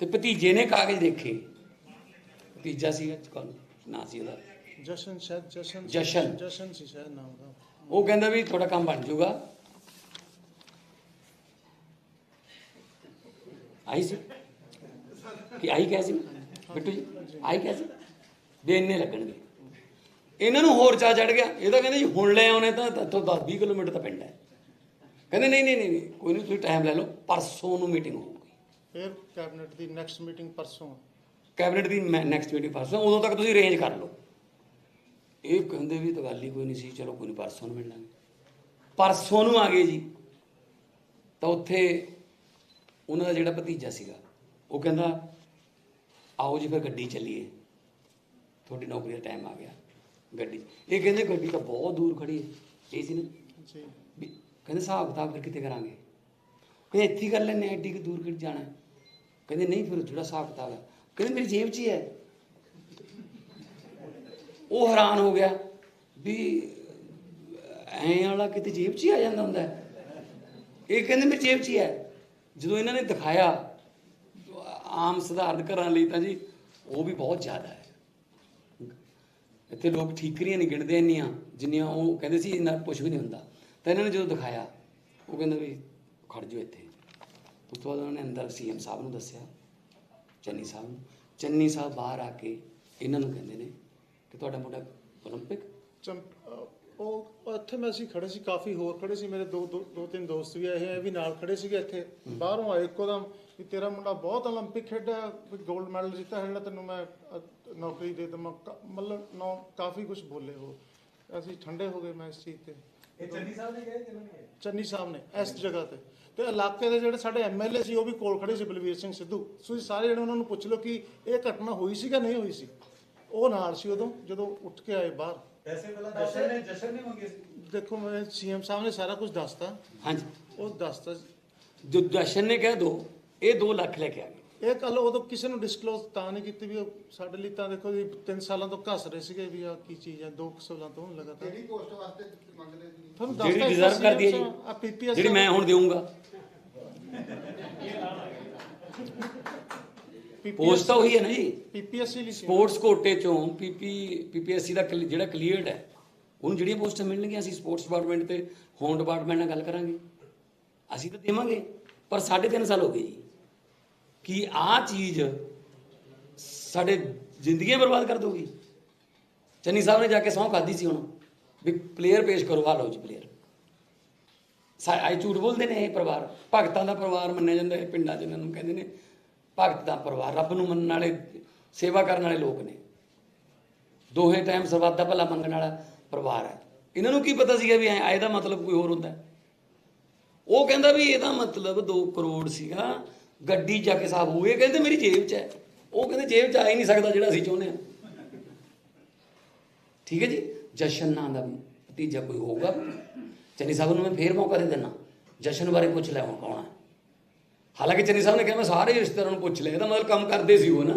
ਤੇ ਭਤੀਜੇ ਨੇ ਕਾਗਜ਼ ਦੇਖੇ, ਭਤੀਜਾ ਸੀਗਾ, ਕੌਣ ਨਾਂ ਸੀ ਉਹਦਾ? ਜਸ਼ਨ, ਸ਼ਾਇਦ ਜਸ਼ਨ ਜਸ਼ਨ ਸੀ ਸ਼ਾਇਦ ਨਾਮ ਦਾ। ਉਹ ਕਹਿੰਦਾ ਵੀ ਤੁਹਾਡਾ ਕੰਮ ਬਣ ਜਾਊਗਾ। ਆਈ ਸੀ ਕਿ ਆਈ ਕਿਹਾ ਸੀ ਬਿੱਟੂ ਜੀ, ਆਈ ਕਿਹਾ ਸੀ ਵੀ ਇੰਨੇ ਲੱਗਣਗੇ। ਇਹਨਾਂ ਨੂੰ ਹੋਰ ਚਾਹ ਚੜ ਗਿਆ। ਇਹ ਤਾਂ ਕਹਿੰਦੇ ਜੀ ਹੁਣ ਲੈ ਆਉਣੇ ਤਾਂ ਇੱਥੋਂ 10-20 ਕਿਲੋਮੀਟਰ ਤਾਂ ਪਿੰਡ ਹੈ। ਕਹਿੰਦੇ ਨਹੀਂ ਕੋਈ ਨਹੀਂ, ਤੁਸੀਂ ਟਾਈਮ ਲੈ ਲਓ, ਪਰਸੋਂ ਨੂੰ ਮੀਟਿੰਗ ਹੋਊਗੀ। ਫਿਰ ਕੈਬਨਿਟ ਦੀ ਨੈਕਸਟ ਮੀਟਿੰਗ ਪਰਸੋਂ। ਕੈਬਨਿਟ ਦੀ ਨੈਕਸਟ ਮੀਟਿੰਗ ਪਰਸੋਂ, ਉਦੋਂ ਤੱਕ ਤੁਸੀਂ ਅਰੇਂਜ ਕਰ ਲਓ। ਇਹ ਕਹਿੰਦੇ ਵੀ ਤਾਂ ਗੱਲ ਹੀ ਕੋਈ ਨਹੀਂ ਸੀ, ਚਲੋ ਕੋਈ ਨਹੀਂ ਪਰਸੋਂ ਨੂੰ ਮਿਲ ਲਾਂਗੇ। ਪਰਸੋਂ ਨੂੰ ਆ ਗਏ ਜੀ, ਤਾਂ ਉੱਥੇ ਉਹਨਾਂ ਦਾ ਜਿਹੜਾ ਭਤੀਜਾ ਸੀਗਾ ਉਹ ਕਹਿੰਦਾ ਆਓ ਜੀ ਫਿਰ ਗੱਡੀ ਚੱਲੀਏ, ਤੁਹਾਡੀ ਨੌਕਰੀ ਦਾ ਟਾਈਮ ਆ ਗਿਆ। ਗੱਡੀ, ਇਹ ਕਹਿੰਦੇ ਗੱਡੀ ਤਾਂ ਬਹੁਤ ਦੂਰ ਖੜੀ ਹੈ। ਇਹ ਸੀ ਨਾ ਜੀ, ਵੀ ਕਹਿੰਦੇ ਹਿਸਾਬ ਕਿਤਾਬ ਫਿਰ ਕਿਤੇ ਕਰਾਂਗੇ। ਕਹਿੰਦੇ ਇੱਥੇ ਹੀ ਕਰ ਲੈਂਦੇ, ਐਡੀ ਕਿ ਦੂਰ ਕਿੱਥੇ ਜਾਣਾ। ਕਹਿੰਦੇ ਨਹੀਂ, ਫਿਰ ਜਿਹੜਾ ਹਿਸਾਬ ਕਿਤਾਬ ਹੈ ਕਹਿੰਦੇ ਮੇਰੀ ਜੇਬ 'ਚ ਹੀ ਹੈ। ਉਹ ਹੈਰਾਨ ਹੋ ਗਿਆ ਵੀ ਐਂ ਵਾਲਾ ਕਿਤੇ ਜੇਬ 'ਚ ਹੀ ਆ ਜਾਂਦਾ ਹੁੰਦਾ ਹੈ। ਇਹ ਕਹਿੰਦੇ ਮੇਰੀ ਜੇਬ 'ਚ ਹੀ ਹੈ। ਜਦੋਂ ਇਹਨਾਂ ਨੇ ਦਿਖਾਇਆ ਆਮ ਸਧਾਰਨ ਘਰਾਂ ਲਈ ਤਾਂ ਜੀ ਉਹ ਵੀ ਬਹੁਤ ਜ਼ਿਆਦਾ ਹੈ। ਇੱਥੇ ਲੋਕ ਠੀਕਰੀਆਂ ਨਹੀਂ ਗਿਣਦੇ ਇੰਨੀਆਂ ਜਿੰਨੀਆਂ ਉਹ ਕਹਿੰਦੇ ਸੀ ਇਹਨਾਂ ਕੁਛ ਵੀ ਨਹੀਂ ਹੁੰਦਾ। ਤਾਂ ਇਹਨਾਂ ਨੇ ਜਦੋਂ ਦਿਖਾਇਆ, ਉਹ ਕਹਿੰਦਾ ਵੀ ਖੜ ਜਾਓ ਇੱਥੇ। ਉਸ ਤੋਂ ਬਾਅਦ ਉਹਨਾਂ ਨੇ ਅੰਦਰ ਸੀਐਮ ਸਾਹਿਬ ਨੂੰ ਦੱਸਿਆ, ਚੰਨੀ ਸਾਹਿਬ ਨੂੰ। ਚੰਨੀ ਸਾਹਿਬ ਬਾਹਰ ਆ ਕੇ ਇਹਨਾਂ ਨੂੰ ਕਹਿੰਦੇ ਨੇ ਕਿ ਤੁਹਾਡਾ ਮੁੰਡਾ ਓਲੰਪਿਕ। ਉਹ ਇੱਥੇ ਮੈਂ ਅਸੀਂ ਖੜੇ ਸੀ, ਕਾਫੀ ਹੋਰ ਖੜੇ ਸੀ, ਮੇਰੇ ਦੋ ਤਿੰਨ ਦੋਸਤ ਵੀ ਆਏ, ਇਹ ਵੀ ਨਾਲ ਖੜੇ ਸੀਗੇ। ਇੱਥੇ ਬਾਹਰੋਂ ਆਏ ਇੱਕੋਦਮ ਵੀ ਤੇਰਾ ਮੁੰਡਾ ਬਹੁਤ ਓਲੰਪਿਕ ਖੇਡਿਆ, 골ਡ ਮੈਡਲ ਜਿੱਤਿਆ ਹੈ, ਤੈਨੂੰ ਮੈਂ ਨੌਕਰੀ ਦੇ ਦੇਵਾਂ। ਮਤਲਬ ਕਾਫੀ ਕੁਝ ਬੋਲੇ ਉਹ। ਅਸੀਂ ਠੰਡੇ ਹੋ ਗਏ ਮੈਂ ਇਸ ਚੀਜ਼ ਤੇ। ਇਹ ਚੰਨੀ ਸਾਹਿਬ ਨੇ ਕਿਹਾ ਕਿ ਨਹੀਂ? ਚੰਨੀ ਸਾਹਿਬ ਨੇ ਇਸ ਜਗ੍ਹਾ ਤੇ ਇਲਾਕੇ ਦੇ ਜਿਹੜੇ ਸਾਡੇ ਐਮਐਲਏ ਸੀ ਉਹ ਵੀ ਕੋਲ ਖੜੇ ਸੀ, ਬਲਵੀਰ ਸਿੰਘ ਸਿੱਧੂ। ਤੁਸੀਂ ਸਾਰੇ ਜਿਹੜੇ ਉਹਨਾਂ ਨੂੰ ਪੁੱਛ ਲਓ ਕਿ ਇਹ ਘਟਨਾ ਹੋਈ ਸੀ ਕਿ ਨਹੀਂ ਹੋਈ ਸੀ। ਉਹ ਨਾਲ ਸੀ ਉਦੋਂ ਜਦੋਂ ਉੱਠ ਕੇ ਆਏ ਬਾਹਰ। ਪੈਸੇ ਪਹਿਲਾਂ ਜਸ਼ਨ ਨੇ ਮੰਗੇ ਸੀ। ਦੇਖੋ ਮੈਂ ਸੀਐਮ ਸਾਹਿਬ ਨੇ ਸਾਰਾ ਕੁਝ ਦੱਸਤਾ। ਹਾਂਜੀ, ਉਹ ਦੱਸਤਾ। ਜੋ ਜਸ਼ਨ ਨੇ ਕਿਹਾ 2, ਇਹ 2 ਲੱਖ ਲੈ ਕੇ ਆ ਗਏ। ਇਹ ਗੱਲ ਉਦੋਂ ਕਿਸੇ ਨੂੰ ਡਿਸਕਲੋਜ਼ ਤਾਂ ਨਹੀਂ ਕੀਤੀ ਵੀ ਉਹ ਸਾਡੇ ਲਈ ਤਾਂ ਦੇਖੋ ਜੀ 3 ਸਾਲਾਂ ਤੋਂ ਘੱਸ ਰਹੇ ਸੀਗੇ ਵੀ ਆ ਕੀ ਚੀਜ਼ ਹੈ। 2 ਸਾਲਾਂ ਤੋਂ ਲਗਾਤਾਰ ਕਿਹੜੀ ਪੋਸਟ ਵਾਸਤੇ ਮੰਗਦੇ ਸੀ? ਤੁਹਾਨੂੰ ਜਿਹੜੀ ਦੱਸਤਾ ਡਿਜ਼ਰਵ ਕਰਦੀ ਹੈ ਜੀ, ਆ ਪੀਪੀਐਸ ਜਿਹੜੀ ਮੈਂ ਹੁਣ ਦੇਵਾਂਗਾ। ਪੋਸਟ ਤਾਂ ਉਹੀ ਹੈ ਨਾ ਜੀ। ਪੀਪੀਐਸਸੀ ਲਈ ਸੀ। ਸਪੋਰਟਸ ਕੋਟੇ ਚੋਂ ਪੀਪੀਐਸਸੀ ਦਾ ਜਿਹੜਾ ਕਲੀਅਰਡ ਹੈ ਉਹਨੂੰ ਜਿਹੜੀਆਂ ਪੋਸਟਾਂ ਮਿਲਣਗੀਆਂ ਅਸੀਂ ਸਪੋਰਟਸ ਡਿਪਾਰਟਮੈਂਟ ਤੇ ਹੋਮ ਡਿਪਾਰਟਮੈਂਟ ਨਾਲ ਗੱਲ ਕਰਾਂਗੇ। ਅਸੀਂ ਤਾਂ ਦੇਵਾਂਗੇ, ਪਰ 3.5 ਸਾਲ ਹੋ ਗਏ ਜੀ। ਕੀ ਆਹ ਚੀਜ਼ ਸਾਡੇ ਜ਼ਿੰਦਗੀਆਂ ਬਰਬਾਦ ਕਰ ਦੋਗੀ? ਚੰਨੀ ਸਾਹਿਬ ਨੇ ਜਾ ਕੇ ਸਹੁੰ ਖਾਧੀ ਸੀ ਹੁਣ ਵੀ ਪਲੇਅਰ ਪੇਸ਼ ਕਰੋ, ਆ ਲਓ ਜੀ ਪਲੇਅਰ। ਆਈ ਝੂਠ ਬੋਲਦੇ ਨੇ ਇਹ ਪਰਿਵਾਰ, ਭਗਤਾਂ ਦਾ ਪਰਿਵਾਰ ਮੰਨਿਆ ਜਾਂਦਾ ਹੈ ਪਿੰਡਾਂ 'ਚ। ਇਹਨਾਂ ਨੂੰ ਕਹਿੰਦੇ ਨੇ ਭਗਤ ਦਾ ਪਰਿਵਾਰ, ਰੱਬ ਨੂੰ ਮੰਨਣ ਵਾਲੇ, ਸੇਵਾ ਕਰਨ ਵਾਲੇ ਲੋਕ ਨੇ। ਦੋਹੇ ਟਾਈਮ ਸਰਬੱਤ ਦਾ ਭਲਾ ਮੰਗਣ ਵਾਲਾ ਪਰਿਵਾਰ ਹੈ। ਇਹਨਾਂ ਨੂੰ ਕੀ ਪਤਾ ਸੀਗਾ ਵੀ ਇਹਦਾ ਮਤਲਬ ਕੋਈ ਹੋਰ ਹੁੰਦਾ। ਉਹ ਕਹਿੰਦਾ ਵੀ ਇਹਦਾ ਮਤਲਬ 2 ਕਰੋੜ ਸੀਗਾ, ਗੱਡੀ ਜਾ ਕੇ ਸਾਫ ਹੋਏ। ਕਹਿੰਦੇ ਮੇਰੀ ਜੇਬ 'ਚ ਹੈ। ਉਹ ਕਹਿੰਦੇ ਜੇਬ 'ਚ ਆ ਹੀ ਨਹੀਂ ਸਕਦਾ ਜਿਹੜਾ ਅਸੀਂ ਚਾਹੁੰਦੇ ਹਾਂ। ਠੀਕ ਹੈ ਜੀ। ਜਸ਼ਨ ਨਾਂ ਦਾ ਭਤੀਜਾ ਕੋਈ ਹੋਊਗਾ। ਚੰਨੀ ਸਾਹਿਬ ਨੂੰ ਮੈਂ ਫੇਰ ਮੌਕਾ ਦੇ ਦਿੰਦਾ, ਜਸ਼ਨ ਬਾਰੇ ਪੁੱਛ ਲਿਆ ਹੁਣ ਕੌਣ ਹੈ। ਹਾਲਾਂਕਿ ਚੰਨੀ ਸਾਹਿਬ ਨੇ ਕਿਹਾ ਮੈਂ ਸਾਰੇ ਰਿਸ਼ਤੇਦਾਰਾਂ ਨੂੰ ਪੁੱਛ ਲਿਆ। ਇਹਦਾ ਮਤਲਬ ਕੰਮ ਕਰਦੇ ਸੀ ਉਹ ਨਾ।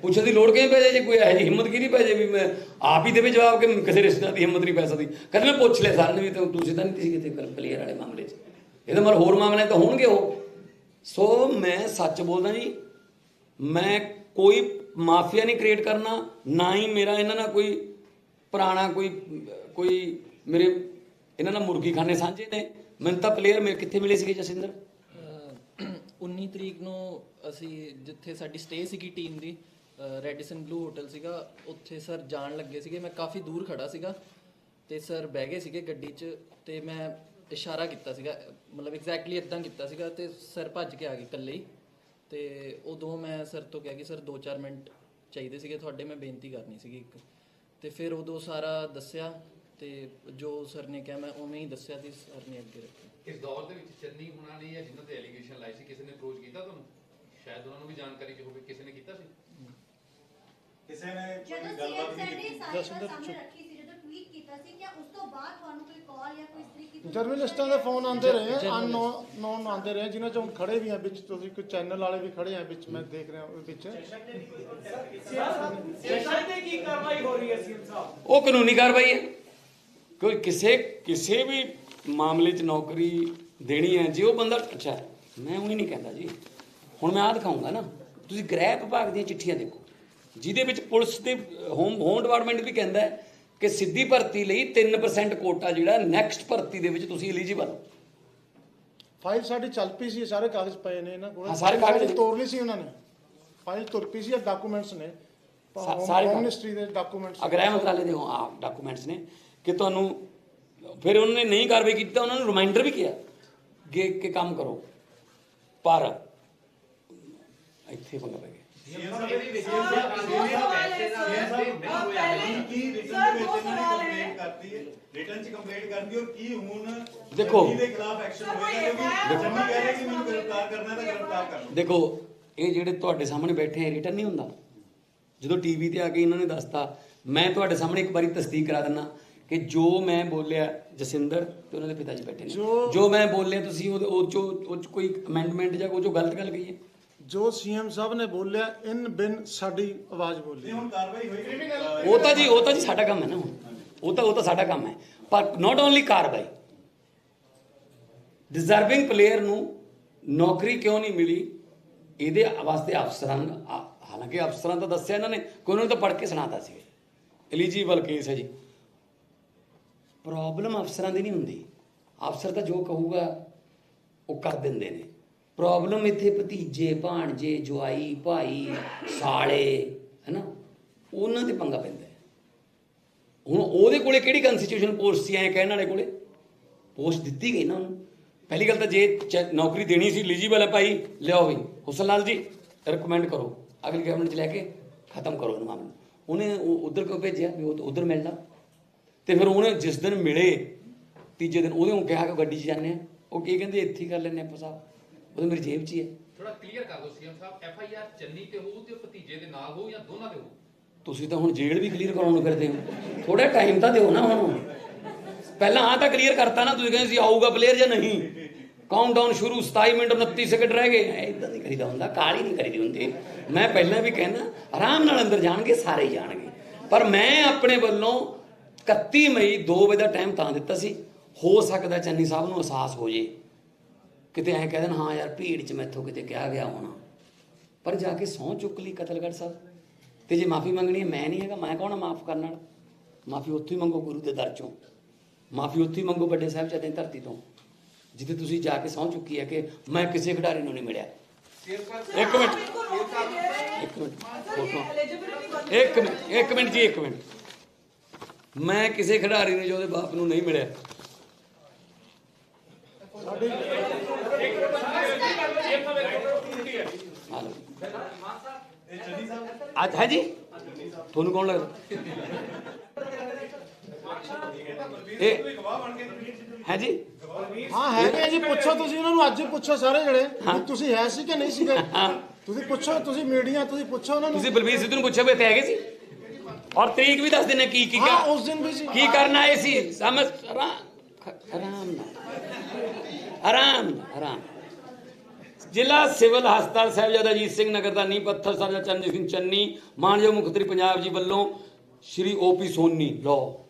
ਪੁੱਛਣ ਦੀ ਲੋੜ ਕਿਵੇਂ ਪੈ ਜਾਏ ਜੇ ਕੋਈ ਇਹੋ ਜਿਹੀ ਹਿੰਮਤ ਕੀ ਨਹੀਂ ਪੈ ਜਾਏ ਵੀ ਮੈਂ ਆਪ ਹੀ ਦੇਵੇ ਜਵਾਬ ਕਿ ਕਿਸੇ ਰਿਸ਼ਤੇਦਾਰ ਦੀ ਹਿੰਮਤ ਨਹੀਂ ਪੈ ਸਕਦੀ। ਕਹਿੰਦੇ ਮੈਂ ਪੁੱਛ ਲਿਆ ਸਾਰਿਆਂ ਨੇ ਵੀ ਤੁਸੀਂ ਤਾਂ ਨਹੀਂ ਸੀ ਕਿਤੇ ਪਲੇਅਰ ਵਾਲੇ ਮਾਮਲੇ 'ਚ। ਇਹਦਾ ਮਤਲਬ ਹੋਰ ਮਾਮਲੇ ਤਾਂ ਹੋਣਗੇ ਉਹ। ਸੋ ਮੈਂ ਸੱਚ ਬੋਲਦਾ ਜੀ, ਮੈਂ ਕੋਈ ਮਾਫੀਆ ਨਹੀਂ ਕ੍ਰੀਏਟ ਕਰਨਾ, ਨਾ ਹੀ ਮੇਰਾ ਇਹਨਾਂ ਨਾਲ ਕੋਈ ਪੁਰਾਣਾ ਕੋਈ ਮੇਰੇ ਇਹਨਾਂ ਨਾਲ ਮੁਰਗੀ ਖਾਨੇ ਸਾਂਝੇ ਨੇ। ਮੈਨੂੰ ਤਾਂ ਪਲੇਅਰ ਮੇਰੇ ਕਿੱਥੇ ਮਿਲੇ ਸੀਗੇ ਜਸਿੰਦਰ? 19 ਤਰੀਕ ਨੂੰ ਅਸੀਂ ਜਿੱਥੇ ਸਾਡੀ ਸਟੇ ਸੀਗੀ ਟੀਮ ਦੀ, ਰੈਡੀਸਨ ਬਲੂ ਹੋਟਲ ਸੀਗਾ, ਉੱਥੇ ਸਰ ਜਾਣ ਲੱਗੇ ਸੀਗੇ। ਮੈਂ ਕਾਫੀ ਦੂਰ ਖੜਾ ਸੀਗਾ ਤੇ ਸਰ ਬਹਿ ਗਏ ਸੀਗੇ ਗੱਡੀ 'ਚ ਤੇ ਮੈਂ ਇਸ਼ਾਰਾ ਕੀਤਾ ਸੀਗਾ, ਮਤਲਬ ਐਗਜ਼ੈਕਟਲੀ ਇਦਾਂ ਕੀਤਾ ਸੀਗਾ ਤੇ ਸਰ ਭੱਜ ਕੇ ਆ ਗਏ ਇਕੱਲੇ ਹੀ। ਤੇ ਉਦੋਂ ਮੈਂ ਸਰ ਤੋਂ ਕਿਹਾ ਕਿ ਸਰ 2-4 ਮਿੰਟ ਚਾਹੀਦੇ ਸੀਗੇ ਤੁਹਾਡੇ, ਮੈਂ ਬੇਨਤੀ ਕਰਨੀ ਸੀਗੀ ਇੱਕ। ਤੇ ਫਿਰ ਉਦੋਂ ਸਾਰਾ ਦੱਸਿਆ ਤੇ ਜੋ ਸਰ ਨੇ ਕਿਹਾ ਮੈਂ ਉਵੇਂ ਹੀ ਦੱਸਿਆ ਤੇ ਸਰ ਨੇ ਅੱਗੇ ਰੱਖਿਆ। ਇਸ ਦੌਰ ਦੇ ਵਿੱਚ ਚੰਨੀ ਹੁਣਾਂ ਨੇ ਜਾਂ ਜਿਨ੍ਹਾਂ ਤੇ ਐਲੀਗੇਸ਼ਨ ਲਾਏ ਸੀ, ਕਿਸੇ ਨੇ ਅਪਰੋਚ ਕੀਤਾ ਤੁਹਾਨੂੰ? ਸ਼ਾਇਦ ਉਹਨਾਂ ਨੂੰ ਵੀ ਜਾਣਕਾਰੀ ਚ ਹੋਵੇ, ਕਿਸੇ ਨੇ ਕੀਤਾ ਸੀ? ਕਿਸੇ ਨੇ ਜਦੋਂ ਕੋਈ ਗੱਲਬਾਤ ਨਹੀਂ ਸੀਐਮ ਕੀਤੀ? ਸਾਡੀ ਸਾਹਮਣੇ ਰੱਖੀ ਸੀ, ਜਦੋਂ ਟਵੀਟ ਕੀਤਾ ਸੀ, ਕਿ ਉਸ ਤੋਂ ਬਾਅਦ ਤੁਹਾਨੂੰ ਕੋਈ ਕਾਲ ਜਾਂ ਕੋਈ ਇਸ ਤਰੀਕੇ ਦੀ ਜਰਨਲਿਸਟਾਂ ਦੇ ਫੋਨ ਆਉਂਦੇ ਰਹੇ, ਅਨਨੋਨ ਆਉਂਦੇ ਰਹੇ, ਜਿਨ੍ਹਾਂ 'ਚ ਹੁਣ ਖੜੇ ਵੀ ਆ ਵਿੱਚ, ਤੁਸੀਂ ਕੋਈ ਚੈਨਲ ਵਾਲੇ ਵੀ ਖੜੇ ਆ ਵਿੱਚ, ਮੈਂ ਦੇਖ ਰਿਹਾ ਵਿੱਚ। ਉਹ ਕਾਨੂੰਨੀ ਕਾਰਵਾਈ ਹੈ। ਕੋਈ ਕਿਸੇ ਵੀ ਮਾਮਲੇ 'ਚ ਨੌਕਰੀ ਦੇਣੀ ਹੈ, ਜੇ ਉਹ ਬੰਦਾ ਅੱਛਾ, ਮੈਂ ਉਹੀ ਨਹੀਂ ਕਹਿੰਦਾ ਜੀ। ਹੁਣ ਮੈਂ ਆਹ ਦਿਖਾਊਂਗਾ ਨਾ, ਤੁਸੀਂ ਗ੍ਰਹਿ ਵਿਭਾਗ ਦੀਆਂ ਚਿੱਠੀਆਂ ਦੇਖੋ, ਜਿਹਦੇ ਵਿੱਚ ਪੁਲਿਸ ਦੇ ਹੋਮ ਡਿਪਾਰਟਮੈਂਟ ਵੀ ਕਹਿੰਦਾ ਹੈ ਕਿ ਸਿੱਧੀ ਭਰਤੀ ਲਈ 3% ਕੋਟਾ ਜਿਹੜਾ ਨੈਕਸਟ ਭਰਤੀ ਦੇ ਵਿੱਚ ਤੁਸੀਂ ਐਲੀਜੀਬਲ ਹੋ। ਫਾਈਲ ਸਾਡੀ ਚੱਲ ਪਈ ਸੀ, ਸਾਰੇ ਕਾਗਜ਼ ਪਏ ਨੇ ਇਹਨਾਂ ਕੋਲ। ਹਾਂ, ਸਾਰੇ ਕਾਗਜ਼ ਨੇ। ਤੋੜ ਲਈ ਸੀ ਉਹਨਾਂ ਨੇ, ਫਾਈਲ ਤੁਰ ਪਈ ਸੀ, ਡਾਕੂਮੈਂਟਸ ਨੇ, ਸਾਰੇ ਹੋਮ ਮਿਨਿਸਟਰੀ ਦੇ ਡਾਕੂਮੈਂਟਸ। ਗ੍ਰਹਿ ਮੰਤਰਾਲੇ ਦੇ ਡਾਕੂਮੈਂਟਸ ਨੇ ਕਿ ਤੁਹਾਨੂੰ, ਫਿਰ ਉਹਨਾਂ ਨੇ ਨਹੀਂ ਕਾਰਵਾਈ ਕੀਤੀ ਤਾਂ ਉਹਨਾਂ ਨੂੰ ਰਿਮਾਈਂਡਰ ਵੀ ਕੀਤਾ ਕਿ ਕੰਮ ਕਰੋ, ਪਰ ਇੱਥੇ ਪੰਗਾ ਪੈ ਗਿਆ। ਸੀਐਮ ਸਾਹਿਬ ਕੀ ਰਿਟਰਨ ਦੇ ਵਿੱਚ ਇਹਨਾਂ ਨੇ ਕੰਪਲੇਂਟ ਕਰਤੀ ਹੈ, ਰਿਟਰਨ 'ਚ ਕੰਪਲੇਂਟ ਕਰਤੀ, ਔਰ ਕੀ ਹੁਣ ਦੇਖੋ, ਚੰਨੀ ਦੇ ਖਿਲਾਫ ਐਕਸ਼ਨ ਹੋਏਗਾ? ਕਿਉਂਕਿ ਚੰਨੀ ਕਹਿ ਰਿਹਾ ਕਿ ਮੈਨੂੰ ਗ੍ਰਿਫਤਾਰ ਕਰਨਾ ਤਾਂ ਗ੍ਰਿਫਤਾਰ ਕਰ ਲਓ। ਦੇਖੋ, ਇਹ ਜਿਹੜੇ ਤੁਹਾਡੇ ਸਾਹਮਣੇ ਬੈਠੇ ਆ, ਰਿਟਰਨ ਨਹੀਂ ਹੁੰਦਾ। ਜਦੋਂ ਟੀਵੀ ਤੇ ਆ ਕੇ ਇਹਨਾਂ ਨੇ ਦੱਸਤਾ, ਮੈਂ ਤੁਹਾਡੇ ਸਾਹਮਣੇ ਇੱਕ ਵਾਰੀ ਤਸਦੀਕ ਕਰਾ ਦਿੰਦਾ ਕਿ ਜੋ ਮੈਂ ਬੋਲਿਆ, ਜਸਿੰਦਰ ਤੇ ਉਹਨਾਂ ਦੇ ਪਿਤਾ ਜੀ ਬੈਠੇ ਨੇ, ਜੋ ਮੈਂ ਬੋਲਿਆ ਤੁਸੀਂ ਉਹ 'ਚ ਕੋਈ ਅਮੈਂਡਮੈਂਟ ਜਾਂ ਕੋਈ ਜੋ ਗਲਤ ਗੱਲ ਕਹੀ ਹੈ, ਜੋ ਸੀਐਮ ਸਾਹਿਬ ਨੇ ਬੋਲਿਆ ਇਨ ਬਿਨ ਸਾਡੀ ਆਵਾਜ਼ ਬੋਲੀ। ਹੁਣ ਕਾਰਵਾਈ ਹੋਏਗੀ? ਉਹ ਤਾਂ ਜੀ ਸਾਡਾ ਕੰਮ ਹੈ ਨਾ। ਹੁਣ ਉਹ ਤਾਂ ਸਾਡਾ ਕੰਮ ਹੈ, ਪਰ ਨਾਟ ਓਨਲੀ ਕਾਰਵਾਈ, ਡਿਜ਼ਰਵਿੰਗ ਪਲੇਅਰ ਨੂੰ ਨੌਕਰੀ ਕਿਉਂ ਨਹੀਂ ਮਿਲੀ, ਇਹਦੇ ਵਾਸਤੇ ਅਫਸਰਾਂ, ਹਾਲਾਂਕਿ ਅਫਸਰਾਂ ਤਾਂ ਦੱਸਿਆ ਇਹਨਾਂ ਨੇ ਕਿ ਉਹਨਾਂ ਨੂੰ ਤਾਂ ਪੜ੍ਹ ਕੇ ਸੁਣਾਤਾ ਸੀ ਐਲੀਜੀਬਲ ਕੇਸ ਹੈ ਜੀ। ਪ੍ਰੋਬਲਮ ਅਫਸਰਾਂ ਦੀ ਨਹੀਂ ਹੁੰਦੀ, ਅਫਸਰ ਤਾਂ ਜੋ ਕਹੂਗਾ ਉਹ ਕਰ ਦਿੰਦੇ ਨੇ। ਪ੍ਰੋਬਲਮ ਇੱਥੇ ਭਤੀਜੇ, ਭਾਣਜੇ, ਜਵਾਈ, ਭਾਈ, ਸਾਲੇ, ਹੈਨਾ, ਉਹਨਾਂ ਤੇ ਪੰਗਾ ਪੈਂਦਾ ਹੈ। ਹੁਣ ਉਹਦੇ ਕੋਲੇ ਕਿਹੜੀ ਕਨਸਟੀਟਿਊਸ਼ਨ ਪੋਸਟ ਸੀ? ਐਂ ਕਹਿਣ ਵਾਲੇ ਕੋਲੇ ਪੋਸਟ ਦਿੱਤੀ ਗਈ ਨਾ ਉਹਨੂੰ। ਪਹਿਲੀ ਗੱਲ ਤਾਂ ਜੇ ਨੌਕਰੀ ਦੇਣੀ ਸੀ, ਐਲੀਜੀਬਲ ਹੈ ਭਾਈ, ਲਿਆਓ ਵੀ ਹੁਸਨ ਲਾਲ ਜੀ, ਰਿਕਮੈਂਡ ਕਰੋ, ਅਗਲੀ ਗਵਰਨਮੈਂਟ 'ਚ ਲੈ ਕੇ ਖਤਮ ਕਰੋ ਇਹ ਮਾਮਲਾ। ਉਹਨੇ ਉਧਰ ਕਿਉਂ ਭੇਜਿਆ ਵੀ ਉਹ ਉਧਰ ਮਿਲਣਾ? ਤੇ ਫਿਰ ਉਹਨੇ ਜਿਸ ਦਿਨ ਮਿਲੇ ਤੀਜੇ ਦਿਨ ਉਹਦੇ ਨੂੰ ਕਿਹਾ ਕਿ ਗੱਡੀ 'ਚ ਜਾਂਦੇ ਆ, ਉਹ ਕੀ ਕਹਿੰਦੇ ਇੱਥੇ ਹੀ ਕਰ ਲੈਂਦੇ ਆਪਾਂ ਸਾਹਿਬ, ਉਹ ਮੇਰੀ ਜੇਬ 'ਚ ਹੀ ਹੈ। ਥੋੜਾ ਕਲੀਅਰ ਕਰ ਦਿਓ ਸੀਐਮ ਸਾਹਿਬ, ਐਫਆਈਆਰ ਚੰਨੀ ਤੇ ਹੋਊ ਤੇ ਭਤੀਜੇ ਦੇ ਨਾਲ ਹੋਊ ਜਾਂ ਦੋਨਾਂ ਤੇ ਹੋਊ? ਤੁਸੀਂ ਤਾਂ ਹੁਣ ਜੇਲ੍ਹ ਵੀ ਕਲੀਅਰ ਕਰਾਉਣ ਨੂੰ ਫਿਰਦੇ ਹੋ, ਥੋੜਾ ਟਾਈਮ ਤਾਂ ਦਿਓ ਨਾ। ਹੁਣ ਪਹਿਲਾਂ ਆਹ ਤਾਂ ਕਲੀਅਰ ਕਰਤਾ ਨਾ, ਤੁਸੀਂ ਕਹਿੰਦੇ ਸੀ ਆਊਗਾ ਪਲੇਅਰ ਜਾਂ ਨਹੀਂ। ਕਾਊਂਟਡਾਊਨ ਸ਼ੁਰੂ, 27 ਮਿੰਟ 29 ਸੈਕਿੰਡ ਰਹਿ ਗਏ। ਇਦਾਂ ਨਹੀਂ ਕਰੀਦਾ ਹੁੰਦਾ, ਕਾਹਲੀ ਨਹੀਂ ਕਰੀਦੀ ਹੁੰਦੀ। ਮੈਂ ਪਹਿਲਾਂ ਵੀ ਕਹਿੰਦਾ ਆਰਾਮ ਨਾਲ ਅੰਦਰ ਜਾਣਗੇ, ਸਾਰੇ ਜਾਣਗੇ। ਪਰ ਮੈਂ ਆਪਣੇ ਵੱਲੋਂ 31 ਮਈ 2 ਵਜੇ ਦਾ ਟਾਈਮ ਤਾਂ ਦਿੱਤਾ ਸੀ, ਹੋ ਸਕਦਾ ਚੰਨੀ ਸਾਹਿਬ ਨੂੰ ਅਹਿਸਾਸ ਹੋ ਜੇ, ਕਿਤੇ ਐਂ ਕਹਿ ਦੇਣ ਹਾਂ ਯਾਰ ਭੀੜ 'ਚ ਮੈਥੋਂ ਕਿਤੇ ਕਿਹਾ ਗਿਆ ਹੋਣਾ। ਪਰ ਜਾ ਕੇ ਸਹੁੰ ਚੁੱਕ ਲਈ ਕਤਲਗੜ੍ਹ ਸਾਹਿਬ, ਤੇ ਜੇ ਮਾਫੀ ਮੰਗਣੀ ਹੈ, ਮੈਂ ਨਹੀਂ ਹੈਗਾ, ਮੈਂ ਕੌਣ ਮਾਫ ਕਰਨ ਵਾਲਾ? ਮਾਫੀ ਉੱਥੋਂ ਹੀ ਮੰਗੋ ਗੁਰੂ ਦੇ ਦਰ ਚੋਂ, ਮਾਫੀ ਉੱਥੋਂ ਹੀ ਮੰਗੋ ਵੱਡੇ ਸਾਹਿਬਜ਼ਾਦੇ ਦੀ ਧਰਤੀ ਤੋਂ, ਜਿੱਥੇ ਤੁਸੀਂ ਜਾ ਕੇ ਸਹੁੰ ਚੁੱਕੀ ਹੈ ਕਿ ਮੈਂ ਕਿਸੇ ਖਿਡਾਰੀ ਨੂੰ ਨਹੀਂ ਮਿਲਿਆ। ਇੱਕ ਮਿੰਟ ਜੀ, ਮੈਂ ਕਿਸੇ ਖਿਡਾਰੀ ਨੂੰ, ਜੋ ਉਹਦੇ ਬਾਪ ਨੂੰ ਨਹੀਂ ਮਿਲਿਆ। ਅੱਜ ਹੈ ਜੀ, ਤੁਹਾਨੂੰ ਕੌਣ ਲੱਗਦਾ ਇਹ ਹੈ ਜੀ? ਹਾਂ ਹੈਗੇ ਜੀ, ਪੁੱਛੋ ਤੁਸੀਂ ਉਹਨਾਂ ਨੂੰ, ਅੱਜ ਹੀ ਪੁੱਛੋ ਸਾਰੇ ਜਿਹੜੇ ਵੀ ਤੁਸੀਂ ਹੈ ਸੀ ਕਿ ਨਹੀਂ ਸੀਗੇ। ਤੁਸੀਂ ਪੁੱਛੋ, ਤੁਸੀਂ ਮੀਡੀਆ, ਤੁਸੀਂ ਪੁੱਛੋ ਉਹਨਾਂ ਨੂੰ। ਤੁਸੀਂ ਬਲਬੀਰ ਸਿੱਧੂ ਨੂੰ ਪੁੱਛਿਆ ਵੀ ਇੱਥੇ ਹੈਗੇ ਸੀ, ਔਰ ਤਰੀਕ ਵੀ ਦੱਸ ਦਿੰਦੇ ਕੀ ਹਾਂ ਉਸ ਦਿਨ ਵੀ ਸੀ, ਕੀ ਕਰਨ ਆਏ ਸੀ। ਸਮਝ ਆਰਾਮ। ਜ਼ਿਲ੍ਹਾ ਸਿਵਲ ਹਸਪਤਾਲ ਸਾਹਿਬਜ਼ਾਦਾ ਅਜੀਤ ਸਿੰਘ ਨਗਰ ਦਾ ਨੀਂਹ ਪੱਥਰ ਸਰਦਾਰ ਚਰਨਜੀਤ ਸਿੰਘ ਚੰਨੀ, ਮਾਨਯੋਗ ਮੁੱਖ ਮੰਤਰੀ ਪੰਜਾਬ ਜੀ ਵੱਲੋਂ ਸ਼੍ਰੀ ਓਪੀ ਸੋਨੀ ਲੋ,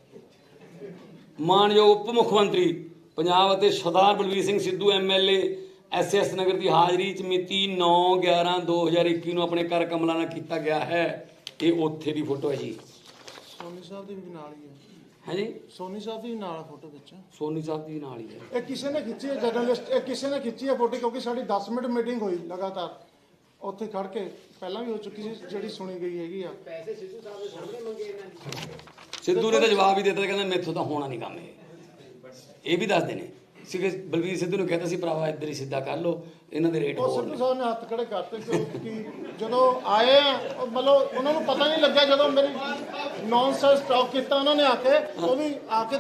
ਮਾਨਯੋਗ ਉਪ ਮੁੱਖ ਮੰਤਰੀ ਪੰਜਾਬ ਅਤੇ ਸਰਦਾਰ ਬਲਬੀਰ ਸਿੰਘ ਸਿੱਧੂ ਐਮਐਲਏ ਐਸਐਸ ਨਗਰ ਦੀ ਹਾਜ਼ਰੀ 'ਚ ਮਿਤੀ 9/11/2021 ਨੂੰ ਆਪਣੇ ਘਰ ਕਮਲਾ ਨਾਲ ਕੀਤਾ ਗਿਆ ਹੈ। ਇਹ ਉੱਥੇ ਦੀ ਫੋਟੋ ਹੈ ਜੀ। ਸੋਨੀ ਸਾਹਿਬ ਦੀ ਵੀ ਨਾਲ ਹੀ ਹੈ। ਹੈ ਜੀ, ਸੋਨੀ ਸਾਹਿਬ ਦੀ ਨਾਲ ਫੋਟੋ ਵਿੱਚ, ਸੋਨੀ ਸਾਹਿਬ ਦੀ ਨਾਲ ਹੀ ਹੈ। ਇਹ ਕਿਸੇ ਨੇ ਖਿੱਚੀ ਹੈ, ਜਰਨਲਿਸਟ, ਇਹ ਕਿਸੇ ਨੇ ਖਿੱਚੀ ਹੈ ਫੋਟੋ, ਕਿਉਂਕਿ ਸਾਡੀ 10 ਮਿੰਟ ਮੀਟਿੰਗ ਹੋਈ ਲਗਾਤਾਰ। ਉੱਥੇ ਖੜ ਕੇ ਪਹਿਲਾਂ ਵੀ ਹੋ ਚੁੱਕੀ ਸੀ ਜਿਹੜੀ ਸੁਣੀ ਗਈ ਹੈਗੀ ਆ। ਸਿੱਧੂ ਨੇ ਤਾਂ ਜਵਾਬ ਹੀ ਦਿੱਤਾ, ਕਹਿੰਦਾ ਮੈਥੋਂ ਤਾਂ ਹੋਣਾ ਨਹੀਂ ਕੰਮ ਇਹ ਵੀ ਦੱਸਦੇ ਨੇ ਸੀਗੇ। ਬਲਵੀਰ ਸਿੱਧੂ ਨੂੰ ਕਹਿੰਦਾ ਸੀ ਭਰਾਵਾ ਇੱਧਰ ਹੀ ਸਿੱਧਾ ਕਰ ਲਓ, ਇਹਨਾਂ ਦੇ ਰੇਟ ਉਹ ਹੋਰ ਸਿੱਧੂ ਨੇ। ਸਾਹਿਬ ਨੇ ਹੱਥ ਖੜੇ ਕਰਤੇ ਕਿਉਂਕਿ ਜਦੋਂ ਆਏ ਆ ਉਹ ਮਤਲਬ ਉਹਨਾਂ ਨੂੰ ਪਤਾ ਨਹੀਂ ਲੱਗਿਆ ਜਦੋਂ ਮੇਰੀ ਨੌਨਸੈਂਸ ਟਾਕ ਕੀਤਾ ਉਹਨਾਂ ਨੇ ਆ ਕੇ, ਉਹ ਵੀ ਆ ਕੇ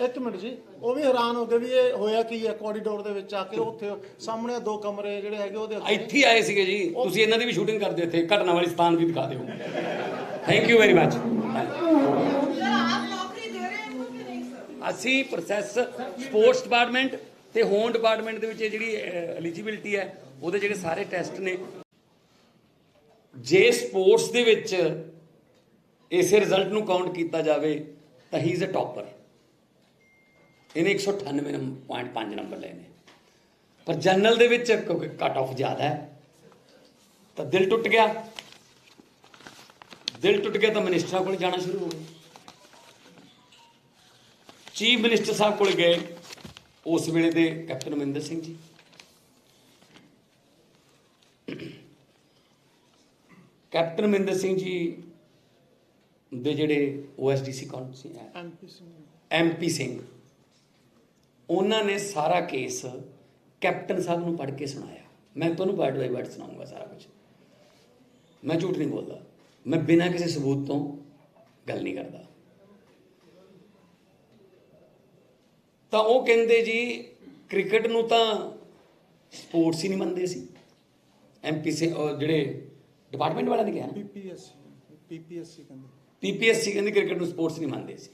ਇੱਕ ਮਿੰਟ ਜੀ, ਉਹ ਵੀ ਹੈਰਾਨ ਹੋ ਗਏ ਵੀ ਇਹ ਹੋਇਆ ਕੀ ਹੈ। ਕੋਰੀਡੋਰ ਦੇ ਵਿੱਚ ਆ ਕੇ ਉੱਥੇ ਸਾਹਮਣੇ 2 ਕਮਰੇ ਜਿਹੜੇ ਹੈਗੇ ਉਹਦੇ ਅੱਗੇ ਇੱਥੇ ਹੀ ਆਏ ਸੀਗੇ ਜੀ, ਤੁਸੀਂ ਇਹਨਾਂ ਦੀ ਵੀ ਸ਼ੂਟਿੰਗ ਕਰਦੇ ਇੱਥੇ, ਘਟਨਾ ਵਾਲੀ ਸਥਾਨ ਵੀ ਦਿਖਾ ਦਿਓ। Thank you very much. ਅਸੀਂ ਪ੍ਰੋਸੈਸ ਸਪੋਰਟਸ ਡਿਪਾਰਟਮੈਂਟ ਤੇ ਹੋਮ ਡਿਪਾਰਟਮੈਂਟ ਦੇ ਵਿੱਚ ਇਹ ਜਿਹੜੀ ਐਲੀਜੀਬਿਲਟੀ ਹੈ ਉਹਦੇ ਜਿਹੜੇ ਸਾਰੇ ਟੈਸਟ ਨੇ, ਜੇ ਸਪੋਰਟਸ ਦੇ ਵਿੱਚ ਇਸੇ ਰਿਜ਼ਲਟ ਨੂੰ ਕਾਊਂਟ ਕੀਤਾ ਜਾਵੇ ਤਾਂ ਹੀ ਇਜ਼ ਅ ਟੌਪਰ। ਇਹਨੇ 198.5 ਨੰਬਰ ਲਏ ਨੇ, ਪਰ ਜਨਰਲ ਦੇ ਵਿੱਚ ਕਿਉਂਕਿ ਕੱਟ ਆਫ ਜ਼ਿਆਦਾ ਹੈ ਤਾਂ ਦਿਲ ਟੁੱਟ ਗਿਆ। ਦਿਲ ਟੁੱਟ ਗਿਆ ਤਾਂ ਮਿਨਿਸਟਰਾਂ ਕੋਲ ਜਾਣਾ ਸ਼ੁਰੂ ਹੋ ਗਿਆ। ਚੀਫ ਮਿਨਿਸਟਰ ਸਾਹਿਬ ਕੋਲ ਗਏ ਉਸ ਵੇਲੇ ਦੇ ਕੈਪਟਨ ਅਮਰਿੰਦਰ ਸਿੰਘ ਜੀ। ਕੈਪਟਨ ਅਮਰਿੰਦਰ ਸਿੰਘ ਜੀ ਦੇ ਜਿਹੜੇ OSDC ਕੌਣ ਸੀ, MP ਸਿੰਘ, ਉਹਨਾਂ ਨੇ ਸਾਰਾ ਕੇਸ ਕੈਪਟਨ ਸਾਹਿਬ ਨੂੰ ਪੜ੍ਹ ਕੇ ਸੁਣਾਇਆ। ਮੈਂ ਤੁਹਾਨੂੰ ਵਰਡ ਬਾਈ ਵਰਡ ਸੁਣਾਉਂਗਾ ਸਾਰਾ ਕੁਝ, ਮੈਂ ਝੂਠ ਨਹੀਂ ਬੋਲਦਾ, ਮੈਂ ਬਿਨਾਂ ਕਿਸੇ ਸਬੂਤ ਤੋਂ ਗੱਲ ਨਹੀਂ ਕਰਦਾ। ਤਾਂ ਉਹ ਕਹਿੰਦੇ ਜੀ ਕ੍ਰਿਕਟ ਨੂੰ ਤਾਂ ਸਪੋਰਟਸ ਹੀ ਨਹੀਂ ਮੰਨਦੇ ਸੀ। MP ਸੇ ਜਿਹੜੇ ਡਿਪਾਰਟਮੈਂਟ ਵਾਲਿਆਂ ਨੇ ਕਿਹਾ ਨਾ, PPSC ਕਹਿੰਦੇ ਕ੍ਰਿਕਟ ਨੂੰ ਸਪੋਰਟਸ ਨਹੀਂ ਮੰਨਦੇ ਸੀ।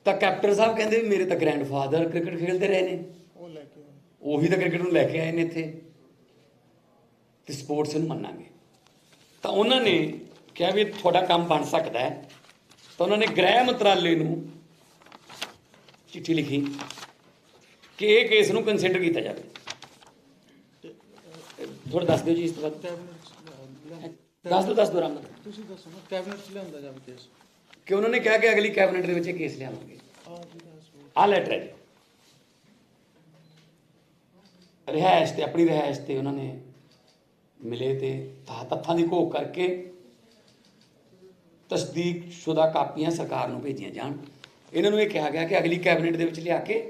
ਤਾਂ ਕੈਪਟਨ ਸਾਹਿਬ ਕਹਿੰਦੇ ਵੀ ਮੇਰੇ ਤਾਂ ਗ੍ਰੈਂਡਫਾਦਰ ਕ੍ਰਿਕਟ ਖੇਡਦੇ ਰਹੇ ਨੇ, ਉਹ ਲੈ ਕੇ ਉਹੀ ਤਾਂ ਕ੍ਰਿਕਟ ਨੂੰ ਲੈ ਕੇ ਆਏ ਨੇ ਇੱਥੇ, ਤੇ ਸਪੋਰਟਸ ਨੂੰ ਮੰਨਾਂਗੇ। ਤਾਂ ਉਹਨਾਂ ਨੇ ਕਿਹਾ ਵੀ ਤੁਹਾਡਾ ਕੰਮ ਬਣ ਸਕਦਾ ਹੈ। ਤਾਂ ਉਹਨਾਂ ਨੇ ਗ੍ਰਹਿ ਮੰਤਰਾਲੇ ਨੂੰ ਚਿੱਠੀ ਲਿਖੀ ਕਿ ਇਹ ਕੇਸ ਨੂੰ ਕੰਸੀਡਰ ਕੀਤਾ ਜਾਵੇ। ਥੋੜਾ ਦੱਸ ਦਿਓ ਜੀ ਇਸ ਤੋਂ ਬਾਅਦ। ਦੱਸ ਦਿਓ ਰਾਮ ਨਾਲ। ਤੁਸੀਂ ਦੱਸੋ ਨਾ, ਕੈਬਨਿਟ 'ਚ ਲਿਆਂਦਾ ਜਾਵੇ ਕੇਸ ਕਿ ਉਹਨਾਂ ਨੇ ਕਿਹਾ ਕਿ ਅਗਲੀ ਕੈਬਨਿਟ ਦੇ ਵਿੱਚ ਇਹ ਕੇਸ ਲਿਆਵਾਂਗੇ। ਆਹ ਲੈਟਰ ਹੈ ਜੀ, ਰਿਹਾਇਸ਼ ਤੇ ਆਪਣੀ ਰਿਹਾਇਸ਼ ਤੇ ਉਹਨਾਂ ਨੇ ਮਿਲੇ ਤੇ ਤੱਥਾਂ ਦੀ ਘੋਖ ਕਰਕੇ ਤਸਦੀਕ ਸ਼ੁਦਾ ਕਾਪੀਆਂ ਸਰਕਾਰ ਨੂੰ ਭੇਜੀਆਂ ਜਾਣ। ਇਹਨਾਂ ਨੂੰ ਇਹ ਕਿਹਾ ਗਿਆ ਕਿ ਅਗਲੀ ਕੈਬਨਿਟ ਦੇ ਵਿੱਚ ਲਿਆ ਕੇ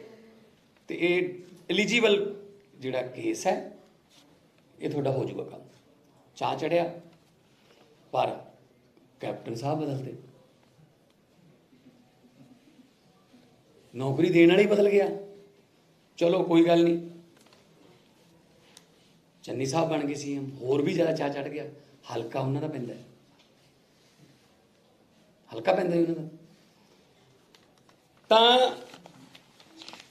ਤੇ ਇਹ ਐਲੀਜੀਬਲ ਜਿਹੜਾ ਕੇਸ ਹੈ ਇਹ ਤੁਹਾਡਾ ਹੋ ਜਾਊਗਾ ਕੰਮ। ਚਾਹ ਚੜਿਆ, ਪਰ ਕੈਪਟਨ ਸਾਹਿਬ ਬਦਲਦੇ, ਨੌਕਰੀ ਦੇਣ ਵਾਲਾ ਹੀ ਬਦਲ ਗਿਆ। ਚਲੋ ਕੋਈ ਗੱਲ ਨਹੀਂ, ਚੰਨੀ ਸਾਹਿਬ ਬਣ ਗਏ CM, ਹੋਰ ਵੀ ਜ਼ਿਆਦਾ ਚਾਹ ਚੜ ਗਿਆ। ਹਲਕਾ ਉਹਨਾਂ ਦਾ ਪੈਂਦਾ, ਹਲਕਾ ਪੈਂਦਾ ਉਹਨਾਂ ਦਾ। ਤਾਂ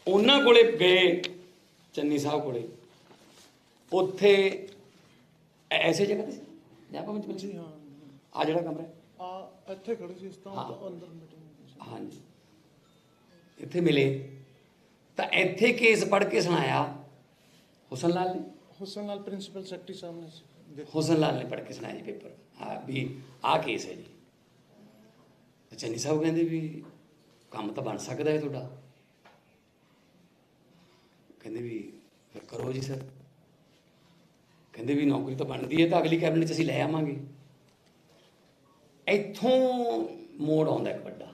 ਉਹਨਾਂ ਕੋਲੇ ਗਏ, ਚੰਨੀ ਸਾਹਿਬ ਕੋਲੇ, ਉੱਥੇ ਐਸੇ ਜਗ੍ਹਾ ਤੇ ਜਾਂ ਆਪਾਂ ਵਿੱਚ ਜੀ। ਹਾਂ, ਆ ਜਿਹੜਾ ਕਮਰਾ ਆ ਇੱਥੇ ਖੜੇ ਸੀ, ਇਸ ਤਰ੍ਹਾਂ ਅੰਦਰ ਮੀਟਿੰਗ। ਹਾਂਜੀ, ਇੱਥੇ ਮਿਲੇ ਤਾਂ ਇੱਥੇ ਕੇਸ ਪੜ੍ਹ ਕੇ ਸੁਣਾਇਆ ਹੁਸਨ ਲਾਲ ਨੇ। ਹੁਸਨ ਲਾਲ ਪ੍ਰਿੰਸੀਪਲ ਸੈਕਟਰੀ ਸਾਹਿਬ ਨੇ ਹੁਸਨ ਲਾਲ ਨੇ ਪੜ੍ਹ ਕੇ ਸੁਣਾਇਆ ਜੀ ਪੇਪਰ। ਹਾਂ ਵੀ ਆਹ ਕੇਸ ਹੈ ਜੀ। ਤੇ ਚੰਨੀ ਸਾਹਿਬ ਕਹਿੰਦੇ ਵੀ ਕੰਮ ਤਾਂ ਬਣ ਸਕਦਾ ਹੈ ਤੁਹਾਡਾ। ਕਹਿੰਦੇ ਵੀ ਫਿਰ ਕਰੋ ਜੀ ਸਰ। ਕਹਿੰਦੇ ਵੀ ਨੌਕਰੀ ਤਾਂ ਬਣਦੀ ਹੈ ਤਾਂ ਅਗਲੀ ਕੈਬਨਿਟ 'ਚ ਅਸੀਂ ਲੈ ਆਵਾਂਗੇ। ਇੱਥੋਂ ਮੋੜ ਆਉਂਦਾ ਇੱਕ ਵੱਡਾ।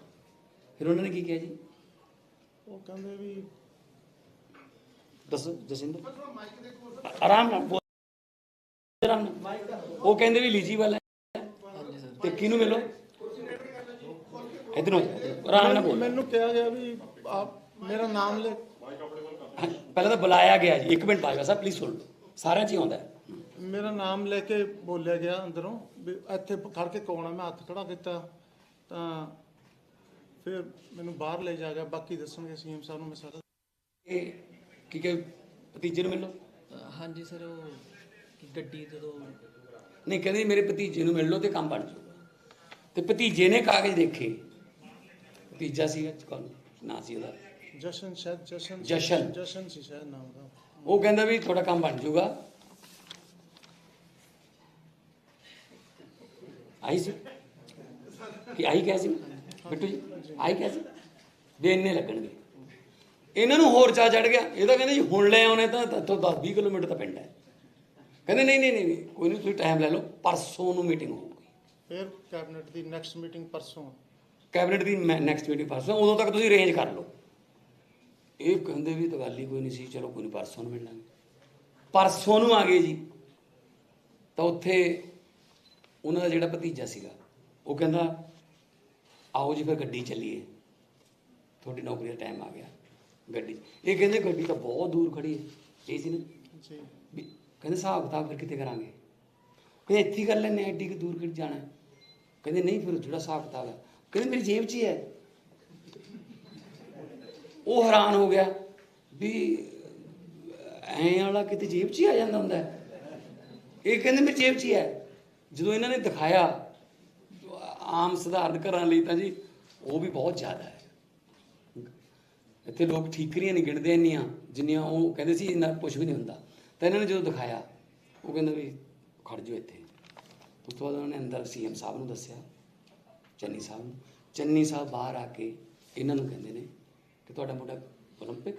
ਫਿਰ ਉਹਨਾਂ ਨੇ ਕੀ ਕਿਹਾ ਜੀ? ਉਹ ਕਹਿੰਦੇ ਵੀ ਦੱਸੋ ਜਸਿੰਦਰ, ਆਰਾਮ ਨਾਲ ਬੋਲ, ਆਰਾਮ ਨਾਲ। ਉਹ ਕਹਿੰਦੇ ਵੀ ਐਲੀਜੀਬਲ ਹੈ ਤੇ ਕਿਹਨੂੰ ਮਿਲੋ, ਇਧਰੋਂ ਆਰਾਮ ਨਾਲ ਬੋਲ। ਮੈਨੂੰ ਕਿਹਾ ਗਿਆ ਵੀ ਮੇਰਾ ਨਾਮ ਲੈ, ਪਹਿਲਾਂ ਤਾਂ ਬੁਲਾਇਆ ਗਿਆ ਜੀ। 1 ਮਿੰਟ ਪਾਏਗਾ ਸਰ, ਪਲੀਜ਼ ਸੁਣ ਲਓ, ਸਾਰਿਆਂ 'ਚ ਹੀ ਆਉਂਦਾ ਹੈ। ਮੇਰਾ ਨਾਮ ਲੈ ਕੇ ਬੋਲਿਆ ਗਿਆ ਅੰਦਰੋਂ ਵੀ ਇੱਥੇ ਖੜ ਕੇ ਕੌਣ ਆ। ਮੈਂ ਹੱਥ ਖੜਾ ਕੀਤਾ ਤਾਂ ਫਿਰ ਮੈਨੂੰ ਬਾਹਰ ਲੈ ਜਾ ਗਿਆ। ਬਾਕੀ ਦੱਸਣਗੇ CM ਸਾਹਿਬ ਨੂੰ ਮੈਂ ਸਾਰਾ। ਇਹ ਕੀ ਕਿ ਭਤੀਜੇ ਨੂੰ ਮਿਲੋ? ਹਾਂਜੀ ਸਰ, ਉਹ ਗੱਡੀ ਜਦੋਂ ਨਹੀਂ, ਕਹਿੰਦੇ ਮੇਰੇ ਭਤੀਜੇ ਨੂੰ ਮਿਲ ਲਓ ਤੇ ਕੰਮ ਬਣ ਜਾਊਗਾ। ਤੇ ਭਤੀਜੇ ਨੇ ਕਾਗਜ਼ ਦੇਖੇ, ਭਤੀਜਾ ਸੀ, ਕੌਣ ਨਾਂ ਸੀ ਉਹਦਾ? ਜਸ਼ਨ, ਸ਼ਾਇਦ ਜਸ਼ਨ ਸੀ ਸ਼ਾਇਦ ਨਾਮ ਦਾ। ਉਹ ਕਹਿੰਦਾ ਵੀ ਤੁਹਾਡਾ ਕੰਮ ਬਣ ਜਾਊਗਾ। ਆਈ ਸੀ ਕਿ ਆਈ ਕਿਹਾ ਸੀ ਬਿੱਟੂ ਜੀ, ਆਈ ਕਿਹਾ ਸੀ ਵੀ ਇੰਨੇ ਲੱਗਣਗੇ। ਇਹਨਾਂ ਨੂੰ ਹੋਰ ਚਾਹ ਚੜ ਗਿਆ। ਇਹ ਤਾਂ ਕਹਿੰਦੇ ਜੀ ਹੁਣ ਲੈ ਆਉਣੇ ਤਾਂ ਇੱਥੋਂ 10-20 ਕਿਲੋਮੀਟਰ ਤਾਂ ਪਿੰਡ ਹੈ। ਕਹਿੰਦੇ ਨਹੀਂ ਕੋਈ ਨਹੀਂ, ਤੁਸੀਂ ਟਾਈਮ ਲੈ ਲਓ, ਪਰਸੋਂ ਨੂੰ ਮੀਟਿੰਗ ਹੋਊਗੀ। ਫਿਰ ਕੈਬਨਿਟ ਦੀ ਨੈਕਸਟ ਮੀਟਿੰਗ ਪਰਸੋਂ। ਕੈਬਨਿਟ ਦੀ ਨੈਕਸਟ ਮੀਟਿੰਗ ਪਰਸੋਂ, ਉਦੋਂ ਤੱਕ ਤੁਸੀਂ ਅਰੇਂਜ ਕਰ ਲਓ। ਇਹ ਕਹਿੰਦੇ ਵੀ ਤਾਂ ਗੱਲ ਹੀ ਕੋਈ ਨਹੀਂ ਸੀ, ਚਲੋ ਕੋਈ ਨਹੀਂ ਪਰਸੋਂ ਨੂੰ ਮਿਲ ਲਾਂਗੇ। ਪਰਸੋਂ ਨੂੰ ਆ ਗਏ ਜੀ, ਤਾਂ ਉੱਥੇ ਉਹਨਾਂ ਦਾ ਜਿਹੜਾ ਭਤੀਜਾ ਸੀਗਾ ਉਹ ਕਹਿੰਦਾ ਆਓ ਜੀ ਫਿਰ ਗੱਡੀ ਚੱਲੀਏ, ਤੁਹਾਡੀ ਨੌਕਰੀ ਦਾ ਟਾਈਮ ਆ ਗਿਆ ਗੱਡੀ। ਇਹ ਕਹਿੰਦੇ ਗੱਡੀ ਤਾਂ ਬਹੁਤ ਦੂਰ ਖੜੀ ਹੈ, ਇਹ ਸੀ ਨਾ ਜੀ ਵੀ ਕਹਿੰਦੇ ਹਿਸਾਬ ਕਿਤਾਬ ਫਿਰ ਕਿਤੇ ਕਰਾਂਗੇ, ਕਹਿੰਦੇ ਇੱਥੇ ਹੀ ਕਰ ਲੈਂਦੇ ਐਡੀ ਕਿ ਦੂਰ ਕਿਹੜੀ ਜਾਣਾ। ਕਹਿੰਦੇ ਨਹੀਂ ਫਿਰ ਜਿਹੜਾ ਹਿਸਾਬ ਕਿਤਾਬ ਹੈ, ਕਹਿੰਦੇ ਮੇਰੀ ਜੇਬ 'ਚ ਹੀ ਹੈ। ਉਹ ਹੈਰਾਨ ਹੋ ਗਿਆ ਵੀ ਐਂ ਵਾਲਾ ਕਿਤੇ ਜੇਬ 'ਚ ਹੀ ਆ ਜਾਂਦਾ ਹੁੰਦਾ ਹੈ। ਇਹ ਕਹਿੰਦੇ ਮੇਰੀ ਜੇਬ 'ਚ ਹੀ ਹੈ। ਜਦੋਂ ਇਹਨਾਂ ਨੇ ਦਿਖਾਇਆ ਆਮ ਸਧਾਰਨ ਘਰਾਂ ਲਈ ਤਾਂ ਜੀ ਉਹ ਵੀ ਬਹੁਤ ਜ਼ਿਆਦਾ ਹੈ। ਇੱਥੇ ਲੋਕ ਠੀਕਰੀਆਂ ਨਹੀਂ ਗਿਣਦੇ ਇੰਨੀਆਂ ਜਿੰਨੀਆਂ ਉਹ ਕਹਿੰਦੇ ਸੀ, ਇੰਨਾ ਕੁਛ ਵੀ ਨਹੀਂ ਹੁੰਦਾ। ਤਾਂ ਇਹਨਾਂ ਨੇ ਜਦੋਂ ਦਿਖਾਇਆ ਉਹ ਕਹਿੰਦਾ ਵੀ ਖੜ ਜਾਓ ਇੱਥੇ। ਉਸ ਤੋਂ ਬਾਅਦ ਉਹਨਾਂ ਨੇ ਅੰਦਰ ਸੀਐਮ ਸਾਹਿਬ ਨੂੰ ਦੱਸਿਆ, ਚੰਨੀ ਸਾਹਿਬ ਨੂੰ। ਚੰਨੀ ਸਾਹਿਬ ਬਾਹਰ ਆ ਕੇ ਇਹਨਾਂ ਨੂੰ ਕਹਿੰਦੇ ਨੇ ਕਿ ਤੁਹਾਡਾ ਮੁੰਡਾ ਓਲੰਪਿਕ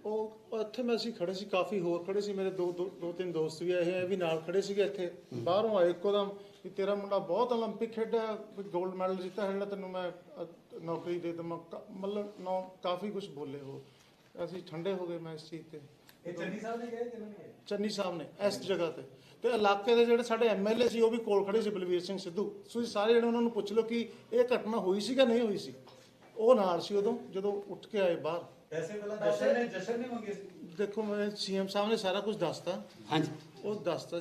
ਉਹ ਇੱਥੇ ਮੈਂ ਅਸੀਂ ਖੜੇ ਸੀ, ਕਾਫੀ ਹੋਰ ਖੜੇ ਸੀ, ਮੇਰੇ ਦੋ ਤਿੰਨ ਦੋਸਤ ਵੀ ਆਏ ਇਹ ਵੀ ਨਾਲ ਖੜੇ ਸੀਗੇ। ਇੱਥੇ ਬਾਹਰੋਂ ਆਏ ਇੱਕੋਦਮ ਵੀ ਤੇਰਾ ਮੁੰਡਾ ਬਹੁਤ ਓਲੰਪਿਕ ਖੇਡਿਆ, 골ਡ ਮੈਡਲ ਜਿੱਤਿਆ ਹੈ, ਤੈਨੂੰ ਮੈਂ ਨੌਕਰੀ ਦੇ ਦੇਵਾਂ। ਮਤਲਬ ਕਾਫੀ ਕੁਝ ਬੋਲੇ ਉਹ, ਅਸੀਂ ਠੰਡੇ ਹੋ ਗਏ ਮੈਂ ਇਸ ਚੀਜ਼ ਤੇ। ਇਹ ਚੰਨੀ ਸਾਹਿਬ ਨੇ ਕਿਹਾ ਕਿਹਨਾਂ ਨੇ? ਚੰਨੀ ਸਾਹਿਬ ਨੇ ਇਸ ਜਗ੍ਹਾ ਤੇ ਇਲਾਕੇ ਦੇ ਜਿਹੜੇ ਸਾਡੇ ਐਮਐਲਏ ਸੀ ਉਹ ਵੀ ਕੋਲ ਖੜੇ ਸੀ, ਬਲਵੀਰ ਸਿੰਘ ਸਿੱਧੂ। ਤੁਸੀਂ ਸਾਰੇ ਜਿਹੜੇ ਉਹਨਾਂ ਨੂੰ ਪੁੱਛ ਲਓ ਕਿ ਇਹ ਘਟਨਾ ਹੋਈ ਸੀ ਕਿ ਨਹੀਂ ਹੋਈ ਸੀ। ਉਹ ਨਾਲ ਸੀ ਉਦੋਂ ਜਦੋਂ ਉੱਠ ਕੇ ਆਏ ਬਾਹਰ। ਪੈਸੇ ਪਹਿਲਾਂ ਜਸ਼ਨ ਨੇ ਮੰਗੇ ਸੀ। ਦੇਖੋ ਮੈਂ ਸੀਐਮ ਸਾਹਿਬ ਨੇ ਸਾਰਾ ਕੁਝ ਦੱਸਤਾ। ਹਾਂਜੀ, ਉਹ ਦੱਸਤਾ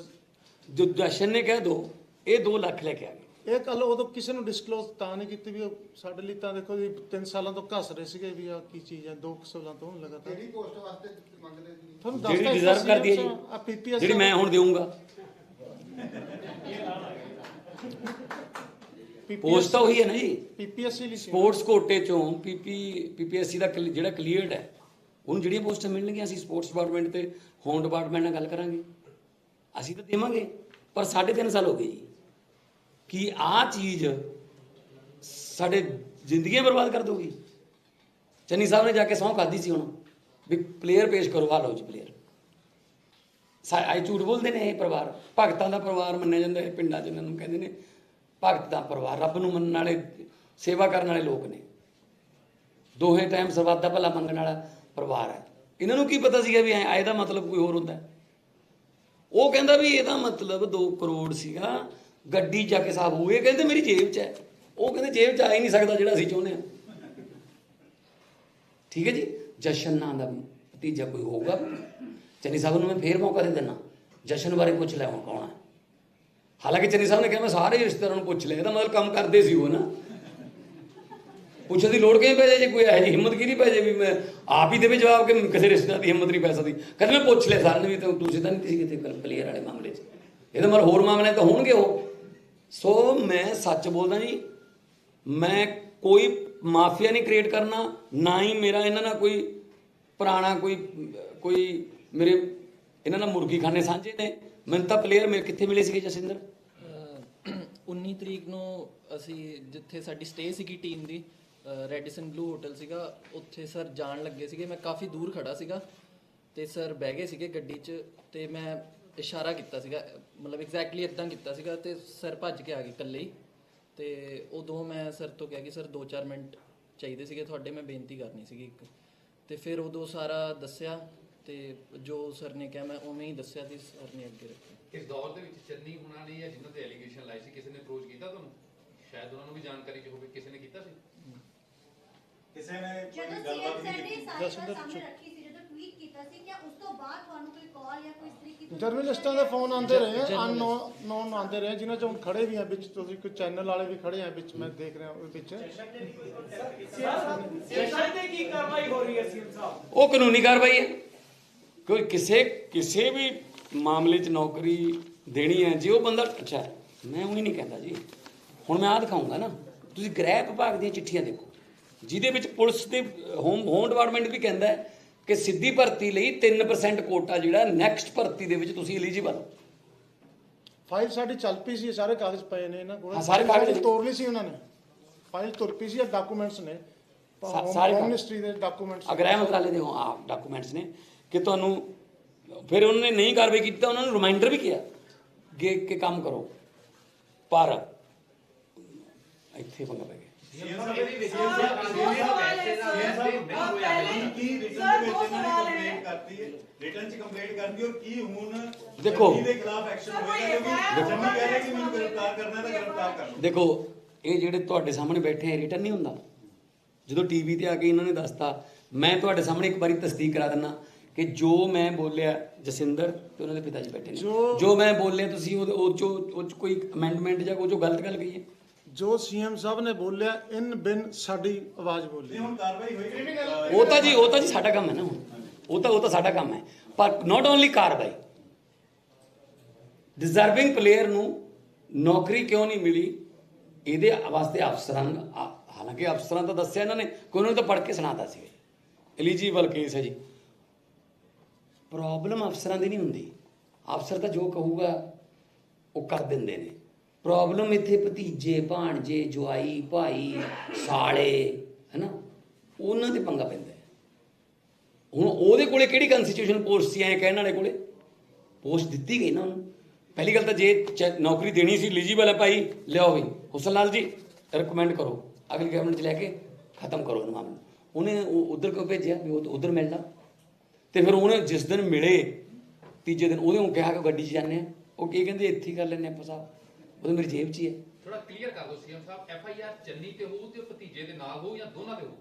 ਜੋ ਜਸ਼ਨ ਨੇ ਕਿਹਾ ਦੋ, ਇਹ 2 ਲੱਖ ਲੈ ਕੇ ਆ ਗਏ। ਇਹ ਕੱਲ ਉਦੋਂ ਕਿਸੇ ਨੂੰ ਡਿਸਕਲੋਜ਼ ਤਾਂ ਨਹੀਂ ਕੀਤੀ ਵੀ ਉਹ ਸਾਡੇ ਲਈ ਤਾਂ ਦੇਖੋ ਜੀ 3 ਸਾਲਾਂ ਤੋਂ ਘੱਸ ਰਹੇ ਸੀਗੇ ਵੀ ਆ ਕੀ ਚੀਜ਼ ਹੈ। 2 ਸਾਲਾਂ ਤੋਂ ਲਗਾਤਾਰ ਕਿਹੜੀ ਪੋਸਟ ਵਾਸਤੇ ਮੰਗਦੇ ਸੀ? ਤੁਹਾਨੂੰ ਜਿਹੜੀ ਦੱਸਤਾ ਡਿਜ਼ਰਵ ਕਰਦੀ ਹੈ ਆ ਜੀ, ਪੀਪੀਐਸ ਜਿਹੜੀ ਮੈਂ ਹੁਣ ਦੇਵਾਂਗਾ। ਪੋਸਟ ਤਾਂ ਉਹੀ ਹੈ ਨਾ ਜੀ, ਪੀਪੀਐਸਸੀ ਲਈ ਸੀ। ਸਪੋਰਟਸ ਕੋਟੇ ਚੋਂ ਪੀਪੀਐਸਸੀ ਦਾ ਜਿਹੜਾ ਕਲੀਅਰਡ ਹੈ ਉਹਨੂੰ ਜਿਹੜੀਆਂ ਪੋਸਟਾਂ ਮਿਲਣਗੀਆਂ ਅਸੀਂ ਸਪੋਰਟਸ ਡਿਪਾਰਟਮੈਂਟ ਤੇ ਹੋਮ ਡਿਪਾਰਟਮੈਂਟ ਨਾਲ ਗੱਲ ਕਰਾਂਗੇ। ਅਸੀਂ ਤਾਂ ਦੇਵਾਂਗੇ, ਪਰ 3.5 ਸਾਲ ਹੋ ਗਏ ਜੀ ਕਿ ਆਹ ਚੀਜ਼ ਸਾਡੇ ਜ਼ਿੰਦਗੀਆਂ ਬਰਬਾਦ ਕਰ ਦੂਗੀ। ਚੰਨੀ ਸਾਹਿਬ ਨੇ ਜਾ ਕੇ ਸਹੁੰ ਖਾਧੀ ਸੀ ਹੁਣ ਵੀ ਪਲੇਅਰ ਪੇਸ਼ ਕਰੋ, ਆ ਲਓ ਜੀ ਪਲੇਅਰ। ਆਈ ਝੂਠ ਬੋਲਦੇ ਨੇ ਇਹ ਪਰਿਵਾਰ, ਭਗਤਾਂ ਦਾ ਪਰਿਵਾਰ ਮੰਨਿਆ ਜਾਂਦਾ ਹੈ ਪਿੰਡਾਂ 'ਚ। ਇਹਨਾਂ ਨੂੰ ਕਹਿੰਦੇ ਨੇ ਭਗਤ ਦਾ ਪਰਿਵਾਰ, ਰੱਬ ਨੂੰ ਮੰਨਣ ਵਾਲੇ, ਸੇਵਾ ਕਰਨ ਵਾਲੇ ਲੋਕ ਨੇ। ਦੋਹੇ ਟਾਈਮ ਸਰਬੱਤ ਦਾ ਭਲਾ ਮੰਗਣ ਵਾਲਾ ਪਰਿਵਾਰ ਹੈ। ਇਹਨਾਂ ਨੂੰ ਕੀ ਪਤਾ ਸੀਗਾ ਵੀ ਇਹਦਾ ਮਤਲਬ ਕੋਈ ਹੋਰ ਹੁੰਦਾ। ਉਹ ਕਹਿੰਦਾ ਵੀ ਇਹਦਾ ਮਤਲਬ 2 ਕਰੋੜ ਸੀਗਾ, ਗੱਡੀ ਜਾ ਕੇ ਸਾਹਬ ਹੋਏ। ਕਹਿੰਦੇ ਮੇਰੀ ਜੇਬ 'ਚ ਹੈ। ਉਹ ਕਹਿੰਦੇ ਜੇਬ 'ਚ ਆ ਹੀ ਨਹੀਂ ਸਕਦਾ ਜਿਹੜਾ ਅਸੀਂ ਚਾਹੁੰਦੇ ਹਾਂ। ਠੀਕ ਹੈ ਜੀ, ਜਸ਼ਨ ਨਾਂ ਦਾ ਭਤੀਜਾ ਕੋਈ ਹੋਊਗਾ। ਚੰਨੀ ਸਾਹਿਬ ਨੂੰ ਮੈਂ ਫੇਰ ਮੌਕਾ ਦੇ ਦਿੰਦਾ, ਜਸ਼ਨ ਬਾਰੇ ਪੁੱਛ ਲੈ ਹੁਣ ਕੌਣ ਹੈ। ਹਾਲਾਂਕਿ ਚੰਨੀ ਸਾਹਿਬ ਨੇ ਕਿਹਾ ਮੈਂ ਸਾਰੇ ਰਿਸ਼ਤੇਦਾਰਾਂ ਨੂੰ ਪੁੱਛ ਲਿਆ। ਇਹਦਾ ਮਤਲਬ ਕੰਮ ਕਰਦੇ ਸੀ ਉਹ ਨਾ, ਪੁੱਛਣ ਦੀ ਲੋੜ ਕਿਉਂ ਪੈ ਜਾਏ। ਜੇ ਕੋਈ ਇਹੋ ਜਿਹੀ ਹਿੰਮਤ ਕੀ ਨਹੀਂ ਪੈ ਜਾਏ ਵੀ ਮੈਂ ਆਪ ਹੀ ਦੇਵੇ ਜਵਾਬ ਕਿ ਕਿਸੇ ਰਿਸ਼ਤੇਦਾਰ ਦੀ ਹਿੰਮਤ ਨਹੀਂ ਪੈ ਸਕਦੀ। ਕਹਿੰਦੇ ਮੈਂ ਪੁੱਛ ਲਿਆ ਸਾਰਿਆਂ ਨੂੰ ਵੀ ਤੁਸੀਂ ਤਾਂ ਨਹੀਂ ਸੀ ਕਿਤੇ ਪਲੇਅਰ ਵਾਲੇ ਮਾਮਲੇ 'ਚ। ਇਹਦਾ ਮਤਲਬ ਹੋਰ ਮਾਮਲੇ ਤਾਂ ਹੋਣਗੇ ਉਹ। ਸੋ ਮੈਂ ਸੱਚ ਬੋਲਦਾ ਜੀ, ਮੈਂ ਕੋਈ ਮਾਫੀਆ ਨਹੀਂ ਕ੍ਰੀਏਟ ਕਰਨਾ, ਨਾ ਹੀ ਮੇਰਾ ਇਹਨਾਂ ਨਾਲ ਕੋਈ ਪੁਰਾਣਾ ਕੋਈ ਮੇਰੇ ਇਹਨਾਂ ਨਾਲ ਮੁਰਗੀ ਖਾਨੇ ਸਾਂਝੇ ਨੇ। ਮੈਨੂੰ ਤਾਂ ਪਲੇਅਰ ਮੇਰੇ ਕਿੱਥੇ ਮਿਲੇ ਸੀਗੇ ਜਸਿੰਦਰ? 19 ਤਰੀਕ ਨੂੰ ਅਸੀਂ ਜਿੱਥੇ ਸਾਡੀ ਸਟੇ ਸੀਗੀ ਟੀਮ ਦੀ, ਰੈਡੀਸਨ ਬਲੂ ਹੋਟਲ ਸੀਗਾ, ਉੱਥੇ ਸਰ ਜਾਣ ਲੱਗੇ ਸੀਗੇ। ਮੈਂ ਕਾਫੀ ਦੂਰ ਖੜਾ ਸੀਗਾ ਤੇ ਸਰ ਬਹਿ ਗਏ ਸੀਗੇ ਗੱਡੀ 'ਚ ਤੇ ਮੈਂ ਇਸ਼ਾਰਾ ਕੀਤਾ ਸੀਗਾ, ਮਤਲਬ ਐਗਜ਼ੈਕਟਲੀ ਇਦਾਂ ਕੀਤਾ ਸੀਗਾ ਤੇ ਸਰ ਭੱਜ ਕੇ ਆ ਗਏ ਇਕੱਲੇ ਹੀ। ਤੇ ਉਦੋਂ ਮੈਂ ਸਰ ਤੋਂ ਕਿਹਾ ਕਿ ਸਰ 2-4 ਮਿੰਟ ਚਾਹੀਦੇ ਸੀਗੇ ਤੁਹਾਡੇ, ਮੈਂ ਬੇਨਤੀ ਕਰਨੀ ਸੀਗੀ ਇੱਕ। ਤੇ ਫਿਰ ਉਦੋਂ ਸਾਰਾ ਦੱਸਿਆ ਤੇ ਜੋ ਸਰ ਨੇ ਕਿਹਾ ਮੈਂ ਉਵੇਂ ਹੀ ਦੱਸਿਆ ਤੇ ਸਰ ਨੇ ਅੱਗੇ ਰੱਖਿਆ। ਇਸ ਦੌਰ ਦੇ ਵਿੱਚ ਚੰਨੀ ਹੁਣਾਂ ਨੇ ਜਾਂ ਜਿਨ੍ਹਾਂ ਤੇ ਐਲੀਗੇਸ਼ਨ ਲਾਈ ਸੀ, ਕਿਸੇ ਨੇ ਅਪਰੋਚ ਕੀਤਾ ਤੁਹਾਨੂੰ? ਸ਼ਾਇਦ ਉਹਨਾਂ ਨੂੰ ਵੀ ਜਾਣਕਾਰੀ ਚ ਹੋਵੇ, ਕਿਸੇ ਨੇ ਕੀਤਾ ਸੀ? ਕਿਸੇ ਨੇ ਜਦੋਂ ਕੋਈ ਗੱਲਬਾਤ ਨਹੀਂ ਕੀਤੀ? ਸਾਰੀ ਗੱਲ ਸਾਹਮਣੇ ਰੱਖੀ ਸੀ, ਜਦੋਂ ਟਵੀਟ ਕੀਤਾ ਸੀ, ਕਿ ਉਸ ਤੋਂ ਬਾਅਦ ਤੁਹਾਨੂੰ ਕੋਈ ਕਾਲ ਜਾਂ ਕੋਈ ਇਸ ਤਰੀਕੇ ਦੀ ਜਰਨਲਿਸਟਾਂ ਦੇ ਫੋਨ ਆਉਂਦੇ ਰਹੇ, ਅਨਨੋਨ ਆਉਂਦੇ ਰਹੇ, ਜਿਨ੍ਹਾਂ 'ਚ ਹੁਣ ਖੜੇ ਵੀ ਆ ਵਿੱਚ। ਤੁਸੀਂ ਕੋਈ ਚੈਨਲ ਵਾਲੇ ਵੀ ਖੜੇ ਆ ਵਿੱਚ, ਮੈਂ ਦੇਖ ਰਿਹਾ ਵਿੱਚ। ਉਹ ਕਾਨੂੰਨੀ ਕਾਰਵਾਈ ਹੈ। ਕੋਈ ਕਿਸੇ ਵੀ ਮਾਮਲੇ 'ਚ ਨੌਕਰੀ ਦੇਣੀ ਹੈ, ਜੇ ਉਹ ਬੰਦਾ ਅੱਛਾ, ਮੈਂ ਉਹੀ ਨਹੀਂ ਕਹਿੰਦਾ ਜੀ। ਹੁਣ ਮੈਂ ਆਹ ਦਿਖਾਊਂਗਾ ਨਾ, ਤੁਸੀਂ ਗ੍ਰਹਿ ਵਿਭਾਗ ਦੀਆਂ ਚਿੱਠੀਆਂ ਦੇਖੋ, ਜਿਹਦੇ ਵਿੱਚ ਪੁਲਿਸ ਦੇ ਹੋਮ ਡਿਪਾਰਟਮੈਂਟ ਵੀ ਕਹਿੰਦਾ ਹੈ ਕਿ ਸਿੱਧੀ ਭਰਤੀ ਲਈ 3% ਕੋਟਾ ਜਿਹੜਾ ਨੈਕਸਟ ਭਰਤੀ ਦੇ ਵਿੱਚ ਤੁਸੀਂ ਐਲੀਜੀਬਲ ਹੋ। ਫਾਈਲ ਸਾਡੀ ਚੱਲ ਪਈ ਸੀ, ਸਾਰੇ ਕਾਗਜ਼ ਪਏ ਨੇ ਇਹਨਾਂ ਕੋਲ। ਹਾਂ, ਸਾਰੇ ਕਾਗਜ਼ ਤੋੜ ਲਈ ਸੀ ਉਹਨਾਂ ਨੇ, ਫਾਈਲ ਤੁਰ ਪਈ ਸੀ, ਡਾਕੂਮੈਂਟਸ ਨੇ ਸਾਰੇ ਹੋਮ ਮਿਨਿਸਟਰੀ ਦੇ ਡਾਕੂਮੈਂਟਸ। ਗ੍ਰਹਿ ਮੰਤਰਾਲੇ ਦੇ ਡਾਕੂਮੈਂਟਸ ਨੇ ਕਿ ਤੁਹਾਨੂੰ ਫਿਰ ਉਹਨਾਂ ਨੇ ਨਹੀਂ ਕਾਰਵਾਈ ਕੀਤੀ ਤਾਂ ਉਹਨਾਂ ਨੂੰ ਰਿਮਾਈਂਡਰ ਵੀ ਕਿਹਾ ਕਿ ਕੰਮ ਕਰੋ, ਪਰ ਇੱਥੇ ਪੰਗਾ ਪੈ ਗਿਆ। ਸੀਐਮ ਸਾਹਿਬ ਕੀ ਰਿਟਰਨ ਦੇ ਵਿੱਚ ਇਹਨਾਂ ਨੇ ਕੰਪਲੇਂਟ ਕਰਤੀ ਹੈ, ਰਿਟਰਨ ਚ ਕੰਪਲੇਂਟ ਕਰਦੀ, ਔਰ ਕੀ ਹੁਣ ਦੇਖੋ, ਚੰਨੀ ਦੇ ਖਿਲਾਫ ਐਕਸ਼ਨ ਹੋਏਗਾ? ਕਿਉਂਕਿ ਚੰਨੀ ਕਹਿ ਰਿਹਾ ਕਿ ਮੈਨੂੰ ਗ੍ਰਿਫਤਾਰ ਕਰਨਾ ਹੈ ਤਾਂ ਗ੍ਰਿਫਤਾਰ ਕਰ ਲਓ। ਦੇਖੋ, ਇਹ ਜਿਹੜੇ ਤੁਹਾਡੇ ਸਾਹਮਣੇ ਬੈਠੇ ਆ ਰਿਟਰਨ ਨਹੀਂ ਹੁੰਦਾ। ਜਦੋਂ ਟੀਵੀ ਤੇ ਆ ਕੇ ਇਹਨਾਂ ਨੇ ਦੱਸਤਾ, ਮੈਂ ਤੁਹਾਡੇ ਸਾਹਮਣੇ ਇੱਕ ਵਾਰੀ ਤਸਦੀਕ ਕਰਾ ਦਿੰਦਾ ਕਿ ਜੋ ਮੈਂ ਬੋਲਿਆ, ਜਸਿੰਦਰ ਤੇ ਉਹਨਾਂ ਦੇ ਪਿਤਾ ਜੀ ਬੈਠੇ ਨੇ, ਜੋ ਮੈਂ ਬੋਲਿਆ ਤੁਸੀਂ ਉਹ 'ਚ ਕੋਈ ਅਮੈਂਡਮੈਂਟ ਜਾਂ ਕੋਈ ਜੋ ਗਲਤ ਗੱਲ ਕਹੀ ਹੈ? ਜੋ ਸੀਐਮ ਸਾਹਿਬ ਨੇ ਬੋਲਿਆ ਇਨ ਬਿਨ ਸਾਡੀ ਆਵਾਜ਼ ਬੋਲੀ। ਹੁਣ ਕਾਰਵਾਈ ਹੋਏਗੀ? ਉਹ ਤਾਂ ਜੀ ਸਾਡਾ ਕੰਮ ਹੈ ਨਾ, ਉਹ ਤਾਂ ਸਾਡਾ ਕੰਮ ਹੈ। ਪਰ ਨਾਟ ਓਨਲੀ ਕਾਰਵਾਈ, ਡਿਜ਼ਰਵਿੰਗ ਪਲੇਅਰ ਨੂੰ ਨੌਕਰੀ ਕਿਉਂ ਨਹੀਂ ਮਿਲੀ, ਇਹਦੇ ਵਾਸਤੇ ਅਫਸਰਾਂ, ਹਾਲਾਂਕਿ ਅਫਸਰਾਂ ਤਾਂ ਦੱਸਿਆ ਇਹਨਾਂ ਨੇ, ਕੋਈ ਉਹਨਾਂ ਨੇ ਤਾਂ ਪੜ੍ਹ ਕੇ ਸੁਣਾਤਾ ਸੀ, ਐਲੀਜੀਬਲ ਕੇਸ ਹੈ ਜੀ। ਪ੍ਰੋਬਲਮ ਅਫਸਰਾਂ ਦੀ ਨਹੀਂ ਹੁੰਦੀ, ਅਫਸਰ ਤਾਂ ਜੋ ਕਹੂਗਾ ਉਹ ਕਰ ਦਿੰਦੇ ਨੇ। ਪ੍ਰੋਬਲਮ ਇੱਥੇ ਭਤੀਜੇ, ਭਾਣਜੇ, ਜਵਾਈ, ਭਾਈ, ਸਾਲੇ, ਹੈਨਾ, ਉਹਨਾਂ ਦੇ ਪੰਗਾ ਪੈਂਦਾ ਹੈ। ਹੁਣ ਉਹਦੇ ਕੋਲੇ ਕਿਹੜੀ ਕੰਸਟੀਟਿਊਸ਼ਨ ਪੋਸਟ ਸੀ? ਐਂ ਕਹਿਣ ਵਾਲੇ ਕੋਲੇ ਪੋਸਟ ਦਿੱਤੀ ਗਈ ਨਾ ਉਹਨੂੰ। ਪਹਿਲੀ ਗੱਲ ਤਾਂ ਜੇ ਨੌਕਰੀ ਦੇਣੀ ਸੀ, ਐਲੀਜੀਬਲ ਹੈ ਭਾਈ, ਲਿਆਓ ਵੀ ਹੁਸਨ ਲਾਲ ਜੀ ਰਿਕਮੈਂਡ ਕਰੋ, ਅਗਲੀ ਗਵਰਨਮੈਂਟ 'ਚ ਲੈ ਕੇ ਖਤਮ ਕਰੋ ਇਹਨੂੰ ਮਾਮਲੇ। ਉਹਨੇ ਉੱਧਰ ਕਿਉਂ ਭੇਜਿਆ ਵੀ ਉਹ ਉੱਧਰ ਮਿਲਦਾ? ਤੇ ਫਿਰ ਉਹਨੇ ਜਿਸ ਦਿਨ ਮਿਲੇ ਤੀਜੇ ਦਿਨ ਉਹਦੇ ਨੂੰ ਕਿਹਾ ਕਿ ਗੱਡੀ 'ਚ ਜਾਂਦੇ ਆ, ਉਹ ਕੀ ਕਹਿੰਦੇ ਇੱਥੇ ਹੀ ਕਰ ਲੈਂਦੇ ਆਪਾਂ ਸਾਹਿਬ, ਉਹ ਤਾਂ ਮੇਰੀ ਜੇਬ 'ਚ ਹੀ ਹੈ। ਥੋੜਾ ਕਲੀਅਰ ਕਰ ਦਿਓ ਸੀਐਮ ਸਾਹਿਬ, ਐਫਆਈਆਰ ਚੰਨੀ ਤੇ ਹੋਊ ਤੇ ਭਤੀਜੇ ਦੇ ਨਾਲ ਹੋਊ ਜਾਂ ਦੋਨਾਂ ਤੇ ਹੋਊ?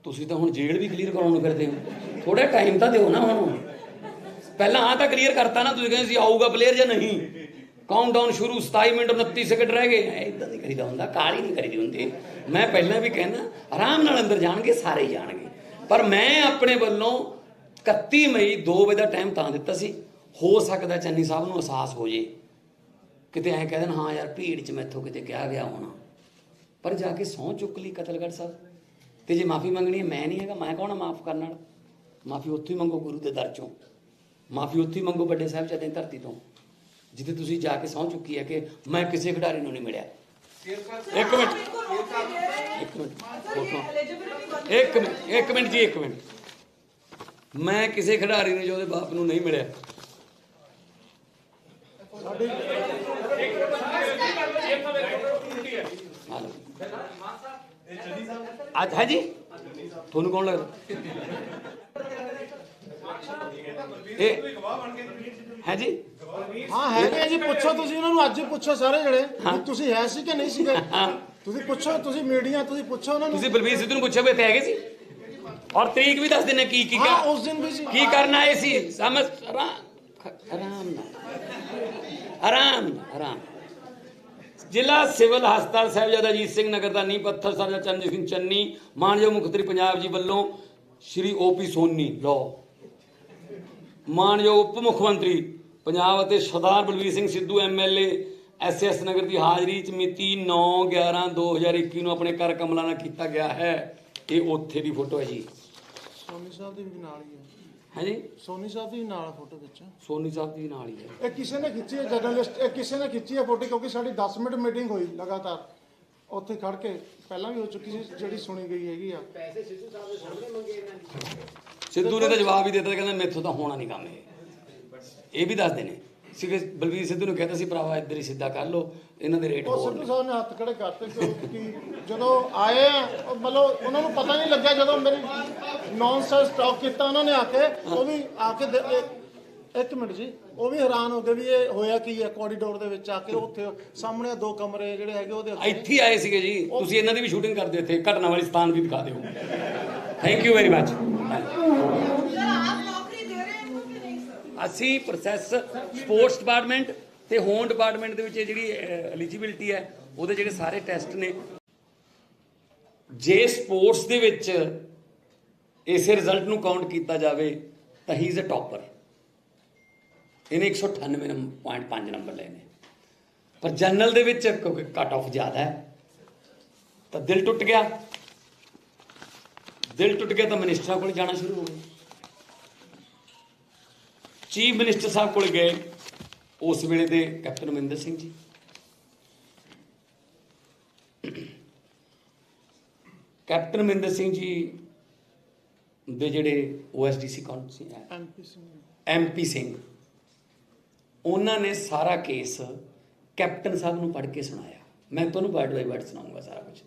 ਤੁਸੀਂ ਤਾਂ ਹੁਣ ਜੇਲ੍ਹ ਵੀ ਕਲੀਅਰ ਕਰਾਉਣ ਨੂੰ ਫਿਰਦੇ ਹੋ, ਥੋੜਾ ਟਾਈਮ ਤਾਂ ਦਿਓ ਨਾ ਹੁਣ। ਪਹਿਲਾਂ ਆਹ ਤਾਂ ਕਲੀਅਰ ਕਰਤਾ ਨਾ, ਤੁਸੀਂ ਕਹਿੰਦੇ ਸੀ ਆਊਗਾ ਪਲੇਅਰ ਜਾਂ ਨਹੀਂ। ਕਾਊਂਟਡਾਊਨ ਸ਼ੁਰੂ, 27 ਮਿੰਟ 29 ਸੈਕਿੰਡ ਰਹਿ ਗਏ। ਇਦਾਂ ਨਹੀਂ ਕਰੀਦਾ ਹੁੰਦਾ, ਕਾਹਲੀ ਨਹੀਂ ਕਰੀਦੀ ਹੁੰਦੀ। ਮੈਂ ਪਹਿਲਾਂ ਵੀ ਕਹਿੰਦਾ ਆਰਾਮ ਨਾਲ ਅੰਦਰ ਜਾਣਗੇ, ਸਾਰੇ ਜਾਣਗੇ। ਪਰ ਮੈਂ ਆਪਣੇ ਵੱਲੋਂ 31 ਮਈ 2 ਵਜੇ ਦਾ ਟਾਈਮ ਤਾਂ ਦਿੱਤਾ ਸੀ, ਹੋ ਸਕਦਾ ਚੰਨੀ ਸਾਹਿਬ ਨੂੰ ਅਹਿਸਾਸ ਹੋ ਜੇ, ਕਿਤੇ ਐਂ ਕਹਿ ਦੇਣ ਹਾਂ ਯਾਰ ਭੀੜ 'ਚ ਮੈਥੋਂ ਕਿਤੇ ਕਿਹਾ ਗਿਆ ਹੋਣਾ। ਪਰ ਜਾ ਕੇ ਸਹੁੰ ਚੁੱਕ ਲਈ ਕਤਲਗੜ੍ਹ ਸਾਹਿਬ, ਤੇ ਜੇ ਮਾਫੀ ਮੰਗਣੀ ਹੈ, ਮੈਂ ਨਹੀਂ ਹੈਗਾ, ਮੈਂ ਕੌਣ ਮਾਫ ਕਰਨ ਨਾਲ? ਮਾਫੀ ਉੱਥੇ ਹੀ ਮੰਗੋ ਗੁਰੂ ਦੇ ਦਰ 'ਚੋਂ, ਮਾਫੀ ਉੱਥੇ ਹੀ ਮੰਗੋ ਵੱਡੇ ਸਾਹਿਬਜ਼ਾਦੇ ਦੀ ਧਰਤੀ ਤੋਂ, ਜਿੱਥੇ ਤੁਸੀਂ ਜਾ ਕੇ ਸਹੁੰ ਚੁੱਕੀ ਹੈ ਕਿ ਮੈਂ ਕਿਸੇ ਖਿਡਾਰੀ ਨੂੰ ਨਹੀਂ ਮਿਲਿਆ। ਇੱਕ ਮਿੰਟ ਜੀ, ਇੱਕ ਮਿੰਟ। ਮੈਂ ਕਿਸੇ ਖਿਡਾਰੀ ਨੂੰ, ਜੋ ਉਹਦੇ ਬਾਪ ਨੂੰ ਨਹੀਂ ਮਿਲਿਆ। ਅੱਜ ਹੈ ਜੀ, ਤੁਹਾਨੂੰ ਕੌਣ ਲੱਗਦਾ? ਇਹ ਹੈ ਜੀ, ਹਾਂ ਹੈਗੇ ਜੀ, ਪੁੱਛੋ ਤੁਸੀਂ ਉਹਨਾਂ ਨੂੰ, ਅੱਜ ਹੀ ਪੁੱਛੋ ਸਾਰੇ ਜਿਹੜੇ ਵੀ ਤੁਸੀਂ ਹੈ ਸੀ ਕਿ ਨਹੀਂ ਸੀਗੇ। ਤੁਸੀਂ ਪੁੱਛੋ, ਤੁਸੀਂ ਮੀਡੀਆ, ਤੁਸੀਂ ਪੁੱਛੋ ਉਹਨਾਂ ਨੂੰ। ਤੁਸੀਂ ਬਲਬੀਰ ਸਿੱਧੂ ਨੂੰ ਪੁੱਛਿਆ ਵੀ ਇੱਥੇ ਹੈਗੇ ਸੀ, ਔਰ ਤਰੀਕ ਵੀ ਦੱਸ ਦਿੰਦੇ ਕੀ ਹਾਂ ਉਸ ਦਿਨ ਵੀ ਸੀ। ਕੀ ਕਰਨ ਆਏ ਸੀ। ਸਮਝ ਆਰਾਮ ਨਾਲ। ਜ਼ਿਲ੍ਹਾ ਸਿਵਲ ਹਸਪਤਾਲ ਸਾਹਿਬਜ਼ਾਦਾ ਅਜੀਤ ਸਿੰਘ ਨਗਰ ਦਾ ਨੀਂਹ ਪੱਥਰ ਸਾਹਿਬਜ਼ਾਦਾ ਚਰਨਜੀਤ ਸਿੰਘ ਚੰਨੀ, ਮਾਨਯੋਗ ਮੁੱਖ ਮੰਤਰੀ ਪੰਜਾਬ ਜੀ ਵੱਲੋਂ ਸ਼੍ਰੀ ਓਪੀ ਸੋਨੀ ਲੋ, ਮਾਨਯੋਗ ਉਪ ਮੁੱਖ ਮੰਤਰੀ ਪੰਜਾਬ ਅਤੇ ਸਰਦਾਰ ਬਲਬੀਰ ਸਿੰਘ ਸਿੱਧੂ ਐਮਐਲਏ ਐਸਐਸ ਨਗਰ ਦੀ ਹਾਜ਼ਰੀ 'ਚ ਮਿਤੀ 9/11/2021 ਨੂੰ ਆਪਣੇ ਘਰ ਕਮਲਾ ਨਾਲ ਕੀਤਾ ਗਿਆ ਹੈ। ਇਹ ਉੱਥੇ ਦੀ ਫੋਟੋ ਹੈ ਜੀ। ਸੋਨੀ ਸਾਹਿਬ ਦੀ ਵੀ ਨਾਲ ਹੀ ਹੈ। ਹੈ ਜੀ, ਸੋਨੀ ਸਾਹਿਬ ਦੀ ਵੀ ਨਾਲ ਫੋਟੋ ਵਿੱਚ। ਸੋਨੀ ਸਾਹਿਬ ਦੀ ਨਾਲ ਹੀ ਹੈ। ਇਹ ਕਿਸੇ ਨੇ ਖਿੱਚੀ ਹੈ, ਜਰਨਲਿਸਟ, ਇਹ ਕਿਸੇ ਨੇ ਖਿੱਚੀ ਹੈ ਫੋਟੋ, ਕਿਉਂਕਿ ਸਾਡੀ 10 ਮਿੰਟ ਮੀਟਿੰਗ ਹੋਈ ਲਗਾਤਾਰ ਉੱਥੇ ਖੜ ਕੇ, ਪਹਿਲਾਂ ਵੀ ਹੋ ਚੁੱਕੀ ਸੀ, ਜਿਹੜੀ ਸੁਣੀ ਗਈ ਹੈਗੀ ਆ। ਸਿੱਧੂ ਨੇ ਤਾਂ ਜਵਾਬ ਹੀ ਦੇ ਦਿੱਤਾ, ਕਹਿੰਦਾ ਮੈਥੋਂ ਤਾਂ ਹੋਣਾ ਨਹੀਂ ਕੰਮ ਇਹ ਵੀ ਦੱਸਦੇ ਨੇ ਸੀ ਕਿ ਬਲਬੀਰ ਸਿੱਧੂ ਨੂੰ ਕਹਿੰਦਾ ਸੀ ਭਰਾਵਾ ਇੱਧਰ ਹੀ ਸਿੱਧਾ ਕਰ ਲਓ, ਇਹਨਾਂ ਦੇ ਰੇਟ ਉਹ ਹੋਰ ਸਿੱਧੂ ਨੇ। ਸਾਹਿਬ ਨੇ ਹੱਥ ਖੜੇ ਕਰਤੇ ਕਿ ਜਦੋਂ ਆਏ ਆ, ਮਤਲਬ ਉਹਨਾਂ ਨੂੰ ਪਤਾ ਨਹੀਂ ਲੱਗਿਆ, ਜਦੋਂ ਮੇਰੀ ਨੌਨਸੈਂਸ ਟਾਕ ਕੀਤਾ ਉਹਨਾਂ ਨੇ ਆ ਕੇ, ਉਹ ਵੀ ਆ ਕੇ ਇੱਕ ਮਿੰਟ ਜੀ, ਉਹ ਵੀ ਹੈਰਾਨ ਹੋ ਗਏ ਵੀ ਇਹ ਹੋਇਆ ਕੀ ਹੈ। ਕੋਰੀਡੋਰ ਦੇ ਵਿੱਚ ਆ ਕੇ ਉੱਥੇ ਸਾਹਮਣੇ 2 ਕਮਰੇ ਜਿਹੜੇ ਹੈਗੇ ਉਹਦੇ ਇੱਥੇ ਆਏ ਸੀਗੇ ਜੀ, ਤੁਸੀਂ ਇਹਨਾਂ ਦੀ ਵੀ ਸ਼ੂਟਿੰਗ ਕਰਦੇ ਇੱਥੇ, ਘਟਨਾ ਵਾਲੀ ਸਥਾਨ ਵੀ ਦਿਖਾ ਦਿਓ। Thank you very much. ਅਸੀਂ ਪ੍ਰੋਸੈਸ ਸਪੋਰਟਸ ਡਿਪਾਰਟਮੈਂਟ ਤੇ ਹੋਮ ਡਿਪਾਰਟਮੈਂਟ ਦੇ ਵਿੱਚ ਜਿਹੜੀ ਐਲੀਜੀਬਿਲਟੀ ਹੈ, ਉਹਦੇ ਜਿਹੜੇ ਸਾਰੇ ਟੈਸਟ ਨੇ, ਜੇ ਸਪੋਰਟਸ ਦੇ ਵਿੱਚ ਇਸੇ ਰਿਜ਼ਲਟ ਨੂੰ ਕਾਊਂਟ ਕੀਤਾ ਜਾਵੇ ਤਾਂ ਹੀ ਇਜ਼ ਅ ਟੌਪਰ। ਇਹਨੇ 198.5 ਨੰਬਰ ਲਏ ਨੇ, ਪਰ ਜਨਰਲ ਦੇ ਵਿੱਚ ਕਿਉਂਕਿ ਕੱਟ ਆਫ ਜ਼ਿਆਦਾ ਹੈ ਤਾਂ ਦਿਲ ਟੁੱਟ ਗਿਆ ਤਾਂ ਮਿਨਿਸਟਰਾਂ ਕੋਲ ਜਾਣਾ ਸ਼ੁਰੂ ਹੋ ਗਿਆ। ਚੀਫ ਮਿਨਿਸਟਰ ਸਾਹਿਬ ਕੋਲ ਗਏ ਉਸ ਵੇਲੇ ਦੇ ਕੈਪਟਨ ਅਮਰਿੰਦਰ ਸਿੰਘ ਜੀ, ਕੈਪਟਨ ਅਮਰਿੰਦਰ ਸਿੰਘ ਜੀ ਦੇ ਜਿਹੜੇ OSDC ਕੌਣ ਸੀ, MP ਸਿੰਘ, ਉਹਨਾਂ ਨੇ ਸਾਰਾ ਕੇਸ ਕੈਪਟਨ ਸਾਹਿਬ ਨੂੰ ਪੜ੍ਹ ਕੇ ਸੁਣਾਇਆ। ਮੈਂ ਤੁਹਾਨੂੰ ਵਰਡ ਬਾਈ ਵਰਡ ਸੁਣਾਉਂਗਾ ਸਾਰਾ ਕੁਝ,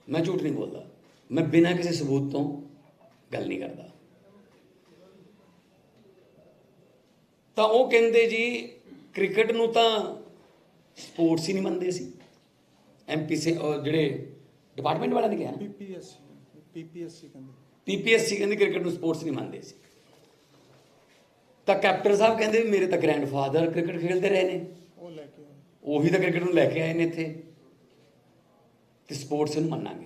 ਮੈਂ ਝੂਠ ਨਹੀਂ ਬੋਲਦਾ, ਮੈਂ ਬਿਨਾਂ ਕਿਸੇ ਸਬੂਤ ਤੋਂ ਗੱਲ ਨਹੀਂ ਕਰਦਾ। ਤਾਂ ਉਹ ਕਹਿੰਦੇ ਜੀ ਕ੍ਰਿਕਟ ਨੂੰ ਤਾਂ ਸਪੋਰਟਸ ਹੀ ਨਹੀਂ ਮੰਨਦੇ ਸੀ। MP ਸੇ ਜਿਹੜੇ ਡਿਪਾਰਟਮੈਂਟ ਵਾਲਿਆਂ ਨੇ ਕਿਹਾ ਨਾ, ਪੀਪੀਐਸਸੀ ਕਹਿੰਦੇ PPSC ਕਹਿੰਦੀ ਕ੍ਰਿਕਟ ਨੂੰ ਸਪੋਰਟਸ ਨਹੀਂ ਮੰਨਦੇ ਸੀ। ਤਾਂ ਕੈਪਟਨ ਸਾਹਿਬ ਕਹਿੰਦੇ ਵੀ ਮੇਰੇ ਤਾਂ ਗ੍ਰੈਂਡਫਾਦਰ ਕ੍ਰਿਕਟ ਖੇਡਦੇ ਰਹੇ ਨੇ, ਉਹ ਲੈ ਕੇ ਆਏ। ਉਹੀ ਤਾਂ ਕ੍ਰਿਕਟ ਨੂੰ ਲੈ ਕੇ ਆਏ ਨੇ ਇੱਥੇ, ਤੇ ਸਪੋਰਟਸ ਨੂੰ ਮੰਨਾਂਗੇ।